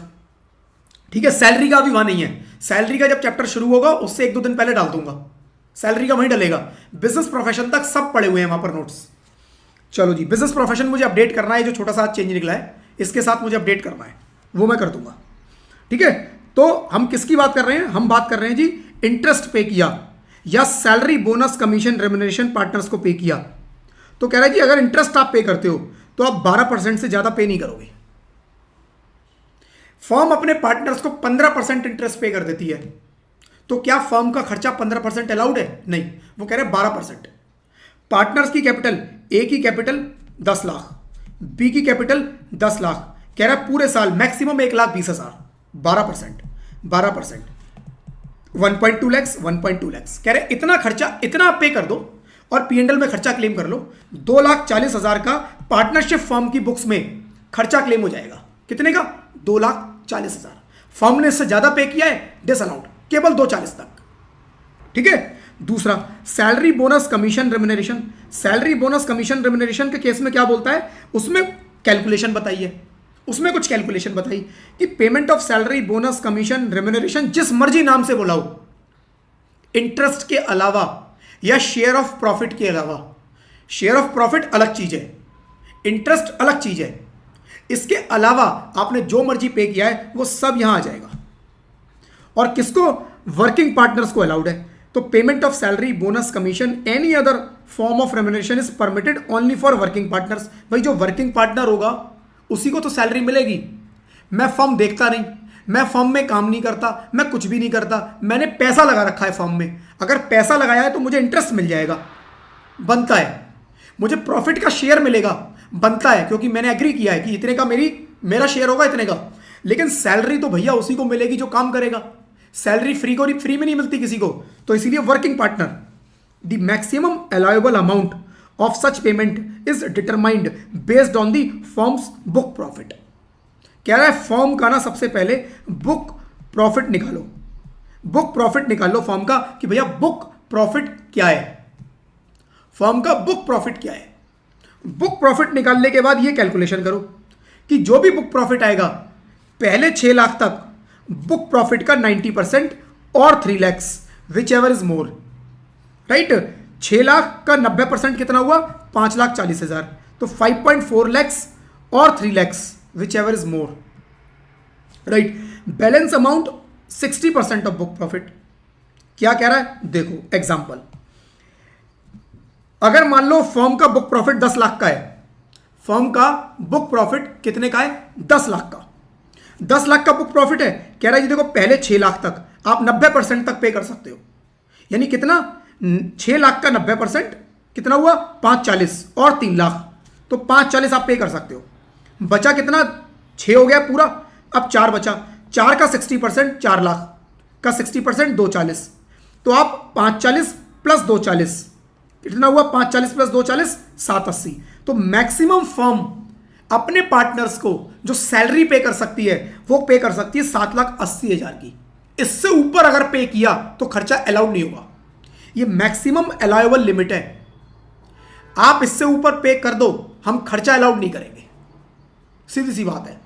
ठीक है। सैलरी का भी वहां नहीं है, सैलरी का जब चैप्टर शुरू होगा उससे 1-2 दिन पहले डाल दूंगा, सैलरी का वहीं डलेगा। बिजनेस प्रोफेशन तक सब पड़े हुए हैं वहां पर नोट्स। चलो जी, बिजनेस प्रोफेशन मुझे अपडेट करना है, जो छोटा सा चेंज निकला है इसके साथ मुझे अपडेट करना है, वो मैं कर दूंगा, ठीक है। तो हम किसकी बात कर रहे हैं? हम बात कर रहे हैं जी इंटरेस्ट पे किया या salary, bonus, commission, remuneration partners को पे किया। तो कह रहा है जी अगर इंटरेस्ट आप पे करते हो तो आप 12% से ज्यादा पे नहीं करोगे। फर्म अपने पार्टनर्स को 15% इंटरेस्ट पे कर देती है, तो क्या फर्म का खर्चा 15% अलाउड है? नहीं, वो कह रहे हैं 12%। पार्टनर्स की कैपिटल, ए की कैपिटल 10 लाख, बी की कैपिटल 10 लाख, कह रहा है पूरे साल मैक्सिमम 1,20,000, 12%, 12%, 1.2 लैक्स, 1.2 लैक्स। कह रहे इतना खर्चा, इतना आप पे कर दो और पीएनएल में खर्चा क्लेम कर लो। 2,40,000 का पार्टनरशिप फर्म की बुक्स में खर्चा क्लेम हो जाएगा। कितने का? 2,40,000। फर्म ने इससे ज्यादा पे किया है, डिसअलाउड, केवल 2,40 तक, ठीक है। दूसरा, salary, bonus, commission, remuneration. Salary, bonus, commission, remuneration के केस में क्या बोलता है? उसमें कैलकुलेशन बताइए, उसमें कुछ कैलकुलेशन बताई कि payment of salary, bonus, commission, remuneration, जिस मर्जी नाम से बुलाओ, इंटरेस्ट के अलावा या शेयर ऑफ प्रॉफिट के अलावा। शेयर ऑफ प्रॉफिट अलग चीज है, इंटरेस्ट अलग चीज है, इसके अलावा आपने जो मर्जी पे किया है वो सब यहां आ जाएगा। और किसको? वर्किंग पार्टनर्स को अलाउड है। तो payment of salary, bonus, commission, any other form of remuneration is permitted only for working partners. भाई जो वर्किंग पार्टनर होगा उसी को तो सैलरी मिलेगी। मैं फर्म देखता नहीं, मैं फर्म में काम नहीं करता, मैं कुछ भी नहीं करता, मैंने पैसा लगा रखा है फर्म में। अगर पैसा लगाया है तो मुझे इंटरेस्ट मिल जाएगा, बनता है। मुझे प्रॉफिट का शेयर मिलेगा, बनता है, क्योंकि मैंने एग्री किया है कि इतने का मेरा शेयर होगा, इतने का। लेकिन सैलरी तो भैया उसी को मिलेगी जो काम करेगा। सैलरी फ्री में नहीं मिलती किसी को। तो इसीलिए working partner, the maximum allowable amount of such payment is determined based on the firms book profit. कह रहा है फर्म का ना सबसे पहले बुक प्रॉफिट निकालो, बुक प्रॉफिट निकाल लो फर्म का, कि भैया बुक प्रॉफिट क्या है, फर्म का बुक प्रॉफिट क्या है। बुक प्रॉफिट निकालने के बाद ये कैलकुलेशन करो कि जो भी बुक प्रॉफिट आएगा पहले 6 लाख तक बुक प्रॉफिट का 90% और 3 lakhs whichever is more, right. 6 lakh का 90% कितना हुआ? 5,40,000। तो 5.4 लैक्स और 3 lakhs whichever is more, right. Balance amount 60% of book profit. क्या कह रहा है? देखो एग्जांपल, अगर मान लो फर्म का बुक प्रॉफिट 10 लाख का है, फर्म का बुक प्रॉफिट कितने का है? 10 लाख का। 10 लाख का बुक प्रॉफिट है। कह रहा है जी देखो पहले 6 लाख तक आप 90% तक पे कर सकते हो। यानी कितना? 6 लाख का 90% कितना हुआ? 540 और 3 लाख, तो 540 आप पे कर सकते हो। बचा कितना? 6 हो गया पूरा, अब 4 बचा। 4 का 60%, 4 लाख का 60% 240, तो आप 540 प्लस 240 कितना हुआ? 540 प्लस 240 780। तो मैक्सिमम फर्म अपने पार्टनर्स को जो सैलरी पे कर सकती है वो पे कर सकती है 7,80,000 की। इससे ऊपर अगर पे किया तो खर्चा अलाउड नहीं होगा। ये मैक्सिमम अलाउएबल लिमिट है। आप इससे ऊपर पे कर दो, हम खर्चा अलाउड नहीं करेंगे। सीधी सी बात है,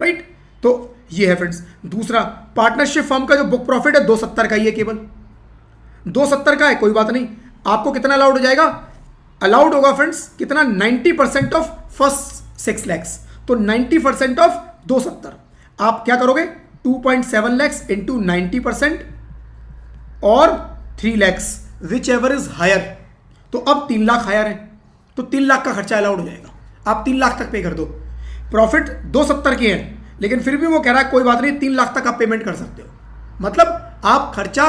राइट? तो ये है फ्रेंड्स। दूसरा, पार्टनरशिप फर्म का जो बुक प्रॉफिट है 270 का ही है, केवल 270 का है। कोई बात नहीं, आपको कितना अलाउड हो जाएगा? अलाउड होगा फ्रेंड्स कितना? 90% ऑफ फर्स्ट 6 लैक्स। तो 90% ऑफ 270 आप क्या करोगे? 2.7 लैक्स इंटू 90% और 3 lakhs, whichever is higher. तो अब 3 लाख हायर है, तो 3 लाख का खर्चा अलाउड हो जाएगा। आप 3 लाख तक पे कर दो। प्रॉफिट 270 के हैं, लेकिन फिर भी वो कह रहा है कोई बात नहीं 3 लाख तक आप पेमेंट कर सकते हो। मतलब आप खर्चा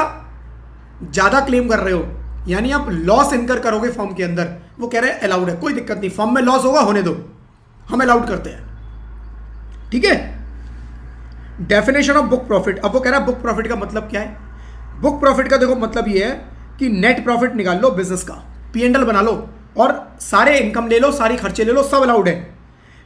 ज़्यादा क्लेम कर रहे हो, यानी आप लॉस इनकर करोगे फर्म के अंदर। वो कह रहे हैं अलाउड है, कोई दिक्कत नहीं, फर्म में लॉस होगा होने दो, हम अलाउड करते हैं। ठीक है। Definition of book profit. अब वो कह रहा है बुक प्रॉफिट का मतलब क्या है? बुक प्रॉफिट का देखो मतलब ये है कि नेट प्रॉफिट निकाल लो बिजनेस का, P&L बना लो और सारे इनकम ले लो, सारी खर्चे ले लो, सब अलाउड है।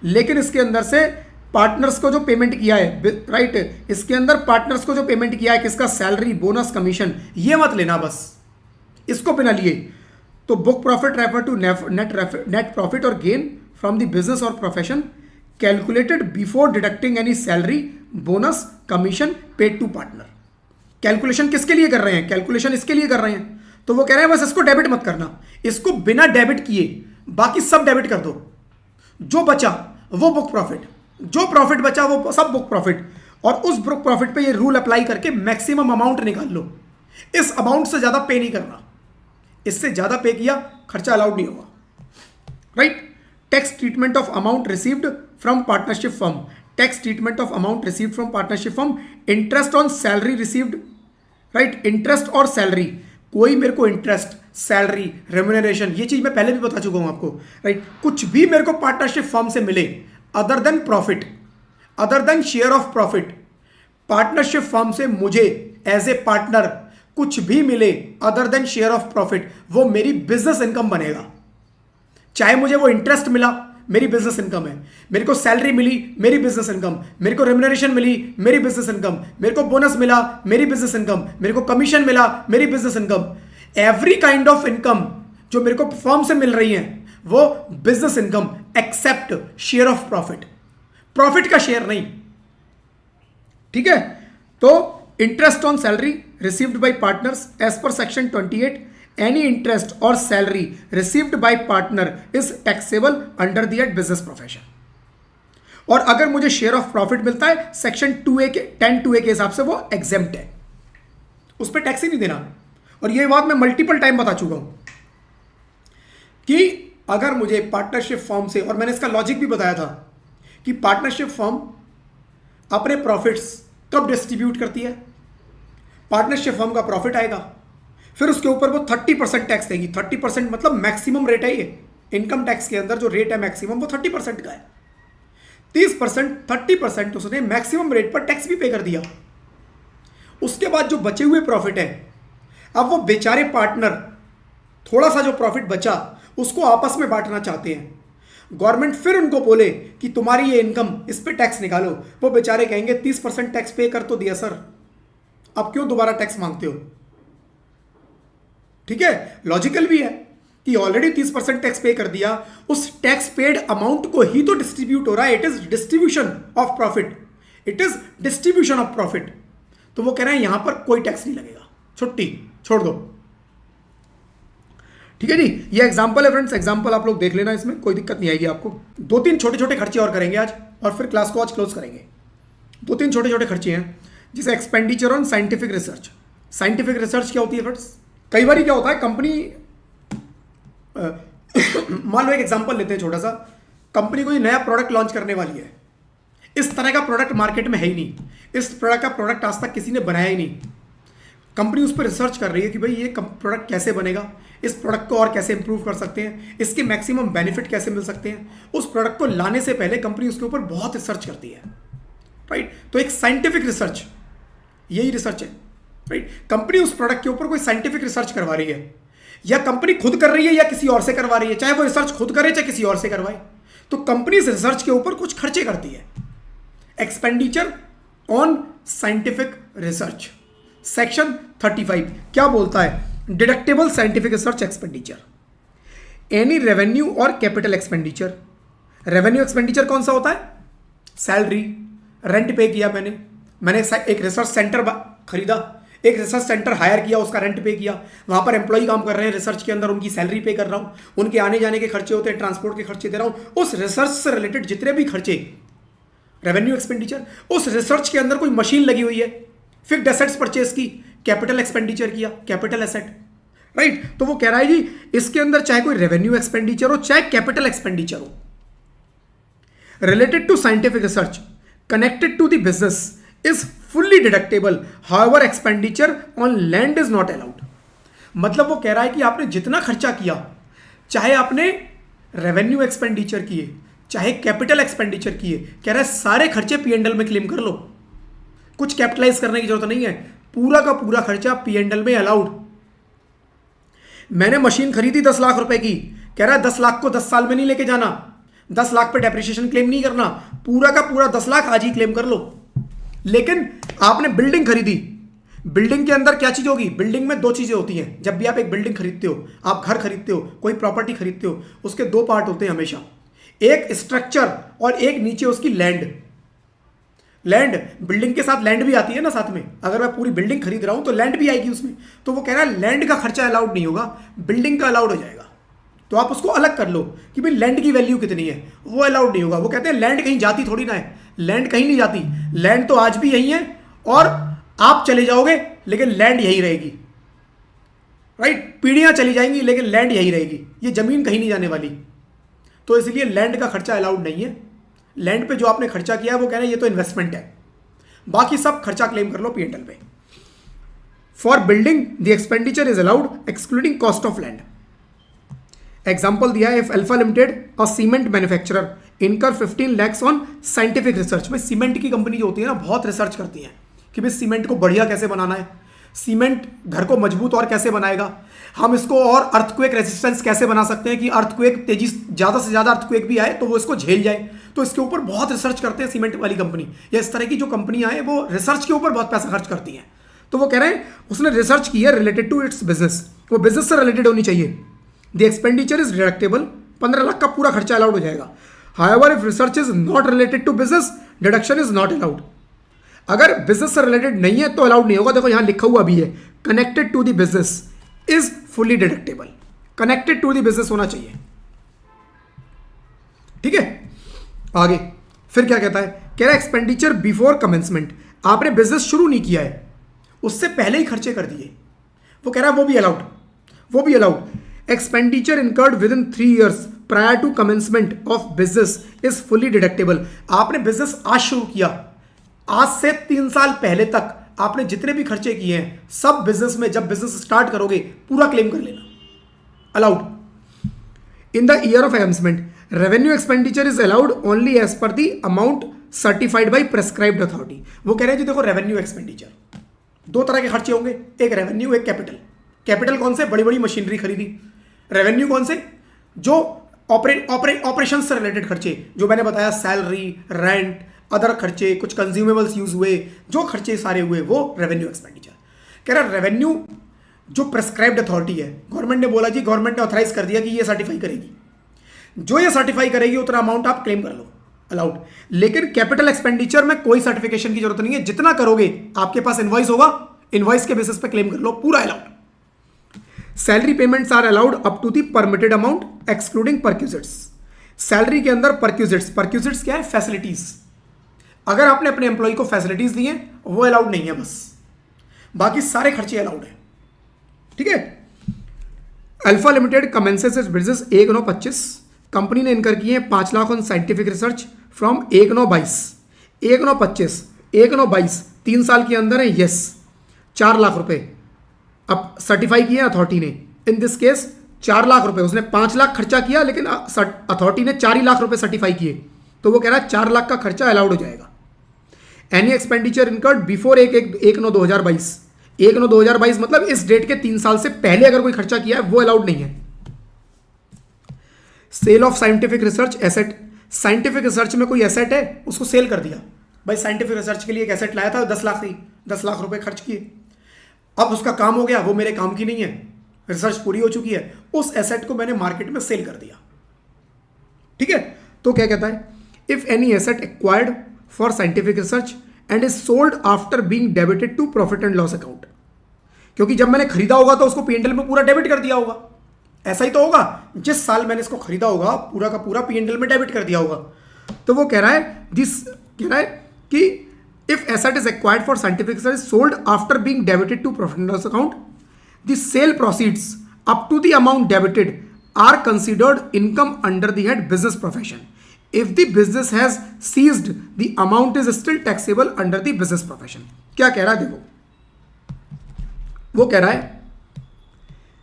लेकिन इसके अंदर से पार्टनर्स को जो पेमेंट किया है, राइट, इसके अंदर पार्टनर्स को जो पेमेंट किया है किसका? सैलरी, बोनस, कमीशन, ये मत लेना बस, इसको बिना लिए। तो book profit refer to net profit और गेन फ्रॉम द बिजनेस और profession calculated before deducting any salary, bonus, commission paid to partner. Calculation किसके लिए कर रहे हैं? कैलकुलेशन इसके लिए कर रहे हैं। तो वो कह रहे हैं बस इसको डेबिट मत करना, इसको बिना डेबिट किए बाकी सब डेबिट कर दो। जो बचा वो बुक प्रॉफिट, जो प्रॉफिट बचा वो सब बुक प्रॉफिट, और उस बुक प्रॉफिट पे ये रूल अप्लाई करके मैक्सिमम अमाउंट निकाल लो। इस अमाउंट से ज्यादा पे नहीं करना, इससे ज्यादा पे किया खर्चा अलाउड नहीं होगा, right? Tax treatment of amount received from partnership firm, tax treatment of amount received from partnership firm, interest on salary received, right? Interest or salary, कोई मेरे को इंटरेस्ट, सैलरी, रेम्यूनरेशन, ये चीज मैं पहले भी बता चुका हूं आपको, राइट? कुछ भी मेरे को पार्टनरशिप फर्म से मिले other than profit, other than share of profit, partnership firm से मुझे एज ए पार्टनर कुछ भी मिले other than share of profit, वो मेरी बिजनेस इनकम बनेगा। चाहे मुझे वो इंटरेस्ट मिला, मेरी बिजनेस इनकम है, मेरे को सैलरी मिली, मेरी बिजनेस इनकम, मेरे को रेम्यूनरेशन मिली, मेरी बिजनेस इनकम, मेरे को बोनस मिला, मेरी बिजनेस इनकम, मेरे को कमीशन मिला, मेरी business income. Every kind of income जो मेरे को फर्म से मिल रही है वो business income, except share of profit, profit का शेयर नहीं। ठीक है। तो interest on salary received by partners as per section 28, any interest or salary received by partner is taxable under the business profession. और अगर मुझे शेयर ऑफ प्रॉफिट मिलता है सेक्शन 2A के 10(2)(a) के हिसाब से वो एग्जेम्प्ट है, उस पर टैक्स ही नहीं देना। और ये बात मैं मल्टीपल टाइम बता चुका हूं कि अगर मुझे पार्टनरशिप फर्म से, और मैंने इसका लॉजिक भी बताया था कि पार्टनरशिप फर्म अपने प्रॉफिट्स कब डिस्ट्रीब्यूट करती है? पार्टनरशिप फर्म का प्रॉफिट आएगा, फिर उसके ऊपर वो 30% टैक्स देगी। 30% मतलब मैक्सिमम रेट है ये इनकम टैक्स के अंदर, जो रेट है मैक्सिमम वो 30% का है। 30%, 30% उसने मैक्सिमम रेट पर टैक्स भी पे कर दिया। उसके बाद जो बचे हुए प्रॉफिट है, अब वो बेचारे पार्टनर थोड़ा सा जो प्रॉफिट बचा उसको आपस में बांटना चाहते हैं। गवर्नमेंट फिर उनको बोले कि तुम्हारी ये इनकम, इस पे टैक्स निकालो, वो बेचारे कहेंगे 30% टैक्स पे कर तो दिया सर, अब क्यों दोबारा टैक्स मांगते हो? ठीक है, लॉजिकल भी है कि ऑलरेडी 30% टैक्स पे कर दिया, उस टैक्स पेड अमाउंट को ही तो डिस्ट्रीब्यूट हो रहा है। It is distribution of profit, it is distribution of profit. तो वो कह रहे हैं यहां पर कोई टैक्स नहीं लगेगा, छुट्टी, छोड़ दो। ठीक है जी, ये एग्जांपल है फ्रेंड्स, एग्जांपल आप लोग देख लेना, इसमें कोई दिक्कत नहीं आएगी आपको। 2-3 छोटे छोटे खर्चे और करेंगे आज, और फिर क्लास को आज क्लोज करेंगे। 2-3 छोटे छोटे खर्चे हैं, जैसे expenditure on scientific research. Scientific research क्या होती है फ्रेंड्स? कई बार क्या होता है, कंपनी मान लो एक एग्जांपल लेते हैं छोटा सा, कंपनी कोई नया प्रोडक्ट लॉन्च करने वाली है, इस तरह का प्रोडक्ट मार्केट में है ही नहीं, इस तरह का प्रोडक्ट आज तक किसी ने बनाया ही नहीं। कंपनी उस पर रिसर्च कर रही है कि भाई ये प्रोडक्ट कैसे बनेगा, इस प्रोडक्ट को और कैसे इंप्रूव कर सकते हैं, इसके मैक्सिमम बेनिफिट कैसे मिल सकते हैं। उस प्रोडक्ट को लाने से पहले कंपनी उसके ऊपर बहुत रिसर्च करती है, राइट। तो एक साइंटिफिक रिसर्च, यही रिसर्च है, राइट। कंपनी उस प्रोडक्ट के ऊपर कोई साइंटिफिक रिसर्च करवा रही है, या कंपनी खुद कर रही है या किसी और से करवा रही है, चाहे वो रिसर्च खुद करे चाहे किसी और से करवाए, तो कंपनी इस रिसर्च के ऊपर कुछ खर्चे करती है। Expenditure on scientific research, section 35 क्या बोलता है? Deductible scientific research expenditure, any revenue और कैपिटल एक्सपेंडिचर। रेवेन्यू एक्सपेंडिचर कौन सा होता है? सैलरी, रेंट पे किया मैंने एक रिसर्च सेंटर खरीदा, एक रिसर्च सेंटर हायर किया, उसका रेंट पे किया, वहां पर एम्प्लॉय काम कर रहे हैं रिसर्च के अंदर, उनकी सैलरी पे कर रहा हूं, उनके आने जाने के खर्चे होते हैं, ट्रांसपोर्ट के खर्चे दे रहा हूं। उस रिसर्च से रिलेटेड जितने भी खर्चे, रेवेन्यू एक्सपेंडिचर। उस रिसर्च के अंदर कोई मशीन लगी हुई है, फिक्स्ड एसेट्स परचेज की, कैपिटल एक्सपेंडिचर किया, कैपिटल एसेट, राइट। तो वो कह रहा है जी इसके अंदर चाहे कोई रेवेन्यू एक्सपेंडिचर हो चाहे कैपिटल एक्सपेंडिचर हो, related to scientific research connected to the business is fully deductible, however expenditure on land is not allowed. मतलब वो कह रहा है कि आपने जितना खर्चा किया, चाहे आपने रेवेन्यू एक्सपेंडिचर किए चाहे कैपिटल एक्सपेंडिचर किए, कह रहा है सारे खर्चे P&L में क्लेम कर लो, कुछ कैपिटलाइज करने की जरूरत नहीं है, पूरा का पूरा खर्चा P&L में अलाउड। मैंने मशीन खरीदी 10 लाख रुपए की, कह रहा है 10 लाख को 10 साल में नहीं लेके जाना, 10 लाख पे डेप्रिसिएशन क्लेम नहीं करना, पूरा का पूरा 10 लाख आज ही क्लेम कर लो। लेकिन आपने बिल्डिंग खरीदी, बिल्डिंग के अंदर क्या चीज होगी? बिल्डिंग में दो चीजें होती हैं। जब भी आप एक बिल्डिंग खरीदते हो, आप घर खरीदते हो, कोई प्रॉपर्टी खरीदते हो, उसके दो पार्ट होते हैं हमेशा, एक स्ट्रक्चर और एक नीचे उसकी लैंड। लैंड, बिल्डिंग के साथ लैंड भी आती है ना साथ में, अगर मैं पूरी बिल्डिंग खरीद रहा हूं तो लैंड भी आएगी उसमें। तो वो कह रहा है लैंड का खर्चा अलाउड नहीं होगा, बिल्डिंग का अलाउड हो जाएगा। तो आप उसको अलग कर लो कि भाई लैंड की वैल्यू कितनी है, वो अलाउड नहीं होगा। वो कहते हैं लैंड कहीं जाती थोड़ी ना है, लैंड कहीं नहीं जाती, लैंड तो आज भी यही है और आप चले जाओगे लेकिन लैंड यही रहेगी, राइट। पीढ़ियां चली जाएंगी लेकिन लैंड यही रहेगी, ये जमीन कहीं नहीं जाने वाली। तो इसलिए लैंड का खर्चा अलाउड नहीं है। लैंड पे जो आपने खर्चा किया है वो कह रहे हैं ये तो इन्वेस्टमेंट है, बाकी सब खर्चा क्लेम कर लो P&L पे। For building the expenditure is allowed excluding cost of land. Example दिया है, इफ अल्फा लिमिटेड और सीमेंट मैन्युफैक्चरर इनकर 15 lakhs ऑन साइंटिफिक रिसर्च। में सीमेंट की कंपनी जो होती है ना, बहुत रिसर्च करती है कि भाई सीमेंट को बढ़िया कैसे बनाना है, सीमेंट घर को मजबूत और कैसे बनाएगा, हम इसको और अर्थक्वेक रेजिस्टेंस कैसे बना सकते हैं कि अर्थक्वेक तेजी ज़्यादा से ज़्यादा अर्थक्वेक भी आए तो वो इसको झेल जाए। तो इसके ऊपर बहुत रिसर्च करते हैं सीमेंट वाली कंपनी, या इस तरह की जो कंपनियां हैं वो रिसर्च के ऊपर बहुत पैसा खर्च करती हैं। तो वो कह रहे हैं उसने रिसर्च की है रिलेटेड टू इट्स बिजनेस, वो बिजनेस से रिलेटेड होनी चाहिए। The expenditure is deductible, 15 lakh का पूरा खर्चा अलाउड हो जाएगा। However if research is not related to business, deduction is not allowed. अगर बिजनेस से रिलेटेड नहीं है तो अलाउड नहीं होगा। देखो यहां लिखा हुआ भी है, connected to the business is fully deductible, connected to the business होना चाहिए, ठीक है। आगे फिर क्या कहता है, कह रहा है एक्सपेंडिचर बिफोर कमेंसमेंट, आपने बिजनेस शुरू नहीं किया है, उससे पहले ही खर्चे कर दिए, वो कह रहा है वो भी अलाउड, वो भी allowed. Expenditure incurred within 3 years prior to commencement of business is fully deductible. आपने बिजनेस आज शुरू किया, आज से 3 साल पहले तक आपने जितने भी खर्चे किए हैं सब बिजनेस में जब बिजनेस स्टार्ट करोगे पूरा क्लेम कर लेना, allowed. In the year of commencement revenue expenditure is allowed only as per the amount certified by prescribed authority. वो कह रहे हैं जी देखो रेवेन्यू एक्सपेंडिचर दो तरह के खर्चे होंगे, एक रेवेन्यू एक कैपिटल। कैपिटल कौन से? बड़ी बड़ी मशीनरी खरीदी। रेवेन्यू कौन से? जो ऑपरेशन से रिलेटेड खर्चे, जो मैंने बताया सैलरी, रेंट, अदर खर्चे, कुछ कंज्यूमेबल्स यूज हुए, जो खर्चे सारे हुए वो रेवेन्यू एक्सपेंडिचर। कह रहा रेवेन्यू जो प्रेस्क्राइब्ड अथॉरिटी है, गवर्नमेंट ने बोला जी, गवर्नमेंट ने ऑथराइज कर दिया कि ये सर्टिफाई करेगी, जो ये सर्टिफाई करेगी उतना अमाउंट आप क्लेम कर लो, अलाउड। लेकिन कैपिटल एक्सपेंडिचर में कोई सर्टिफिकेशन की जरूरत नहीं है, जितना करोगे आपके पास इनवॉइस होगा, इनवॉइस के बेसिस पे क्लेम कर लो, पूरा allowed. Salary payments are allowed up to the permitted amount excluding perquisites. Salary के अंदर परक्यूजिट्स, परक्यूजिट्स क्या है? फैसिलिटीज। अगर आपने अपने एम्प्लॉय को फैसिलिटीज दी हैं वो अलाउड नहीं है, बस बाकी सारे खर्चे अलाउड है, ठीक है। Alpha limited commences it's business 1/9/25, company ने इनकर किए हैं 5 lakh on scientific research from 1/9/22, 1/9/25, 1/9/22, 3 साल के अंदर है। यस, 4 लाख रुपए अब सर्टिफाई किए अथॉरिटी ने। इन दिस केस 4 लाख रुपए, उसने 5 लाख खर्चा किया लेकिन अथॉरिटी ने 4 ही लाख रुपए सर्टिफाई किए, तो वो कह रहा है 4 लाख का खर्चा अलाउड हो जाएगा। एनी एक्सपेंडिचर इनकर्ड बिफोर 1/9/2022, 1/9/2022 मतलब इस डेट के 3 साल से पहले अगर कोई खर्चा किया है वो अलाउड नहीं है। Sale of scientific research asset, scientific research में कोई एसेट है उसको सेल कर दिया। भाई साइंटिफिक रिसर्च के लिए एक एसेट लाया था 10 लाख से, 10 लाख रुपए खर्च किए, अब उसका काम हो गया, वो मेरे काम की नहीं है, रिसर्च पूरी हो चुकी है, उस एसेट को मैंने मार्केट में सेल कर दिया। ठीक है, तो क्या कहता है, if any asset acquired for scientific research and is sold after being debited to profit and loss account, क्योंकि जब मैंने खरीदा होगा तो उसको पीएनएल में पूरा डेबिट कर दिया होगा, ऐसा ही तो होगा, जिस साल मैंने इसको खरीदा होगा पूरा का पूरा पीएनएल में डेबिट कर दिया होगा। तो वो कह रहा है कि if asset is acquired for scientific research sold after being debited to profit and loss account, the sale proceeds up to the amount debited are considered income under the head business profession. If the business has ceased the amount is still taxable under the business profession. क्या कह रहा है देखो, वो कह रहा है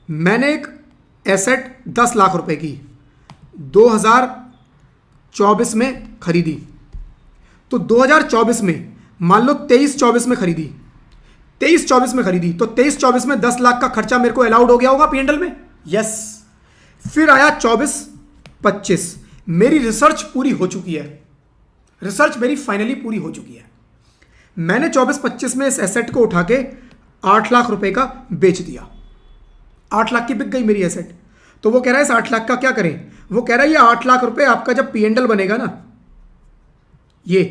मैंने एक एसेट 10 लाख रुपए की 2024 में खरीदी, तो 2024 में मान लो 23-24 में खरीदी, 23-24 में खरीदी, तो 23-24 में 10 लाख का खर्चा मेरे को अलाउड हो गया होगा पीएनएल में। यस, फिर आया 24-25, मेरी रिसर्च पूरी हो चुकी है, रिसर्च मेरी फाइनली पूरी हो चुकी है, मैंने 24-25 में इस एसेट को उठा के 8 लाख रुपए का बेच दिया, 8 लाख की बिक गई मेरी एसेट। तो वो कह रहा है इस 8 लाख का क्या करें, वो कह रहा है ये 8 लाख रुपए आपका जब पीएनएल बनेगा ना ये,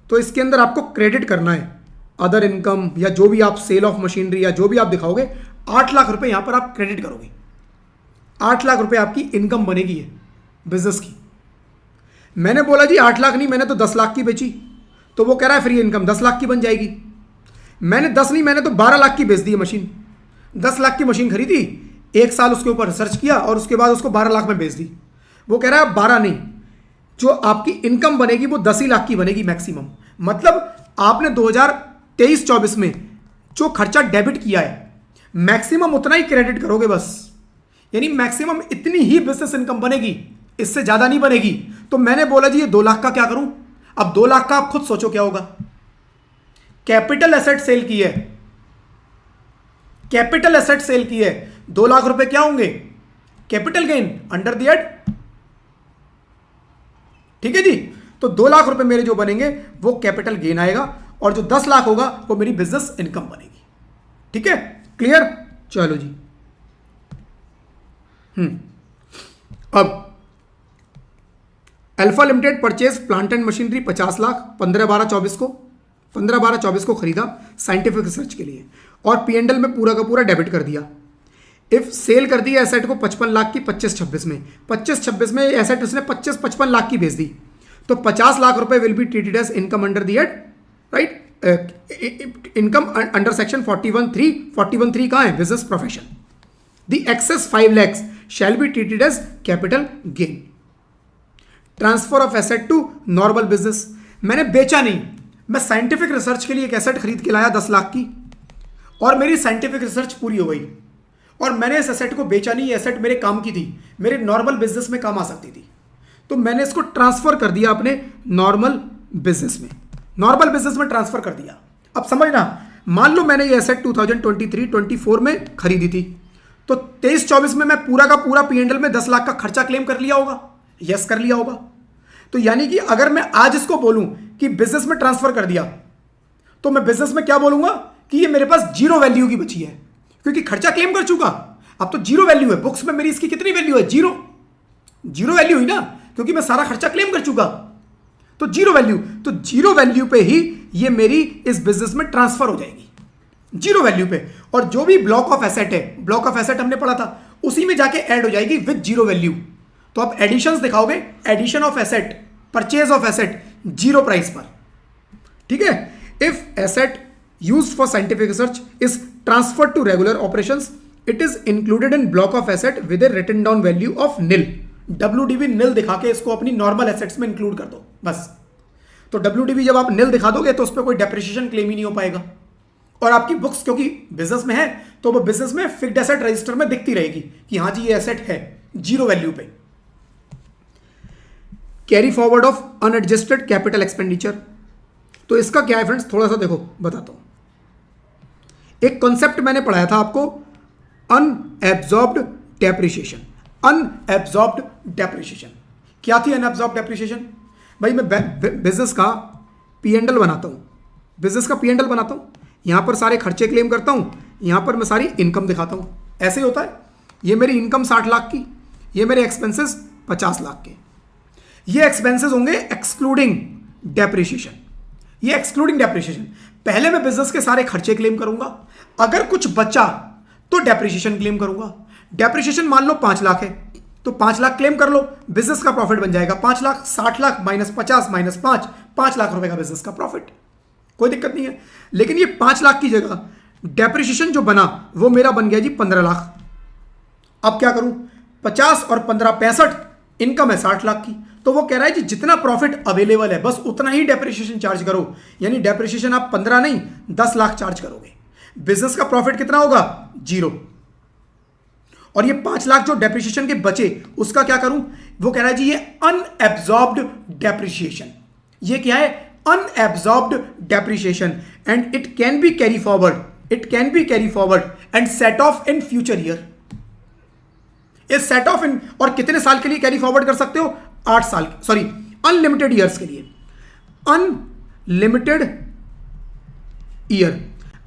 तो इसके अंदर आपको क्रेडिट करना है, अदर इनकम या जो भी आप सेल ऑफ मशीनरी या जो भी आप दिखाओगे, 8 लाख रुपए यहां पर आप क्रेडिट करोगे, 8 लाख रुपए आपकी इनकम बनेगी है बिजनेस की। मैंने बोला जी 8 लाख नहीं, मैंने तो 10 लाख की बेची, तो वो कह रहा है फ्री इनकम 10 लाख की बन जाएगी। मैंने 10 नहीं, मैंने तो 12 लाख की बेच दी है मशीन, 10 लाख की मशीन खरीदी, 1 साल उसके ऊपर रिसर्च किया और उसके बाद उसको 12 लाख में बेच दी। वो कह रहा है 12 नहीं, जो आपकी इनकम बनेगी वो 10 ही लाख की बनेगी मैक्सिमम। मतलब आपने 2023-24 में जो खर्चा डेबिट किया है मैक्सिमम उतना ही क्रेडिट करोगे बस, यानी मैक्सिमम इतनी ही बिजनेस इनकम बनेगी, इससे ज्यादा नहीं बनेगी। तो मैंने बोला जी ये 2 लाख का क्या करूं, अब 2 लाख का आप खुद सोचो क्या होगा। कैपिटल एसेट सेल की है, कैपिटल एसेट सेल की है, 2 लाख रुपए क्या होंगे, capital gain under the head. ठीक है जी, तो 2 लाख रुपए मेरे जो बनेंगे वो कैपिटल गेन आएगा और जो 10 लाख होगा वो मेरी बिजनेस इनकम बनेगी। ठीक है, क्लियर, चलो जी। अब alpha limited purchase plant and machinery 50 lakh 15/12/24 को खरीदा साइंटिफिक रिसर्च के लिए और पीएनएल में पूरा का पूरा डेबिट कर दिया। इफ सेल कर दिया एसेट को 55 लाख की 25-26 में, 25-26 में एसेट उसने 25-55 लाख की बेच दी, तो 50 लाख रुपए will be treated as income under the head, right, income under section 41(3). 41(3) कहां है, business profession. The excess 5 lakhs shall be treated as capital gain. Transfer of asset to normal business, मैंने बेचा नहीं, मैं साइंटिफिक रिसर्च के लिए एक asset खरीद के लाया 10 लाख की और मेरी साइंटिफिक रिसर्च पूरी हो गई और मैंने इस एसेट को बेचा नहीं, ये एसेट मेरे काम की थी, मेरे नॉर्मल बिजनेस में काम आ सकती थी, तो मैंने इसको ट्रांसफर कर दिया अपने नॉर्मल बिजनेस में, नॉर्मल बिजनेस में ट्रांसफर कर दिया। अब समझना, मान लो मैंने ये एसेट 2023-24 में खरीदी थी, तो 23-24 में मैं पूरा का पूरा पीएनएल में 10 लाख का खर्चा क्लेम कर लिया होगा, यस कर लिया होगा। तो यानी कि अगर मैं आज इसको बोलूं कि बिजनेस में ट्रांसफर कर दिया, तो मैं बिजनेस में क्या बोलूंगा कि ये मेरे पास 0 वैल्यू की बची है, क्योंकि खर्चा क्लेम कर चुका, अब तो 0 वैल्यू है, बुक्स में मेरी इसकी कितनी वैल्यू है, 0 वैल्यू हुई ना, क्योंकि मैं सारा खर्चा क्लेम कर चुका, तो 0 वैल्यू, तो 0 वैल्यू पे ही ये मेरी इस बिजनेस में ट्रांसफर हो जाएगी, 0 वैल्यू पे। और जो भी ब्लॉक ऑफ एसेट है, ब्लॉक ऑफ एसेट हमने पढ़ा था, उसी में जाके ऐड हो जाएगी विद 0 वैल्यू। तो आप एडिशंस दिखाओगे, addition of asset, purchase of asset 0 price पर। ठीक है, if asset used for scientific research is transferred to regular operations, it is included in block of asset with a written down value of nil, WDV nil दिखा के इसको अपनी normal assets में include कर दो बस। तो WDV जब आप नील दिखा दोगे तो उस पर कोई डेप्रिसिएशन क्लेम ही नहीं हो पाएगा, और आपकी बुक्स क्योंकि बिजनेस में है तो वो बिजनेस में फिक्स्ड एसेट रजिस्टर में दिखती रहेगी कि हाँ जी ये एसेट है, जीरो वैल्यू पे। Carry forward of unadjusted capital expenditure, तो इसका क्या है फ्रेंड्स, थोड़ा सा देखो बताता हूं। एक कॉन्सेप्ट मैंने पढ़ाया था आपको, अनएब्जॉर्ब्ड डेप्रिसिएशन। अनएब्जॉर्ब्ड डेप्रिसिएशन क्या थी? अनएब्जॉर्ब्ड डेप्रिसिएशन, भाई मैं बिजनेस का P&L बनाता हूं, बिजनेस का P&L बनाता हूं, यहां पर सारे खर्चे क्लेम करता हूं, यहां पर मैं सारी इनकम दिखाता हूं। ऐसे ही होता है। ये मेरी इनकम 60 लाख की, ये मेरे एक्सपेंसेस 50 लाख के। ये एक्सपेंसेस होंगे एक्सक्लूडिंग डेप्रिसिएशन, ये एक्सक्लूडिंग डेप्रिसिएशन। पहले मैं बिजनेस के सारे खर्चे क्लेम करूंगा, अगर कुछ बचा तो डेप्रिसिएशन क्लेम करूंगा। डेप्रिसिएशन मान लो 5 लाख है तो 5 लाख क्लेम कर लो, बिजनेस का प्रॉफिट बन जाएगा 5 लाख। 60 लाख माइनस 50 माइनस 5 लाख रुपए का बिजनेस का प्रॉफिट, कोई दिक्कत नहीं है। लेकिन ये 5 लाख की जगह डेप्रिसिएशन जो बना वो मेरा बन गया जी 15 लाख। अब क्या करूं, 50 और 15 65, इनकम है 60 लाख की, तो वो कह रहा है जी जितना प्रॉफिट अवेलेबल है बस उतना ही डेप्रिसिएशन चार्ज करो। यानी डेप्रिसिएशन आप 15 नहीं 10 लाख चार्ज करोगे। बिजनेस का प्रॉफिट कितना होगा? 0। और ये 5 लाख जो डेप्रिसिएशन के बचे उसका क्या करूं? वो कह रहा है जी ये अनएब्जॉर्ब्ड डेप्रिसिएशन। ये क्या है? Unabsorbed depreciation, and it can be carry forward, it can be carry forward and set of in future year. ये सेट ऑफ इन, और कितने साल के लिए कैरी फॉरवर्ड कर सकते हो? 8 साल, सॉरी अनलिमिटेड ईयर्स के लिए। अनलिमिटेड ईयर,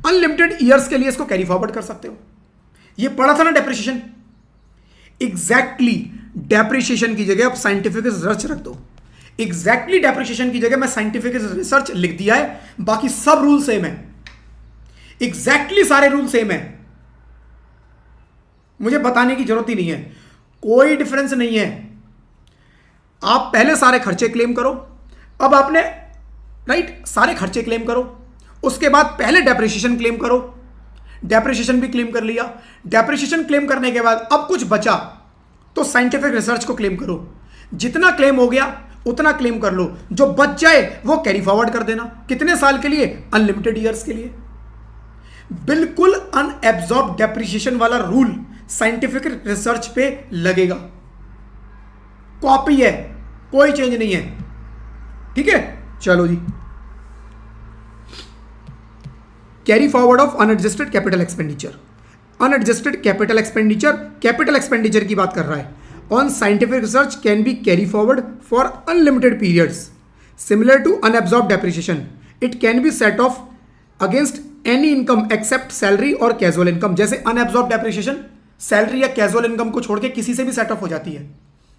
अनलिमिटेड ईयर्स के लिए इसको कैरी फॉरवर्ड कर सकते हो। ये पढ़ा था ना डेप्रिसिएशन, एग्जैक्टली डेप्रिसिएशन की जगह आप साइंटिफिक रिसर्च रख दो। एग्जैक्टली डेप्रिसिएशन की जगह मैं साइंटिफिक रिसर्च लिख दिया है, बाकी सब रूल सेम है, एग्जैक्टली सारे रूल सेम है, मुझे बताने की जरूरत ही नहीं है, कोई डिफरेंस नहीं है। आप पहले सारे खर्चे क्लेम करो, अब आपने राइट सारे खर्चे क्लेम करो, उसके बाद पहले डेप्रिसिएशन क्लेम करो, डेप्रिसिएशन भी क्लेम कर लिया। डेप्रिसिएशन क्लेम करने के बाद अब कुछ बचा तो साइंटिफिक रिसर्च को क्लेम करो, जितना क्लेम हो गया उतना क्लेम कर लो, जो बच जाए वो कैरी फॉरवर्ड कर देना। कितने साल के लिए? अनलिमिटेड ईयर्स के लिए। बिल्कुल अनएब्जॉर्ब डेप्रिसिएशन वाला रूल साइंटिफिक रिसर्च पे लगेगा, कॉपी है, कोई चेंज नहीं है, ठीक है। चलो जी, carry forward of unadjusted capital expenditure. Unadjusted capital expenditure, capital expenditure की बात कर रहा है। On scientific research can be carry forward for unlimited periods similar to unabsorb depreciation. It can be set off against any income except salary or casual income. जैसे unabsorb depreciation salary या casual income को छोड़ के किसी से भी set of हो जाती है,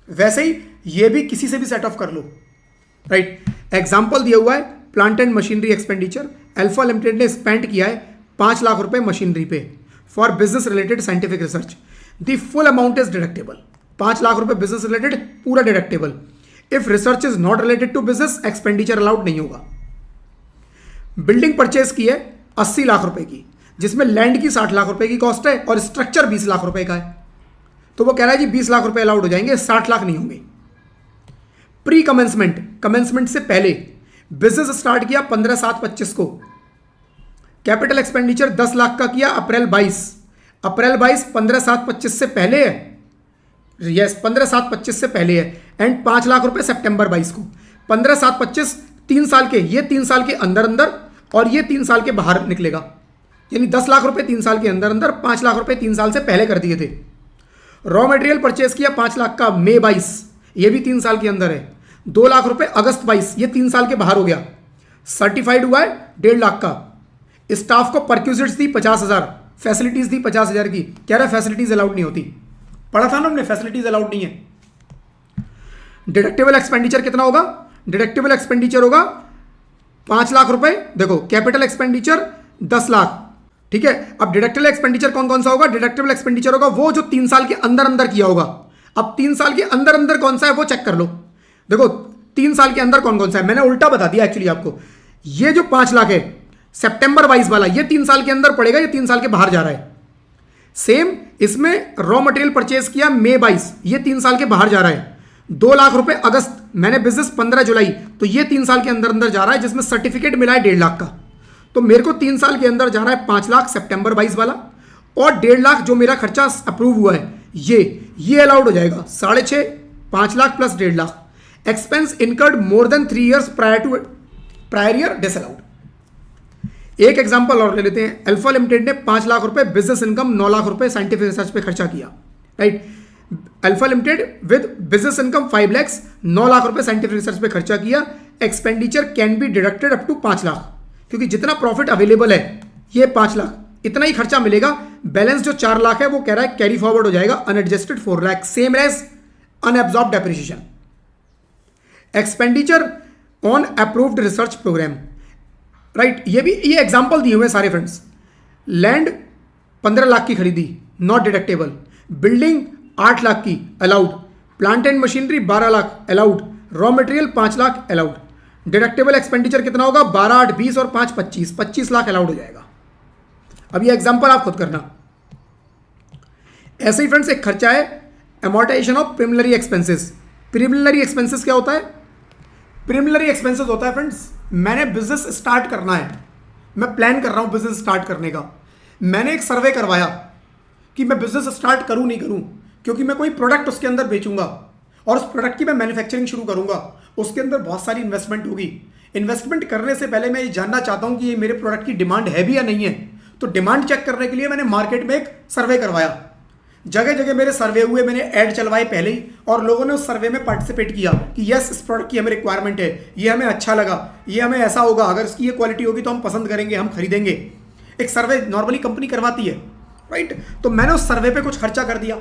वैसे ही ये भी किसी से भी सेट ऑफ कर लो, राइट। एग्जाम्पल दिया हुआ है, plant and machinery expenditure. Alpha limited ने स्पेंड किया है 5 लाख रुपए मशीनरी पे for business related scientific research. The full amount is deductible. 5 lakh रुपए बिजनेस रिलेटेड पूरा deductible. If research is not related to business expenditure allowed नहीं होगा। बिल्डिंग परचेज की है 80 लाख रुपए की, जिसमें लैंड की 60 लाख रुपए की कॉस्ट है और स्ट्रक्चर 20 लाख रुपए का है, तो वो कह रहा है जी 20 लाख रुपए अलाउड हो जाएंगे, 60 लाख नहीं होंगे। प्री कमेंसमेंट, कमेंसमेंट से पहले बिजनेस स्टार्ट किया 15/7/25 को, कैपिटल एक्सपेंडिचर 10 लाख का किया अप्रैल 22, 15/7/25 से पहले है, यस 15/7/25 से पहले है, एंड 5 लाख रुपए सितंबर 22 को। 15/7/25 3 साल के, ये 3 साल के अंदर अंदर और ये 3 साल के बाहर निकलेगा, यानी 10 लाख रुपए 3 साल के अंदर अंदर, 5 लाख रुपए 3 साल से पहले कर दिए थे। रॉ मटेरियल परचेज किया 5 लाख का मई 22, ये भी 3 साल के अंदर है। 2 लाख रुपए अगस्त 22, ये 3 साल के बाहर हो गया। सर्टिफाइड हुआ है 1.5 लाख का। स्टाफ को परक्यूजिट्स दी 50,000, फैसिलिटीज दी 50,000 की, कह रहा फैसिलिटीज अलाउड नहीं होती, पढ़ा था ना हमने, फैसिलिटीज अलाउड नहीं है। डिडक्टेबल एक्सपेंडिचर कितना होगा? डिडक्टेबल एक्सपेंडिचर होगा 5 लाख रुपए, देखो कैपिटल एक्सपेंडिचर 10 लाख, ठीक है। अब डिडक्टेबल एक्सपेंडिचर कौन कौन सा होगा? डिडक्टेबल एक्सपेंडिचर होगा वो जो 3 साल के अंदर अंदर किया होगा। अब 3 साल के अंदर अंदर कौन सा है वो चेक कर लो। देखो 3 साल के अंदर कौन कौन सा है, मैंने उल्टा बता दिया एक्चुअली आपको। ये जो 5 लाख है सितंबर 22 वाला, ये 3 साल के अंदर पड़ेगा, ये 3 साल के बाहर जा रहा है। सेम इसमें रॉ मटेरियल परचेज किया मई 22, ये 3 साल के बाहर जा रहा है। 2 लाख रुपए अगस्त, मैंने बिजनेस 15 जुलाई, तो ये 3 साल के अंदर अंदर जा रहा है, जिसमें सर्टिफिकेट मिला है 1.5 लाख का। तो मेरे को 3 साल के अंदर जा रहा है 5 लाख सितंबर 22 वाला, और 1.5 लाख जो मेरा खर्चा अप्रूव हुआ है ये अलाउड हो जाएगा 6.5, 5 lakh plus 1.5 lakh. Expense incurred more than 3 years prior year disallowed. एक एग्जांपल और ले लेते हैं। अल्फा लिमिटेड ने 5 लाख रुपए बिजनेस इनकम, 9 लाख रुपए साइंटिफिक रिसर्च पे खर्चा किया, right. Alpha limited with business income 5 lakhs, 9 lakh रुपए साइंटिफिक रिसर्च पे खर्चा किया। Expenditure can be deducted up to 5 lakh, क्योंकि जितना प्रॉफिट अवेलेबल है ये 5 लाख, इतना ही खर्चा मिलेगा। बैलेंस जो 4 लाख है वो कह रहा है कैरी फॉरवर्ड हो जाएगा unadjusted 4 lakh, same as unabsorb depreciation. Expenditure on approved research programme, right. ये एग्जांपल दिए हुए सारे फ्रेंड्स। लैंड 15 लाख की खरीदी, नॉट डिडक्टेबल। बिल्डिंग 8 लाख की allowed. Plant and machinery 12 lakh allowed. Raw material 5 lakh allowed. Deductible expenditure कितना होगा? 12, 8, 20 और 5, 25, 25 लाख अलाउड हो जाएगा। अब ये एग्जांपल आप खुद करना। ऐसे ही फ्रेंड्स एक खर्चा है amortisation of preliminary expenses. Preliminary expenses क्या होता है? प्रिलिमिनरी एक्सपेंसेस होता है फ्रेंड्स, मैंने बिजनेस स्टार्ट करना है, मैं प्लान कर रहा हूं बिजनेस स्टार्ट करने का। मैंने एक सर्वे करवाया कि मैं बिजनेस स्टार्ट करूं नहीं करूं, क्योंकि मैं कोई प्रोडक्ट उसके अंदर बेचूंगा और उस प्रोडक्ट की मैं मैन्युफैक्चरिंग शुरू करूंगा। उसके अंदर बहुत सारी इन्वेस्टमेंट होगी। इन्वेस्टमेंट करने से पहले मैं ये जानना चाहता हूं कि ये मेरे प्रोडक्ट की डिमांड है भी या नहीं है। तो डिमांड चेक करने के लिए मैंने मार्केट में एक सर्वे करवाया। जगह जगह मेरे सर्वे हुए, मैंने ऐड चलवाए पहले ही, और लोगों ने उस सर्वे में पार्टिसिपेट किया कि यस इस प्रोडक्ट की हमें रिक्वायरमेंट है, ये हमें अच्छा लगा, ये हमें ऐसा होगा, अगर इसकी ये क्वालिटी होगी तो हम पसंद करेंगे, हम खरीदेंगे। एक सर्वे नॉर्मली कंपनी करवाती है, राइट। तो मैंने उस सर्वे पे कुछ खर्चा कर दिया,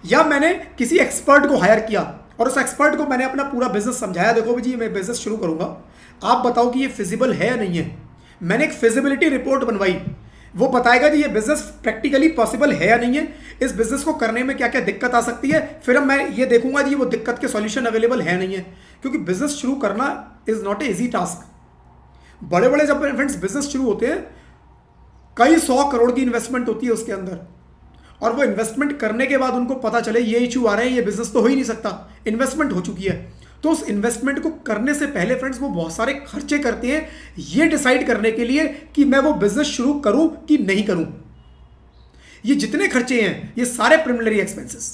या मैंने किसी एक्सपर्ट को हायर किया और उस एक्सपर्ट को मैंने अपना पूरा बिजनेस समझाया, देखो जी मैं बिजनेस शुरू करूंगा, आप बताओ कि ये फिजिबल है या नहीं है। मैंने एक फिजिबिलिटी रिपोर्ट बनवाई, वो बताएगा कि ये बिजनेस प्रैक्टिकली पॉसिबल है या नहीं है, इस बिजनेस को करने में क्या क्या दिक्कत आ सकती है। फिर मैं ये देखूंगा कि वो दिक्कत के सॉल्यूशन अवेलेबल है नहीं है, क्योंकि बिजनेस शुरू करना is not a easy task. बड़े बड़े जब फ्रेंड्स बिजनेस शुरू होते हैं, कई 100 करोड़ की इन्वेस्टमेंट होती है उसके अंदर, और वो इन्वेस्टमेंट करने के बाद उनको पता चले ये इशू आ रहे हैं, ये बिजनेस तो हो ही नहीं सकता, इन्वेस्टमेंट हो चुकी है। तो उस इन्वेस्टमेंट को करने से पहले फ्रेंड्स वो बहुत सारे खर्चे करते हैं ये डिसाइड करने के लिए कि मैं वो बिजनेस शुरू करूं कि नहीं करूं। ये जितने खर्चे हैं ये सारे प्रिलिमिनरी एक्सपेंसेस,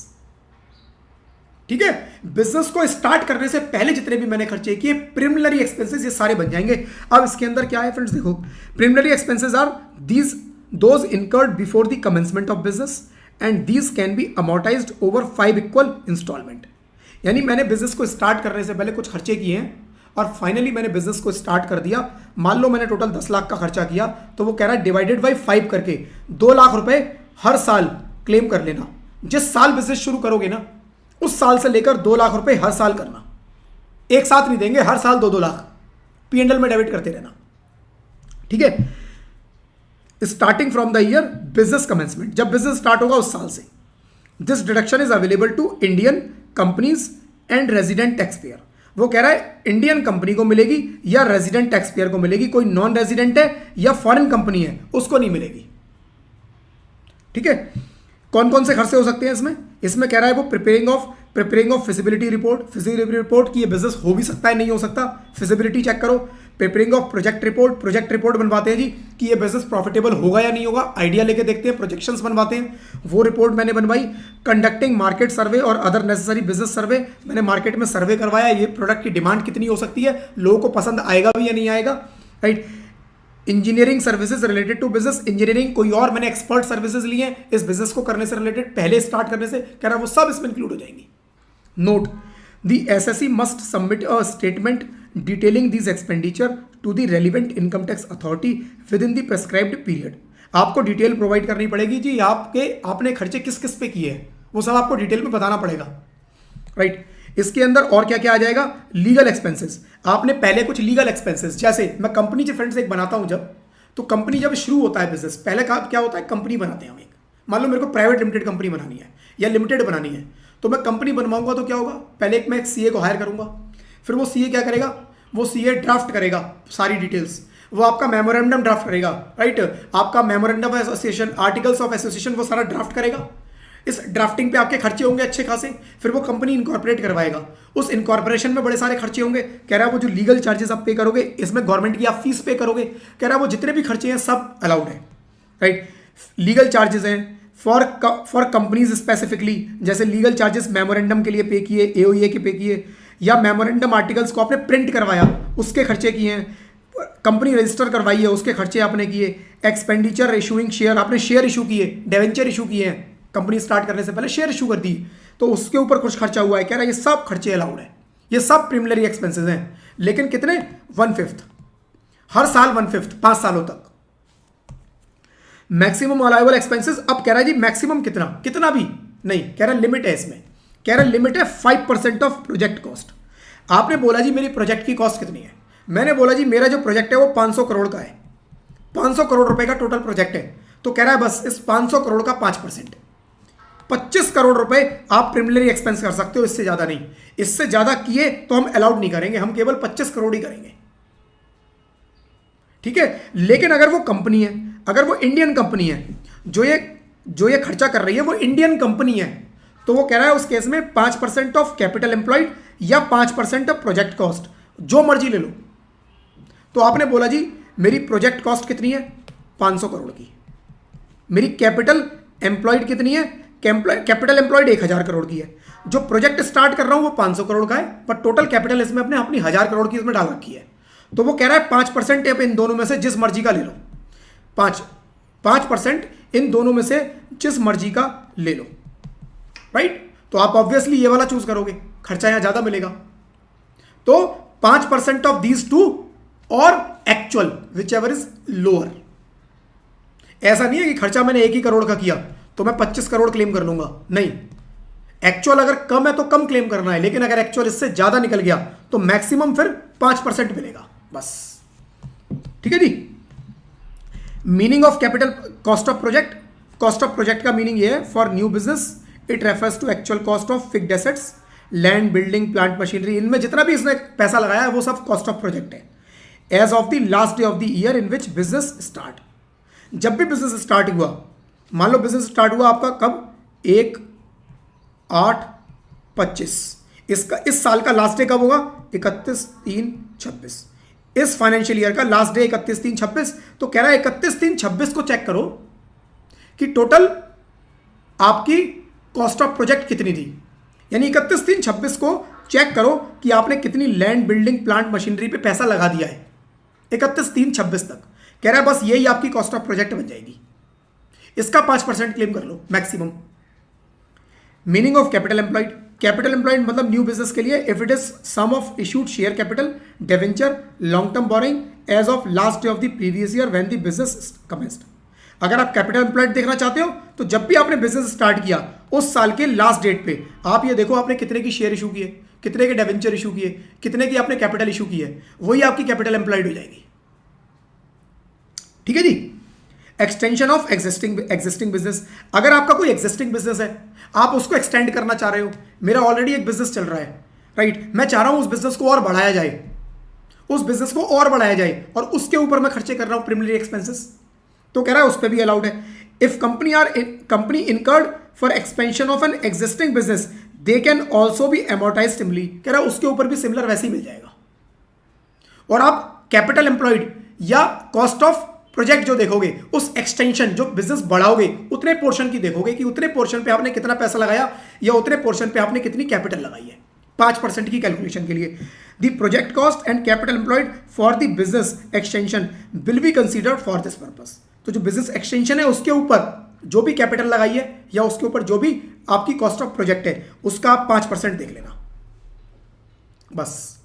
ठीक है। बिजनेस को स्टार्ट करने से पहले जितने भी मैंने खर्चे किए प्रिलिमिनरी एक्सपेंसेस ये सारे बन जाएंगे। अब इसके अंदर क्या है फ्रेंड्स, देखो preliminary expenses are those incurred before the commencement of business and these can be amortised over 5 equal instalment. यानी मैंने बिजनेस को स्टार्ट करने से पहले कुछ खर्चे किए हैं और फाइनली मैंने बिजनेस को स्टार्ट कर दिया। मान लो मैंने टोटल 10 लाख का खर्चा किया, तो वो कह रहा है डिवाइडेड बाई 5 करके 2 लाख रुपए हर साल क्लेम कर लेना। जिस साल बिजनेस शुरू करोगे ना, उस साल से लेकर 2 लाख रुपए हर साल करना, एक साथ नहीं देंगे, हर साल 2-2 लाख P&L में डेबिट करते रहना, ठीक है। Starting from the year business commencement, जब बिजनेस स्टार्ट होगा उस साल से। This deduction is available to Indian companies and resident tax payer. वो कह रहा है इंडियन कंपनी को मिलेगी या रेजिडेंट टैक्स पेयर को मिलेगी, कोई नॉन रेजिडेंट है या फॉरेन कंपनी है उसको नहीं मिलेगी, ठीक है। कौन कौन से खर्चे हो सकते हैं इसमें कह रहा है वो प्रिपेयरिंग ऑफ फिजिबिलिटी रिपोर्ट कि ये बिजनेस हो भी सकता है नहीं हो सकता, फिजिबिलिटी चेक करो। प्रिपेयरिंग ऑफ प्रोजेक्ट रिपोर्ट बनवाते हैं जी कि ये बिजनेस प्रॉफिटेबल होगा या नहीं होगा, आइडिया लेके देखते हैं, प्रोजेक्शंस बनवाते हैं, वो रिपोर्ट मैंने बनवाई। कंडक्टिंग मार्केट सर्वे और अदर नेसेसरी बिजनेस सर्वे, मैंने मार्केट में सर्वे करवाया, ये प्रोडक्ट की डिमांड कितनी हो सकती है, लोगों को पसंद आएगा भी या नहीं आएगा, right. Engineering services related to business, engineering कोई और मैंने एक्सपर्ट सर्विसेज लिए हैं इस बिजनेस को करने से रिलेटेड, पहले स्टार्ट करने से, कह रहा है वो सब इसमें इंक्लूड हो जाएंगी। Note, the assessee must submit a statement detailing this expenditure to the relevant income tax authority within the prescribed period. आपको डिटेल प्रोवाइड करनी पड़ेगी जी, आपने खर्चे किस किस पे किए हैं, वो सब आपको डिटेल में बताना पड़ेगा, राइट। इसके अंदर और क्या क्या आ जाएगा, लीगल एक्सपेंसेस। आपने पहले कुछ लीगल एक्सपेंसेस, जैसे मैं कंपनी से फ्रेंड्स एक बनाता हूं जब, तो कंपनी जब शुरू होता है बिजनेस, पहले क्या होता है, कंपनी बनाते हैं हम एक, मान लो मेरे को प्राइवेट लिमिटेड कंपनी बनानी है या लिमिटेड बनानी है, तो मैं कंपनी बनवाऊंगा तो क्या होगा, पहले मैं एक सीए को हायर करूंगा, फिर वो सीए क्या करेगा, वो सीए ड्राफ्ट करेगा सारी डिटेल्स, वो आपका मेमोरेंडम ड्राफ्ट करेगा, राइट। आपका memorandum of association, articles of association, वो सारा ड्राफ्ट करेगा। इस ड्राफ्टिंग पे आपके खर्चे होंगे अच्छे खासे, फिर वो कंपनी इनकॉर्पोरेट करवाएगा, उस इनकॉर्पोरेशन में बड़े सारे खर्चे होंगे। कह रहा है वो जो लीगल चार्जेस आप पे करोगे, इसमें गवर्नमेंट की आप फीस पे करोगे, कह रहा है वो जितने भी खर्चे हैं सब अलाउड है, राइट। लीगल चार्जेस हैं फॉर कंपनीज स्पेसिफिकली, जैसे लीगल चार्जेस मेमोरेंडम के लिए पे किए, एओईए के पे किए, या मेमोरेंडम आर्टिकल्स को आपने प्रिंट करवाया उसके खर्चे किए हैं, कंपनी रजिस्टर करवाई है उसके खर्चे आपने किए, एक्सपेंडिचर इशूइंग शेयर, आपने शेयर इशू किए, डिवेंचर इशू किए हैं, कंपनी स्टार्ट करने से पहले शेयर इशू कर दी, तो उसके ऊपर कुछ खर्चा हुआ है। कह रहा है ये सब खर्चे अलाउड है, ये सब प्रीमिलरी एक्सपेंसेस हैं। लेकिन कितने? 1/5 हर साल, 1/5 5 सालों तक। मैक्सिमम अलाउएबल एक्सपेंसेस, अब कह रहा है जी मैक्सिमम कितना, कितना भी नहीं, कह रहा है लिमिट है इसमें, कह रहा है लिमिट है 5% ऑफ प्रोजेक्ट कॉस्ट। आपने बोला जी मेरी प्रोजेक्ट की कॉस्ट कितनी है, मैंने बोला जी मेरा जो प्रोजेक्ट है वो 500 करोड़ का है, 500 करोड़ रुपए का टोटल प्रोजेक्ट है, तो कह रहा है बस इस 500 करोड़ का 5%, 25 करोड़ रुपए आप प्रीमिलरी एक्सपेंस कर सकते हो, इससे ज्यादा नहीं। इससे ज्यादा किए तो हम अलाउड नहीं करेंगे, हम केवल 25 करोड़ ही करेंगे, ठीक है। लेकिन अगर वो कंपनी है, अगर वो इंडियन कंपनी है, जो ये खर्चा कर रही है वो इंडियन कंपनी है, तो वो कह रहा है उस केस में 5% ऑफ कैपिटल एम्प्लॉयड या 5% ऑफ प्रोजेक्ट कॉस्ट, जो मर्जी ले लो। तो आपने बोला जी मेरी प्रोजेक्ट कॉस्ट कितनी है, 500 करोड़ की, मेरी कैपिटल एम्प्लॉयड कितनी है, कैपिटल एम्प्लॉयड 1000 करोड़ की है, जो प्रोजेक्ट स्टार्ट कर रहा हूं वो 500 करोड़ का है, पर टोटल कैपिटल इसमें अपनी 1000 करोड़ की इसमें डाल रखी है। तो वो कह रहा है 5% इन दोनों में से जिस मर्जी का ले लो, 5% इन दोनों में से जिस मर्जी का ले लो, राइट। तो आप ऑब्वियसली ये वाला चूज करोगे, खर्चा यहां ज्यादा मिलेगा। तो 5% ऑफ दीज टू और actual which ever is lower. ऐसा नहीं है कि खर्चा मैंने 1 ही करोड़ का किया तो मैं 25 करोड़ क्लेम कर लूंगा, नहीं। एक्चुअल अगर कम है तो कम क्लेम करना है, लेकिन अगर एक्चुअल इससे ज्यादा निकल गया तो मैक्सिमम फिर 5% मिलेगा, बस, ठीक है जी। Meaning of capital cost of project, cost of project का मीनिंग ये है for new business it refers to actual cost of fixed assets, land, building, plant, machinery, इनमें जितना भी इसने पैसा लगाया है वो सब कॉस्ट ऑफ प्रोजेक्ट है। As of the last day of the year in which business start, जब भी बिजनेस स्टार्ट हुआ, मान लो बिजनेस स्टार्ट हुआ आपका कब, 1/8/25, इसका इस साल का लास्ट डे कब होगा, 31/3/26, इस फाइनेंशियल ईयर का लास्ट डे 31/3/26। तो कह रहा है 31/3/26 को चेक करो कि टोटल आपकी कॉस्ट ऑफ प्रोजेक्ट कितनी थी, यानी 31/3/26 को चेक करो कि आपने कितनी लैंड, बिल्डिंग, प्लांट, मशीनरी पे पैसा लगा दिया है 31/3/26 तक। कह रहा है बस यही आपकी कॉस्ट ऑफ प्रोजेक्ट बन जाएगी, इसका 5% क्लेम कर लो maximum. Meaning of capital employed, capital employed मतलब न्यू बिजनेस के लिए if it is sum of issued share capital, debenture, long term borrowing as of last day of the previous year when the business commenced. अगर आप capital employed देखना चाहते हो तो जब भी आपने बिजनेस स्टार्ट किया उस साल के लास्ट डेट पे आप ये देखो आपने कितने की शेयर इशू किए, कितने के डिवेंचर इशू किए, कितने की आपने कैपिटल इशू की है, वही आपकी कैपिटल एम्प्लॉयड हो जाएगी, ठीक है जी। एक्सटेंशन ऑफ एग्जिस्टिंग बिजनेस, अगर आपका कोई एग्जिस्टिंग बिजनेस है, आप उसको एक्सटेंड करना चाह रहे हो, मेरा ऑलरेडी एक बिजनेस चल रहा है, राइट, मैं चाह रहा हूं उस बिजनेस को और बढ़ाया जाए, उस बिजनेस को और बढ़ाया जाए और उसके ऊपर मैं खर्चे कर रहा हूं प्रीमिलरी एक्सपेंसेस, तो कह रहा है उस पर भी अलाउड है। If company incurred for expansion of an existing business they can also be एमोर्टाइज similarly, कह रहा है उसके ऊपर भी सिमिलर वैसे ही मिल जाएगा। और आप कैपिटल एम्प्लॉयड या कॉस्ट ऑफ प्रोजेक्ट जो देखोगे, उस एक्सटेंशन जो बिजनेस बढ़ाओगे उतने पोर्शन की देखोगे कि उतने पोर्शन पे आपने कितना पैसा लगाया या उतने पोर्शन पे आपने कितनी कैपिटल लगाई है, 5% की कैलकुलेशन के लिए। The project cost and capital employed for the business extension will be considered for this purpose. तो जो बिजनेस एक्सटेंशन है उसके ऊपर जो भी कैपिटल लगाई है या उसके ऊपर जो भी आपकी कॉस्ट ऑफ प्रोजेक्ट है उसका आप 5% देख लेना, बस,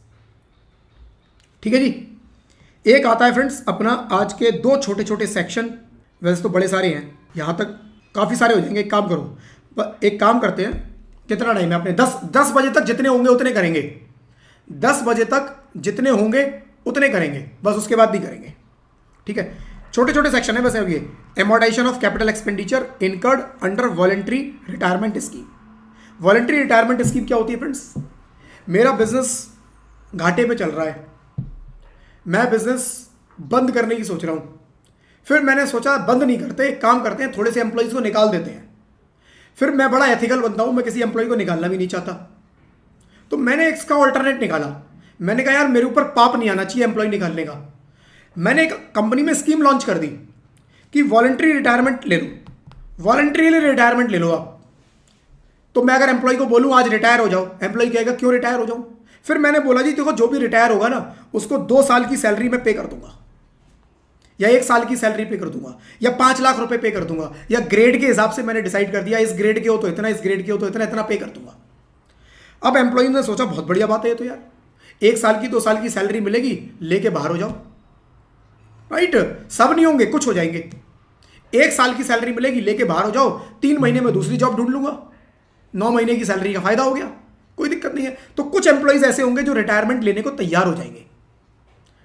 ठीक है जी। एक आता है फ्रेंड्स अपना आज के 2 छोटे छोटे सेक्शन, वैसे तो बड़े सारे हैं, यहां तक काफ़ी सारे हो जाएंगे। एक काम करो, एक काम करते हैं, कितना टाइम है अपने, 10 बजे तक जितने होंगे उतने करेंगे, 10 बजे तक जितने होंगे उतने करेंगे, बस उसके बाद नहीं करेंगे, ठीक है। छोटे छोटे सेक्शन है वैसे। अब ये amortisation of capital expenditure incurred under voluntary retirement scheme. Voluntary retirement scheme क्या होती है फ्रेंड्स, मेरा बिजनेस घाटे पे चल रहा है, मैं बिजनेस बंद करने की सोच रहा हूं, फिर मैंने सोचा बंद नहीं करते, एक काम करते हैं, थोड़े से एम्प्लॉइज को निकाल देते हैं, फिर मैं बड़ा एथिकल बनता हूं, मैं किसी एम्प्लॉय को निकालना भी नहीं चाहता, तो मैंने इसका ऑल्टरनेट निकाला। मैंने कहा यार मेरे ऊपर पाप नहीं आना चाहिए एम्प्लॉय निकालने का। मैंने एक कंपनी में स्कीम लॉन्च कर दी कि वॉलंटरी रिटायरमेंट ले लो, वॉलंटरीली रिटायरमेंट ले लो आप। तो मैं अगर एम्प्लॉय को बोलूं आज रिटायर हो जाओ, एम्प्लॉय कहेगा क्यों रिटायर हो जाऊं? फिर मैंने बोला जी देखो, जो भी रिटायर होगा ना उसको 2 साल की सैलरी में पे कर दूंगा, या 1 साल की सैलरी पे कर दूंगा, या 5 लाख रुपए पे कर दूंगा, या ग्रेड के हिसाब से मैंने डिसाइड कर दिया, इस ग्रेड के हो तो इतना, इस ग्रेड के हो तो इतना, इतना पे कर दूंगा। अब एम्प्लॉय ने सोचा बहुत बढ़िया बात है ये तो यार, 1 साल की 2 साल की सैलरी मिलेगी, लेके बाहर हो जाओ, राइट। सब नहीं होंगे, कुछ हो जाएंगे। 1 साल की सैलरी मिलेगी, लेके बाहर हो जाओ, 3 महीने में दूसरी जॉब ढूंढ लूंगा, 9 महीने की सैलरी का फायदा हो गया, कोई दिक्कत नहीं है। तो कुछ एम्प्लॉइज ऐसे होंगे जो रिटायरमेंट लेने को तैयार हो जाएंगे,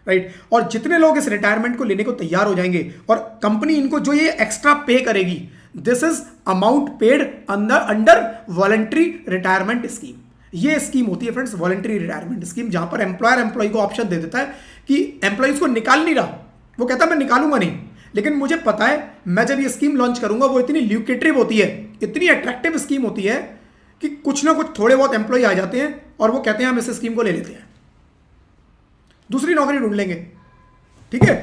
राइट। और जितने लोग इस रिटायरमेंट को लेने को तैयार हो जाएंगे और कंपनी इनको जो ये एक्स्ट्रा पे करेगी, this is amount paid under voluntary retirement scheme. ये स्कीम होती है फ्रेंड्स वॉलंटरी रिटायरमेंट स्कीम, जहां पर एम्प्लॉयर एम्प्लॉय को ऑप्शन दे देता है कि एम्प्लॉइज को निकाल नहीं रहा, वो कहता है मैं निकालूंगा नहीं, लेकिन मुझे पता है मैं जब ये स्कीम लॉन्च करूंगा वो इतनी ल्यूक्रेटिव होती है, इतनी अट्रैक्टिव स्कीम होती है कि कुछ ना कुछ थोड़े बहुत एम्प्लॉय आ जाते हैं और वो कहते हैं हम इस स्कीम को ले लेते हैं, दूसरी नौकरी ढूंढ लेंगे, ठीक है।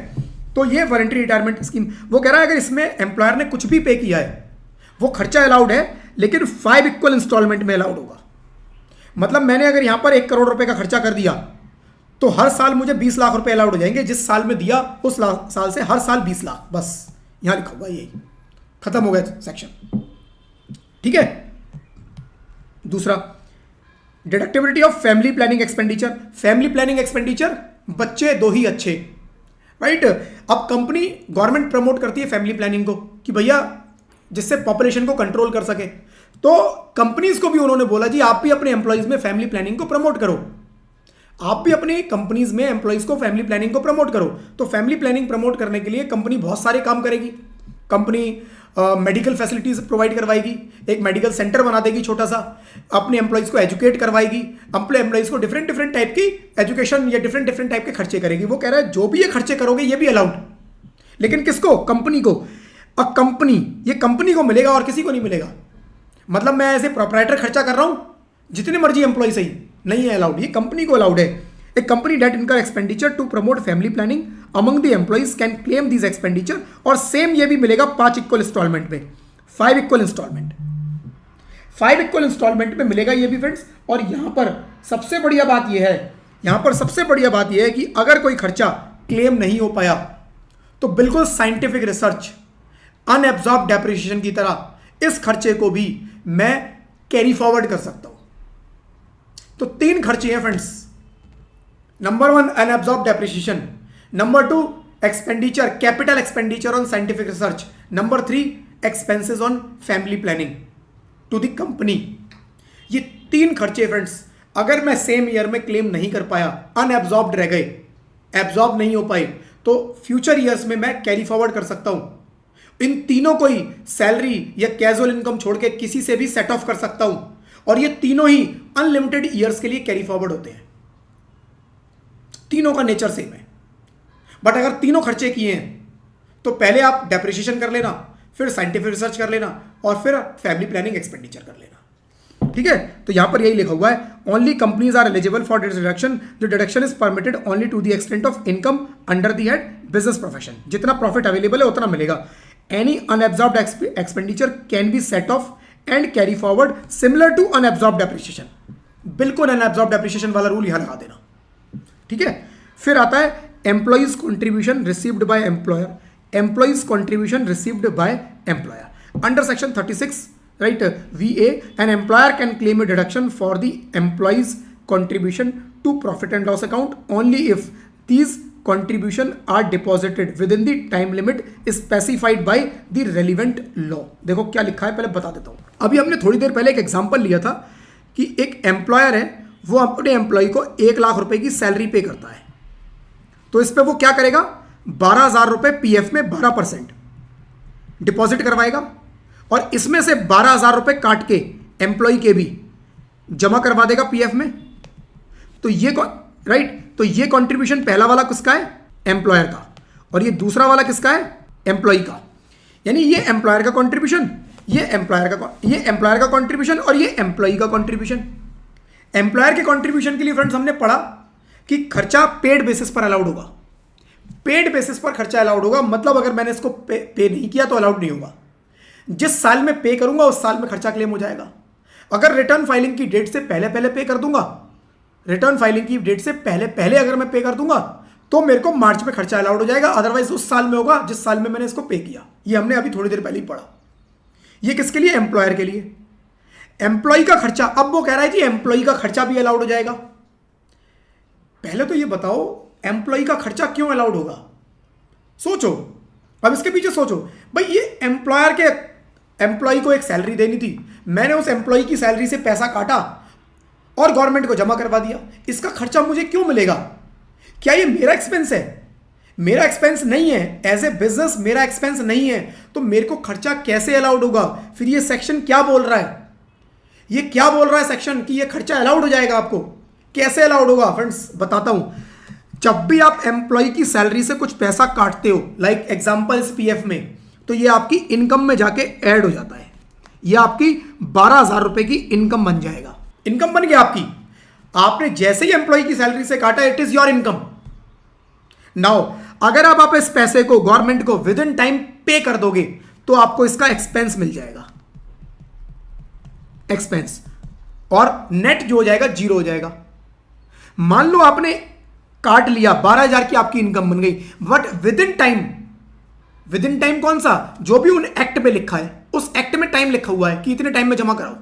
तो ये वॉलंटरी रिटायरमेंट स्कीम, वो कह रहा है अगर इसमें एम्प्लॉयर ने कुछ भी पे किया है वो खर्चा अलाउड है, लेकिन 5 इक्वल इंस्टॉलमेंट में अलाउड होगा। मतलब मैंने अगर यहां पर 1 करोड़ रुपए का खर्चा कर दिया तो हर साल मुझे 20 लाख रुपए अलाउड हो जाएंगे, जिस साल में दिया उस साल से हर साल 20 लाख, बस यहां लिखा हुआ यही, खत्म हो गया सेक्शन, ठीक है। दूसरा, deductibility of family planning expenditure. Family planning expenditure, बच्चे 2 ही अच्छे, राइट। अब कंपनी गवर्नमेंट प्रमोट करती है फैमिली प्लानिंग को कि भैया जिससे पॉपुलेशन को कंट्रोल कर सके, तो कंपनीज को भी उन्होंने बोला जी आप भी अपने एम्प्लॉइज में फैमिली प्लानिंग को प्रमोट करो, आप भी अपनी कंपनीज में एम्प्लॉइज को फैमिली प्लानिंग को प्रमोट करो। तो फैमिली प्लानिंग प्रमोट करने के लिए कंपनी बहुत सारे काम करेगी। कंपनी मेडिकल फैसिलिटीज प्रोवाइड करवाएगी, एक मेडिकल सेंटर बना देगी छोटा सा, अपने एम्प्लॉइज को एजुकेट करवाएगी, अपने एम्प्लॉइज को डिफरेंट डिफरेंट टाइप की एजुकेशन या डिफरेंट डिफरेंट टाइप के खर्चे करेगी। वो कह रहा है जो भी ये खर्चे करोगे ये भी अलाउड, लेकिन किसको? कंपनी को। कंपनी, ये कंपनी को मिलेगा और किसी को नहीं मिलेगा। मतलब मैं ऐसे प्रोप्राइटर खर्चा कर रहा हूं, जितने मर्जी एम्प्लॉय सही, नहीं है अलाउड, ये कंपनी को अलाउड है। A company that incur expenditure to promote family planning among the employees can claim this expenditure, और सेम ये भी मिलेगा 5 इक्वल इंस्टॉलमेंट में, 5 इक्वल इंस्टॉलमेंट, 5 इक्वल इंस्टॉलमेंट में मिलेगा ये भी फ्रेंड्स। और यहां पर सबसे बढ़िया बात यह है, यहां पर सबसे बढ़िया बात यह है कि अगर कोई खर्चा क्लेम नहीं हो पाया तो बिल्कुल साइंटिफिक रिसर्च, अनएब्जॉर्ब डेप्रिसिएशन की तरह इस खर्चे को भी मैं कैरी फॉरवर्ड कर सकता हूं। तो 3 खर्चे हैं friends. Number 1 unabsorb depreciation, number 2 expenditure, capital expenditure on scientific research, number 3 expenses on family planning to the company. ये 3 खर्चे फ्रेंड्स अगर मैं सेम ईयर में क्लेम नहीं कर पाया, अनएब्जॉर्ब्ड रह गए, एब्जॉर्ब नहीं हो पाए, तो फ्यूचर ईयर्स में मैं कैरी फॉरवर्ड कर सकता हूं। इन तीनों को ही सैलरी या कैजुअल इनकम छोड़ के किसी से भी सेट ऑफ कर सकता हूं, और ये तीनों ही अनलिमिटेड ईयर्स के लिए कैरी फॉरवर्ड होते हैं। तीनों का नेचर सेम है। बट अगर तीनों खर्चे किए हैं तो पहले आप डेप्रिसिएशन कर लेना, फिर साइंटिफिक रिसर्च कर लेना, और फिर फैमिली प्लानिंग एक्सपेंडिचर कर लेना, ठीक है। तो यहां पर यही लिखा हुआ है, only companies are eligible for deduction, जो deduction is permitted only to the extent of income under the head business profession. जितना प्रॉफिट अवेलेबल है उतना मिलेगा। Any unabsorbed expenditure can be set off and carry forward similar to unabsorbed depreciation. बिल्कुल unabsorbed depreciation वाला rule यहां लगा देना, ठीक है। फिर आता है employees contribution received by employer, employees contribution received by employer under section 36, right, VA, an employer can claim a deduction for the employees contribution to profit and loss account only if these contribution are deposited within the time limit specified by the relevant law। देखो क्या लिखा है, पहले बता देता हूं। अभी हमने थोड़ी देर पहले एक एग्जांपल लिया था कि एक एम्प्लॉयर है, वो अपने एम्प्लॉय को 1 लाख रुपए की सैलरी पे करता है, तो इस पे वो क्या करेगा, 12,000 रुपए PF में 12% डिपॉजिट करवाएगा, और इसमें से 12,000 रुपए काट के एम्प्लॉय के भी जमा करवा देगा PF में। तो ये राइट, तो ये कंट्रीब्यूशन पहला वाला किसका है, एम्प्लॉयर का, और ये दूसरा वाला किसका है, एम्प्लॉय का। यानी ये एम्प्लॉयर का कंट्रीब्यूशन, ये एम्प्लॉयर का कंट्रीब्यूशन और ये एम्प्लॉय का कंट्रीब्यूशन। एम्प्लॉयर के कंट्रीब्यूशन के लिए फ्रेंड्स हमने पढ़ा कि खर्चा पेड बेसिस पर अलाउड होगा। पेड बेसिस पर खर्चा अलाउड होगा, मतलब अगर मैंने इसको पे नहीं किया तो अलाउड नहीं होगा। जिस साल में पे करूंगा उस साल में खर्चा क्लेम हो जाएगा। अगर रिटर्न फाइलिंग की डेट से पहले पहले पे कर दूंगा, रिटर्न फाइलिंग की डेट से पहले पहले अगर मैं पे कर दूंगा तो मेरे को मार्च में खर्चा अलाउड हो जाएगा, अदरवाइज उस साल में होगा जिस साल में मैंने इसको पे किया। ये हमने अभी थोड़ी देर पहले ही पढ़ा। ये किसके लिए? एम्प्लॉयर के लिए। एम्प्लॉय का खर्चा, अब वो कह रहा है जी एम्प्लॉय का खर्चा भी अलाउड हो जाएगा। पहले तो ये बताओ एम्प्लॉय का खर्चा क्यों अलाउड होगा? सोचो, अब इसके पीछे सोचो भाई। ये एम्प्लॉय को एक सैलरी देनी थी, मैंने उस एम्प्लॉय की सैलरी से पैसा काटा और गवर्नमेंट को जमा करवा दिया। इसका खर्चा मुझे क्यों मिलेगा? क्या ये मेरा एक्सपेंस है? मेरा एक्सपेंस नहीं है। एज ए बिजनेस मेरा एक्सपेंस नहीं है, तो मेरे को खर्चा कैसे अलाउड होगा? फिर ये सेक्शन क्या बोल रहा है? ये क्या बोल रहा है सेक्शन कि ये खर्चा अलाउड हो जाएगा? आपको कैसे अलाउड होगा? फ्रेंड्स बताता हूं। जब भी आप एम्प्लॉय की सैलरी से कुछ पैसा काटते हो, लाइक एग्जांपल इस पीएफ में, तो ये आपकी इनकम में जाके ऐड हो जाता है। ये आपकी 12,000 रुपए की इनकम बन जाएगा। इनकम बन गया आपकी। आपने जैसे ही एम्प्लॉय की सैलरी से काटा, it is your income. Now अगर आप इस पैसे को गवर्नमेंट को विद इन टाइम पे कर दोगे तो आपको इसका एक्सपेंस मिल जाएगा, एक्सपेंस, और नेट जो हो जाएगा जीरो हो जाएगा। मान लो आपने काट लिया, 12,000 की आपकी इनकम बन गई, but with in time, with in time कौन सा? जो भी उन एक्ट में लिखा है, उस एक्ट में टाइम लिखा हुआ है कि इतने टाइम में जमा कराओ।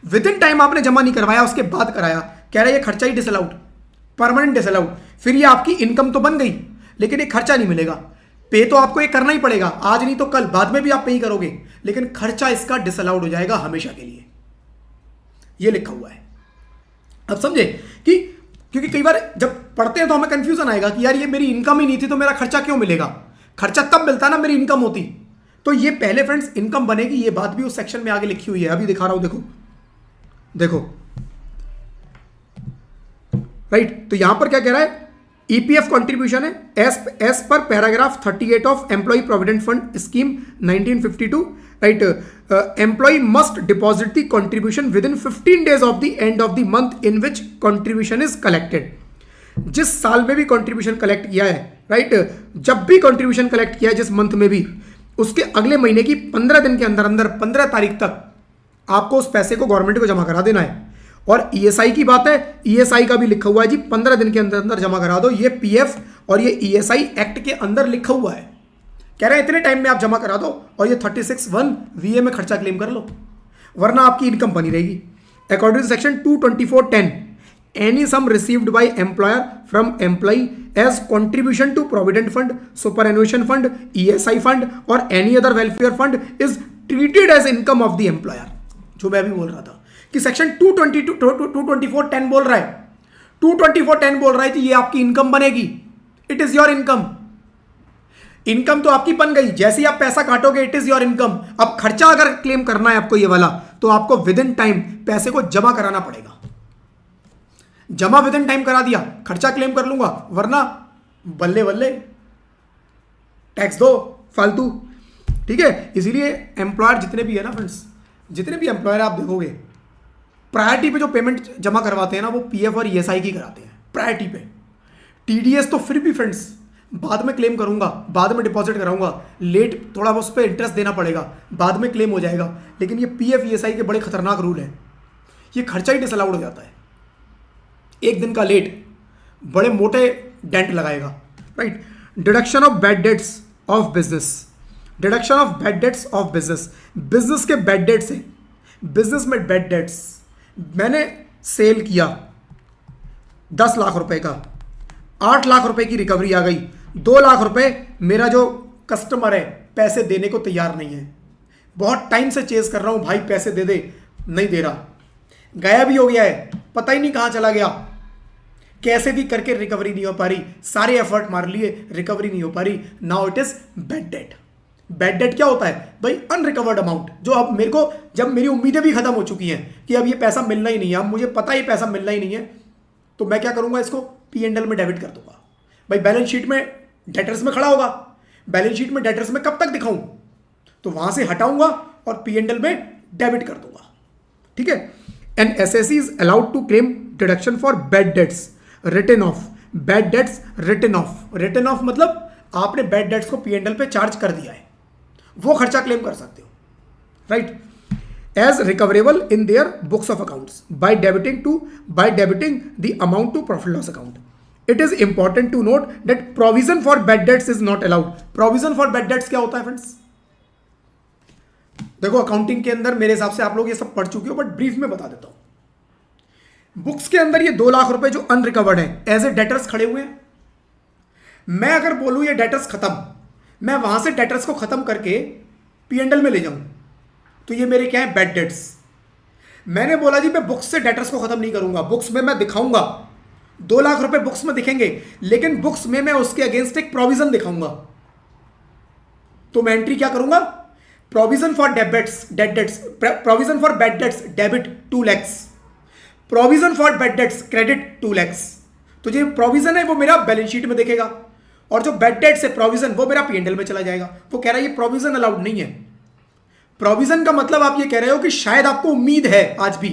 विद इन टाइम आपने जमा नहीं करवाया, उसके बाद कराया, कह रहा है ये खर्चा ही डिसअलाउड, परमानेंट डिसअलाउड। फिर ये आपकी इनकम तो बन गई लेकिन ये खर्चा नहीं मिलेगा। पे तो आपको ये करना ही पड़ेगा, आज नहीं तो कल, बाद में भी आप पे ही करोगे, लेकिन खर्चा इसका डिसअलाउड हो जाएगा हमेशा के लिए। ये लिखा हुआ है। अब समझे कि क्योंकि कई बार जब पढ़ते हैं तो हमें कंफ्यूजन आएगा कि यार ये मेरी इनकम ही नहीं थी तो मेरा खर्चा क्यों मिलेगा? खर्चा तब मिलता ना मेरी इनकम होती। तो ये पहले फ्रेंड्स इनकम बनेगी, ये बात भी उस सेक्शन में आगे लिखी हुई है, अभी दिखा रहा हूं, देखो देखो राइट। तो यहां पर क्या कह रहा है? ईपीएफ कंट्रीब्यूशन है as per paragraph 38 of employee provident fund scheme 1952, right. Employer must deposit the contribution within 15 days of the end of the month in which contribution is collected. जिस साल में भी कंट्रीब्यूशन कलेक्ट किया है, right, जब भी contribution collect किया है जिस मंथ में भी, उसके अगले महीने की 15 दिन के अंदर अंदर 15 तारीख तक आपको उस पैसे को गवर्नमेंट को जमा करा देना है। और ईएसआई की बात है, ईएसआई का भी लिखा हुआ है जी 15 दिन के अंदर अंदर जमा करा दो। ये पीएफ और ये ईएसआई एक्ट के अंदर लिखा हुआ है। कह रहे हैं इतने टाइम में आप जमा करा दो और ये 36(1) वीए में खर्चा क्लेम कर लो, वरना आपकी इनकम बनी रहेगी। According to section 224(10), any sum received by employer from employee as contribution to provident fund, superannuation fund, ESI fund और any other welfare fund is treated as income of the employer. जो मैं भी बोल रहा था कि सेक्शन 224(10) बोल रहा है, 224(10) बोल रहा है कि ये आपकी इनकम बनेगी, it is your income. Income तो आपकी बन गई, जैसे ही आप पैसा काटोगे इट इज योर इनकम। अब खर्चा अगर क्लेम करना है आपको ये वाला, तो आपको विद इन टाइम पैसे को जमा कराना पड़ेगा। जमा विद इन टाइम करा दिया, खर्चा क्लेम कर लूंगा, वरना बल्ले बल्ले टैक्स दो फालतू। ठीक है, इसीलिए एम्प्लॉयर जितने भी है ना फ्रेंड्स, जितने भी एम्प्लॉयर आप देखोगे प्रायोरिटी पे जो पेमेंट जमा करवाते हैं ना, वो पीएफ और ईएसआई की कराते हैं प्रायोरिटी पे। टीडीएस तो फिर भी फ्रेंड्स बाद में क्लेम करूंगा, बाद में डिपॉजिट कराऊंगा, लेट थोड़ा उस पर इंटरेस्ट देना पड़ेगा, बाद में क्लेम हो जाएगा। लेकिन ये पीएफ ईएसआई के बड़े खतरनाक रूल हैं, ये खर्चा ही डिसअलाउड हो जाता है। एक दिन का लेट बड़े मोटे डेंट लगाएगा, right. Deduction of bad dates of business, deduction of bad dates of business, business के बैड डेट्स हैं। बिजनेस में बैड डेट्स, मैंने सेल किया 10 लाख रुपए का, 8 लाख रुपए की रिकवरी आ गई, 2 लाख रुपए मेरा जो कस्टमर है पैसे देने को तैयार नहीं है, बहुत टाइम से चेज कर रहा हूं भाई पैसे दे दे, नहीं दे रहा, गायब भी हो गया है, पता ही नहीं कहां चला गया, कैसे भी करके रिकवरी नहीं हो पा रही, सारे एफर्ट मार लिए, रिकवरी नहीं हो पा रही। Now it is bad debt. Bad debt क्या होता है भाई? अनरिकवर्ड अमाउंट, जो अब मेरे को, जब मेरी उम्मीदें भी खत्म हो चुकी हैं कि अब ये पैसा मिलना ही नहीं है, अब मुझे पता ही पैसा मिलना ही नहीं है, तो मैं क्या करूंगा, इसको P&L में डेबिट कर दूंगा। भाई बैलेंस शीट में डेटर्स में खड़ा होगा, बैलेंस शीट में डेटर्स में कब तक दिखाऊं? तो वहां से हटाऊंगा और P&L में डेबिट कर दूंगा, ठीक है। And assessee is allowed to claim deduction for bad debts written off, bad debts written off, written off मतलब आपने बैड डेट्स को P&L पे चार्ज कर दिया है, वो खर्चा क्लेम कर सकते हो, right. As recoverable in their books of accounts by debiting the amount to profit loss account. It is important to note that provision for bad debts is not allowed. Provision for bad debts क्या होता है friends? देखो accounting के अंदर मेरे हिसाब से आप लोग ये सब पढ़ चुके हो, बट ब्रीफ में बता देता हूं। बुक्स के अंदर ये 2 लाख रुपए जो अनरिकवर्ड है एज ए डेटर्स खड़े हुए हैं। मैं अगर बोलूं ये डेटर्स खत्म, मैं वहां से डेटर्स को खत्म करके P&L में ले जाऊं तो ये मेरे क्या है? Bad debts. मैंने बोला जी मैं बुक्स से डेटर्स को खत्म नहीं करूंगा, बुक्स में मैं दिखाऊंगा 2 लाख रुपए बुक्स में दिखेंगे, लेकिन बुक्स में मैं उसके अगेंस्ट एक प्रोविजन दिखाऊंगा। तो मैं एंट्री क्या करूंगा? Provision for debits debts, provision for bad debts debit 2 lakhs, provision for bad debts credit 2 lakhs। तो जो प्रोविजन है वो मेरा बैलेंस शीट में दिखेगा, और जो बैड डेट्स है प्रोविजन वो मेरा P&L में चला जाएगा। वो कह रहा है ये प्रोविजन अलाउड नहीं है। प्रोविजन का मतलब आप ये कह रहे हो कि शायद आपको उम्मीद है आज भी,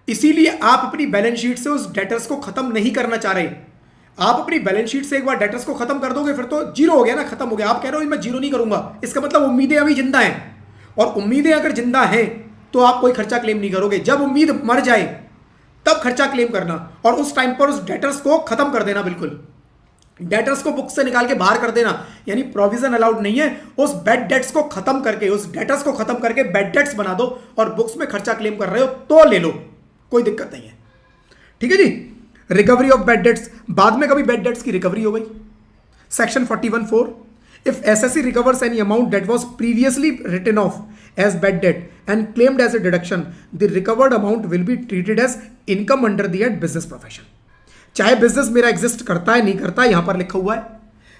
इसीलिए आप अपनी बैलेंस शीट से उस डेटर्स को खत्म नहीं करना चाह रहे। आप अपनी बैलेंस शीट से एक बार डेटर्स को खत्म कर दोगे फिर तो जीरो हो गया ना, खत्म हो गया। आप कह रहे हो मैं जीरो नहीं करूंगा, इसका मतलब उम्मीदें अभी जिंदा हैं, और उम्मीदें अगर जिंदा हैं तो आप कोई खर्चा क्लेम नहीं करोगे। जब उम्मीद मर जाए तब खर्चा क्लेम करना, और उस टाइम पर उस डेटर्स को खत्म कर देना, बिल्कुल डेटर्स को बुक से निकाल के बाहर कर देना। यानी प्रोविजन अलाउड नहीं है। उस बैड डेट्स को खत्म करके, उस डेटर्स को खत्म करके बैड डेट्स बना दो, और बुक्स में खर्चा क्लेम कर रहे हो तो ले लो, कोई दिक्कत नहीं है, ठीक है जी। रिकवरी ऑफ बैड डेट्स, बाद में कभी बैड डेट्स की रिकवरी हो गई। Section 41(4) if assessee recovers any amount that was previously written off as bad debt and claimed as a deduction, the recovered amount will be treated as income under the head business profession. चाहे business मेरा exist करता है नहीं करता है, यहां पर लिखा हुआ है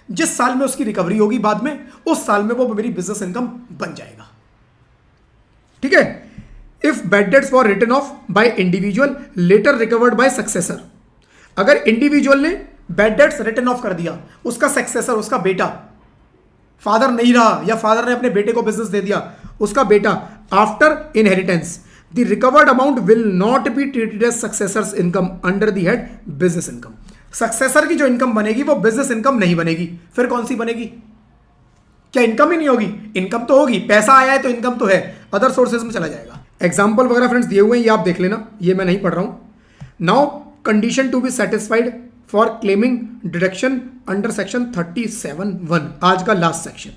जिस साल में उसकी रिकवरी होगी बाद में, उस साल में वो मेरी बिजनेस इनकम बन जाएगा, ठीक है। If bad debts were written off by individual later recovered by successor, अगर इंडिविजुअल ने बैड डेट्स रिटन ऑफ कर दिया, उसका सक्सेसर, उसका बेटा, फादर नहीं रहा या फादर ने अपने बेटे को बिजनेस दे दिया, उसका बेटा, after inheritance the recovered amount will not be treated as successor's income under the head business income. Successor की जो इनकम बनेगी वो बिजनेस इनकम नहीं बनेगी, फिर कौन सी बनेगी? क्या इनकम ही नहीं होगी? इनकम तो होगी, पैसा आया है तो इनकम तो है, अदर सोर्सेज में चला जाएगा। एग्जाम्पल वगैरह फ्रेंड्स दिए हुए हैं, ये आप देख लेना, ये मैं नहीं पढ़ रहा हूं। Now condition to be satisfied for claiming deduction under section 37(1), आज का लास्ट सेक्शन।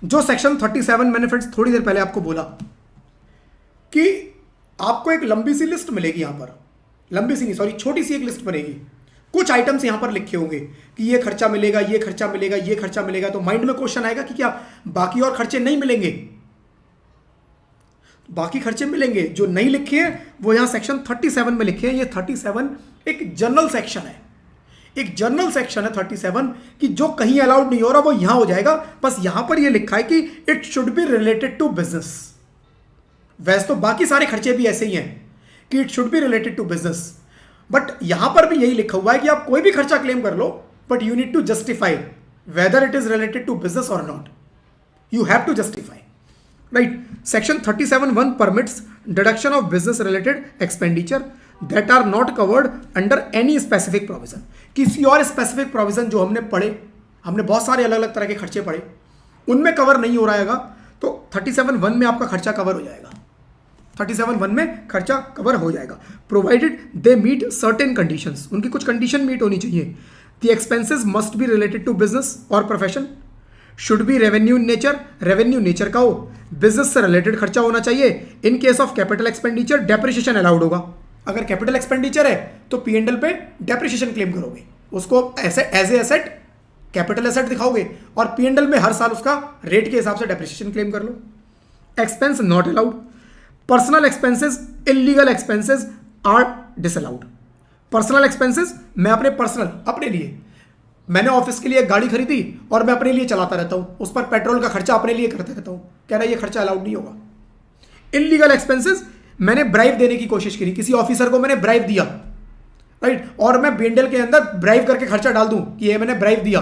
जो सेक्शन 37 मैंने फ्रेंड्स थोड़ी देर पहले आपको बोला कि आपको एक लंबी सी लिस्ट मिलेगी यहां पर, लंबी सी नहीं सॉरी छोटी सी एक लिस्ट बनेगी, कुछ आइटम्स यहां पर लिखे होंगे कि ये खर्चा मिलेगा, ये खर्चा मिलेगा, ये खर्चा मिलेगा। तो माइंड में क्वेश्चन आएगा कि क्या बाकी और खर्चे नहीं मिलेंगे? बाकी खर्चे मिलेंगे, जो नहीं लिखे हैं वो यहां सेक्शन 37 में लिखे हैं। ये 37 एक जनरल सेक्शन है, एक जनरल सेक्शन है 37 कि जो कहीं अलाउड नहीं हो रहा वो यहां हो जाएगा। बस यहां पर ये लिखा है कि it should be related to business. वैसे तो बाकी सारे खर्चे भी ऐसे ही हैं कि it should be related to business, but यहां पर भी यही लिखा हुआ है कि आप कोई भी खर्चा क्लेम कर लो, but you need to justify whether it is related to business और not. You have to justify, right. Section 37(1) permits deduction of business related expenditure that are not covered under any specific provision. किसी और specific provision जो हमने पढ़े, हमने बहुत सारे अलग अलग तरह के खर्चे पढ़े, उनमें कवर नहीं हो रहेगा, तो 37(1) में आपका खर्चा कवर हो जाएगा। 37(1) में खर्चा कवर हो जाएगा, provided they meet certain conditions. उनकी कुछ कंडीशन मीट होनी चाहिए। The expenses must be related to business और profession, should be revenue in nature, revenue nature का हो, बिजनेस से रिलेटेड खर्चा होना चाहिए। In case of capital expenditure depreciation allowed होगा। अगर कैपिटल एक्सपेंडिचर है तो P&L पे डेप्रिसिएशन क्लेम करोगे, उसको ऐसे as a asset, capital asset दिखाओगे, और P&L में हर साल उसका रेट के हिसाब से डेप्रिसिएशन क्लेम कर लो। Expense not allowed, personal expenses, illegal expenses are disallowed. Personal expenses, मैं अपने लिए मैंने ऑफिस के लिए एक गाड़ी खरीदी और मैं अपने लिए चलाता रहता हूं, उस पर पेट्रोल का खर्चा अपने लिए करता रहता हूं, कह रहा है ये खर्चा अलाउड नहीं होगा। इलीगल एक्सपेंसेस, मैंने ब्राइब देने की कोशिश करी, किसी ऑफिसर को मैंने ब्राइब दिया, राइट, और मैं P&L के अंदर ब्राइब करके खर्चा डाल दूं कि ये मैंने ब्राइब दिया।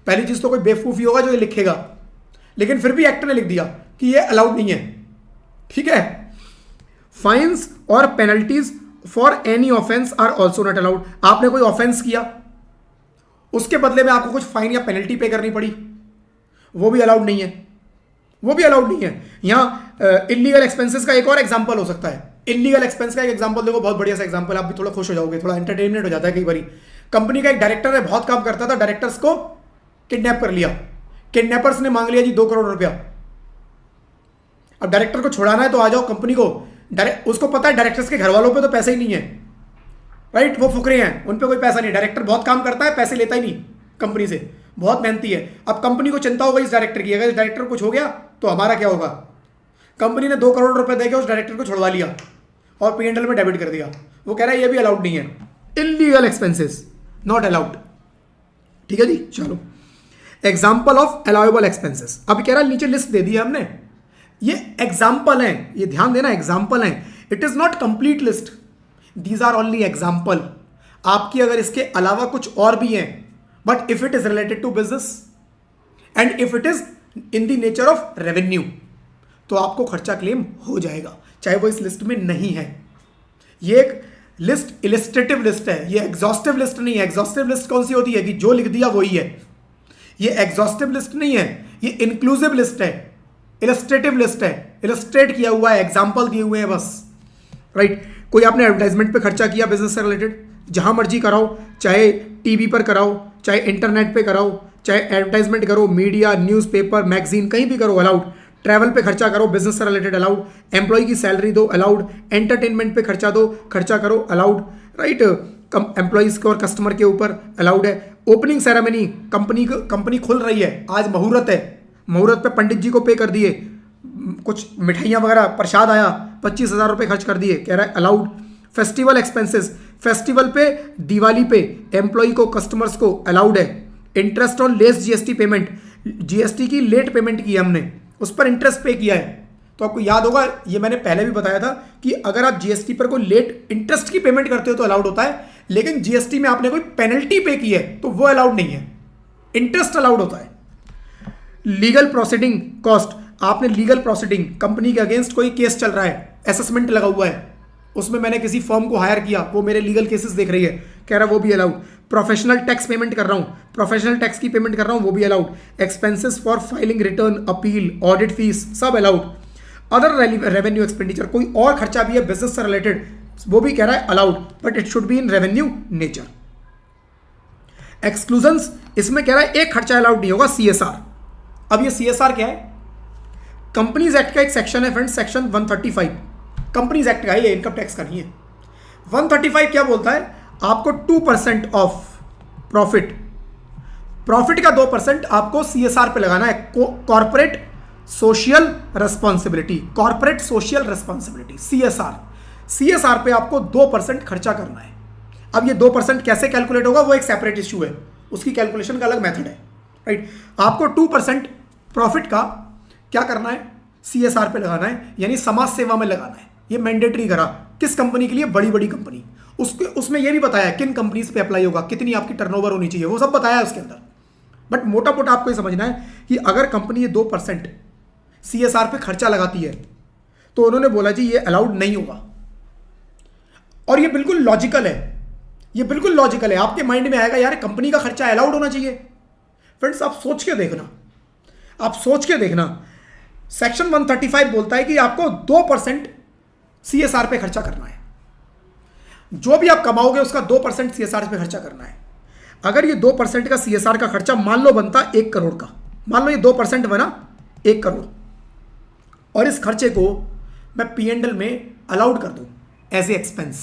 पहली चीज तो कोई बेवकूफी होगा जो ये लिखेगा, लेकिन फिर भी एक्ट ने लिख दिया कि ये अलाउड नहीं है, ठीक है। फाइन्स और penalties for any offence are also not allowed. आपने कोई ऑफेंस किया, उसके बदले में आपको कुछ फाइन या पेनल्टी पे करनी पड़ी, वो भी अलाउड नहीं है, वो भी अलाउड नहीं है। यहां इलीगल एक्सपेंसेस का एक और एग्जांपल हो सकता है। इलीगल एक्सपेंस का एक एग्जांपल देखो, बहुत बढ़िया सा एग्जांपल, आप भी थोड़ा खुश हो जाओगे, थोड़ा एंटरटेनमेंट हो जाता है कई बार। कंपनी का एक डायरेक्टर है, बहुत काम करता था, डायरेक्टर्स को किडनैप कर लिया, किडनैपर्स ने मांग लिया जी 2 करोड़ रुपया। अब डायरेक्टर को छुड़ाना है तो आ जाओ कंपनी को, उसको पता है डायरेक्टर्स के घर वालों पे तो पैसे ही नहीं है, राइट, वो फुकरे हैं, उन पे कोई पैसा नहीं। डायरेक्टर बहुत काम करता है, पैसे लेता ही नहीं कंपनी से, बहुत मेहनती है। अब कंपनी को चिंता हो गई इस डायरेक्टर की, अगर इस डायरेक्टर कुछ हो गया तो हमारा क्या होगा। कंपनी ने 2 करोड़ रुपए देके उस डायरेक्टर को छुड़वा लिया और P&L में डेबिट कर दिया। वो कह रहा है ये भी अलाउड नहीं है, इलीगल एक्सपेंसेस नॉट अलाउड, ठीक है जी। चलो, एग्जाम्पल ऑफ अलाउएबल एक्सपेंसेस। अब कह रहा है नीचे लिस्ट दे दी है हमने, ये एग्जाम्पल है, ये ध्यान देना, एग्जाम्पल है, it is not complete list, these are only example. आपकी अगर इसके अलावा कुछ और भी हैं, but if it is related to business and if it is in the nature of revenue, तो आपको खर्चा क्लेम हो जाएगा, चाहे वो इस लिस्ट में नहीं है। ये एक लिस्ट इलिस्ट्रेटिव लिस्ट है, ये एग्जॉस्टिव लिस्ट नहीं है। एग्जॉस्टिव लिस्ट कौन सी होती है कि जो लिख दिया वही है, ये एग्जॉस्टिव लिस्ट नहीं है, ये इंक्लूसिव लिस्ट है, इलिस्ट्रेटिव लिस्ट है, इलिस्ट्रेट किया हुआ है, एग्जाम्पल दिए हुए हैं बस, राइट। कोई आपने एडवर्टाइजमेंट पे खर्चा किया बिजनेस से रिलेटेड, जहां मर्जी कराओ, चाहे टीवी पर कराओ, चाहे इंटरनेट पे कराओ, चाहे एडवर्टाइजमेंट करो, मीडिया, न्यूज़पेपर, मैगजीन, कहीं भी करो, अलाउड। ट्रैवल पे खर्चा करो, बिजनेस से रिलेटेड, अलाउड। एम्प्लॉय की सैलरी दो, अलाउड। एंटरटेनमेंट पे खर्चा दो, खर्चा करो, अलाउड, राइट। एम्प्लॉयज के और कस्टमर के ऊपर अलाउड है। ओपनिंग सेरेमनी, कंपनी खुल रही है, आज मुहूर्त है, मुहूर्त पे पंडित जी को पे कर दिए, कुछ मिठाइयाँ वगैरह प्रसाद आया, 25,000 रुपये खर्च कर दिए, कह रहा है अलाउड। फेस्टिवल एक्सपेंसेस, फेस्टिवल पे, दिवाली पे एम्प्लॉय को, कस्टमर्स को अलाउड है। Interest on less GST payment, GST की लेट पेमेंट की है हमने, उस पर इंटरेस्ट पे किया है, तो आपको याद होगा, ये मैंने पहले भी बताया था कि अगर आप जीएसटी पर कोई लेट इंटरेस्ट की पेमेंट करते हो तो अलाउड होता है, लेकिन जीएसटी में आपने कोई पेनल्टी पे की है तो वो अलाउड नहीं है, इंटरेस्ट अलाउड होता है। लीगल प्रोसीडिंग कॉस्ट, आपने लीगल प्रोसीडिंग, कंपनी के अगेंस्ट कोई केस चल रहा है, असेसमेंट लगा हुआ है, उसमें मैंने किसी फर्म को हायर किया, वो मेरे लीगल केसेस देख रही है, कह रहा है वो भी अलाउड। प्रोफेशनल टैक्स पेमेंट कर रहा हूँ, प्रोफेशनल टैक्स की पेमेंट कर रहा हूँ, वो भी allowed. Expenses for filing return, appeal, audit fees, सब अलाउड। अदर रेवेन्यू एक्सपेंडिचर, कोई और खर्चा भी है बिजनेस से रिलेटेड, वो भी कह रहा है allowed, but it should be in revenue nature. Exclusions, इसमें कह रहा है एक खर्चा अलाउड नहीं होगा, CSR। अब ये CSR क्या है? कंपनीज एक्ट का एक सेक्शन है फ्रेंड्स, सेक्शन 135, कंपनीज एक्ट का है, ये इनकम टैक्स का नहीं है। 135 क्या बोलता है? आपको 2% ऑफ प्रॉफिट का 2% आपको CSR पे लगाना है, corporate social responsibility, corporate social responsibility, CSR पे आपको 2% खर्चा करना है। अब ये 2% कैसे कैलकुलेट होगा वो एक सेपरेट इश्यू है, उसकी कैलकुलेशन का अलग मेथड है, राइट। आपको 2% प्रॉफिट का क्या करना है? CSR पे लगाना है, यानी समाज सेवा में लगाना है। ये मैंडेटरी करा, किस कंपनी के लिए? बड़ी बड़ी कंपनी। उसमें यह भी बताया किन कंपनीज पे अप्लाई होगा, कितनी आपकी टर्नओवर होनी चाहिए, वो सब बताया है उसके अंदर। बट मोटा मोटा आपको ये समझना है कि अगर कंपनी ये 2% CSR पे खर्चा लगाती है तो उन्होंने बोला जी ये अलाउड नहीं होगा। और ये बिल्कुल लॉजिकल है, ये बिल्कुल लॉजिकल है। आपके माइंड में आएगा यार कंपनी का खर्चा अलाउड होना चाहिए। फ्रेंड्स आप सोच के देखना, आप सोच के देखना, सेक्शन 135 बोलता है कि आपको 2% CSR पे खर्चा करना है, जो भी आप कमाओगे उसका 2% CSR पे खर्चा करना है। अगर ये 2% का CSR का खर्चा मान लो बनता 1 करोड़ का, मान लो ये 2% बना 1 करोड़, और इस खर्चे को मैं P&L में अलाउड कर दूं एज ए एक्सपेंस,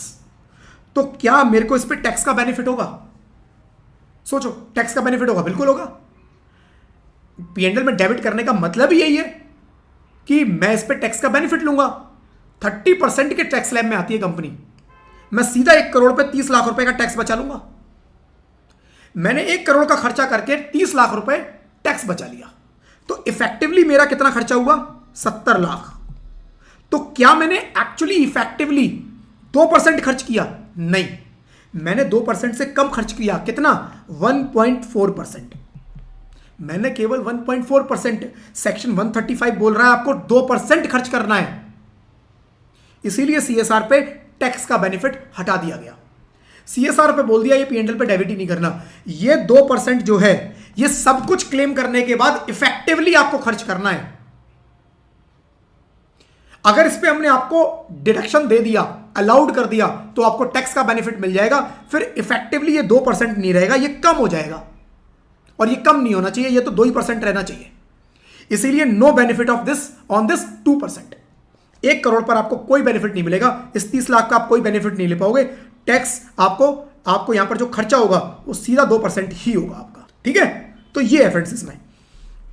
तो क्या मेरे को इस पे टैक्स का बेनिफिट होगा? सोचो, टैक्स का बेनिफिट होगा, बिल्कुल होगा। P&L में डेबिट करने का मतलब ही यही है कि मैं इस पे टैक्स का बेनिफिट लूंगा। 30% के टैक्स स्लैब में आती है कंपनी, मैं सीधा 1 करोड़ पे 30 लाख रुपए का टैक्स बचा लूंगा। मैंने 1 करोड़ का खर्चा करके 30 लाख रुपए टैक्स बचा लिया, तो इफेक्टिवली मेरा कितना खर्चा हुआ? 70 लाख। तो क्या मैंने एक्चुअली इफेक्टिवली 2% खर्च किया? नहीं, मैंने 2% से कम खर्च किया। कितना? 1.4%। मैंने केवल 1.4%, सेक्शन 135 बोल रहा है आपको 2% खर्च करना है। इसीलिए सीएसआर पे टैक्स का बेनिफिट हटा दिया गया। सीएसआर पे बोल दिया ये पीएनएल पे डेबिट ही नहीं करना। ये 2% जो है ये सब कुछ क्लेम करने के बाद इफेक्टिवली आपको खर्च करना है। अगर इस पे हमने आपको डिडक्शन दे दिया, अलाउड कर दिया, तो आपको टैक्स का बेनिफिट मिल जाएगा। फिर इफेक्टिवली ये 2% नहीं रहेगा, ये कम हो जाएगा। और ये कम नहीं होना चाहिए, ये तो 2% रहना चाहिए। इसीलिए no benefit of this on this 2%। 1 crore पर आपको कोई बेनिफिट नहीं मिलेगा। इस 30 लाख का आप कोई बेनिफिट नहीं ले पाओगे। टैक्स आपको यहां पर जो खर्चा होगा वो सीधा 2% ही होगा आपका। ठीक है, तो ये है फ्रेंड्स इसमें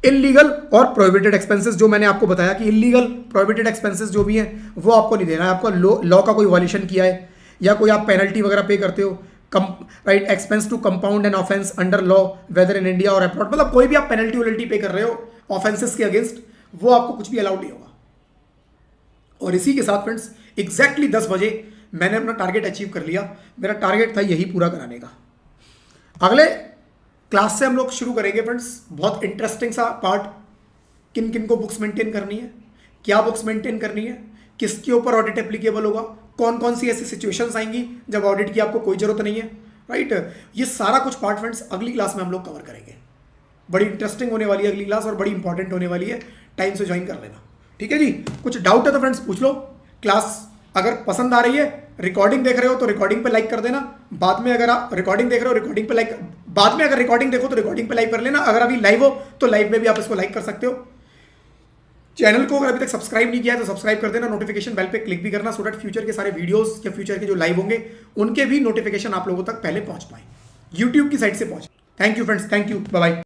इलीगल और प्रोहिबिटेड एक्सपेंसेस। जो मैंने आपको बताया कि इलीगल प्रोहिबिटेड एक्सपेंसेस जो भी हैं वो आपको नहीं देना है। आपको लॉ का कोई वॉल्यूशन किया है या कोई आप पेनल्टी वगैरह पे करते हो, right, expense to compound an offence under law whether in India और अब्रॉड, मतलब कोई भी आप पेनल्टी वैल्टी पे कर रहे हो ऑफेंसेस के अगेंस्ट, वो आपको कुछ भी अलाउड नहीं होगा। और इसी के साथ फ्रेंड्स एग्जैक्टली 10 बजे मैंने अपना टारगेट अचीव कर लिया। मेरा टारगेट था यही पूरा कराने का। अगले क्लास से हम लोग शुरू करेंगे फ्रेंड्स, बहुत इंटरेस्टिंग सा पार्ट, किन किन को बुक्स मेंटेन करनी है, क्या बुक्स मेंटेन करनी है, किसके ऊपर ऑडिट एप्लीकेबल होगा, कौन कौन सी ऐसी सिचुएशंस आएंगी जब ऑडिट की आपको कोई जरूरत नहीं है, राइट। ये सारा कुछ पार्ट फ्रेंड्स अगली क्लास में हम लोग कवर करेंगे। बड़ी इंटरेस्टिंग होने वाली है अगली क्लास और बड़ी इंपॉर्टेंट होने वाली है। टाइम से ज्वाइन कर लेना, ठीक है जी। कुछ डाउट है तो फ्रेंड्स पूछ लो। क्लास अगर पसंद आ रही है, रिकॉर्डिंग देख रहे हो तो रिकॉर्डिंग पे लाइक कर देना। बाद में अगर आप रिकॉर्डिंग देख रहे हो रिकॉर्डिंग पे लाइक, बाद में अगर रिकॉर्डिंग देखो तो रिकॉर्डिंग पे लाइक कर लेना। अगर अभी लाइव हो तो लाइव में भी आप इसको लाइक कर सकते हो। चैनल को अगर अभी तक सब्सक्राइब नहीं किया है तो सब्सक्राइब कर देना, नोटिफिकेशन बेल पे क्लिक भी करना, सो दैट फ्यूचर के सारे वीडियोस या फ्यूचर के जो लाइव होंगे उनके भी नोटिफिकेशन आप लोगों तक पहले पहुंच पाए, यूट्यूब की साइट से पहुंचे। Thank you friends, thank you, bye bye.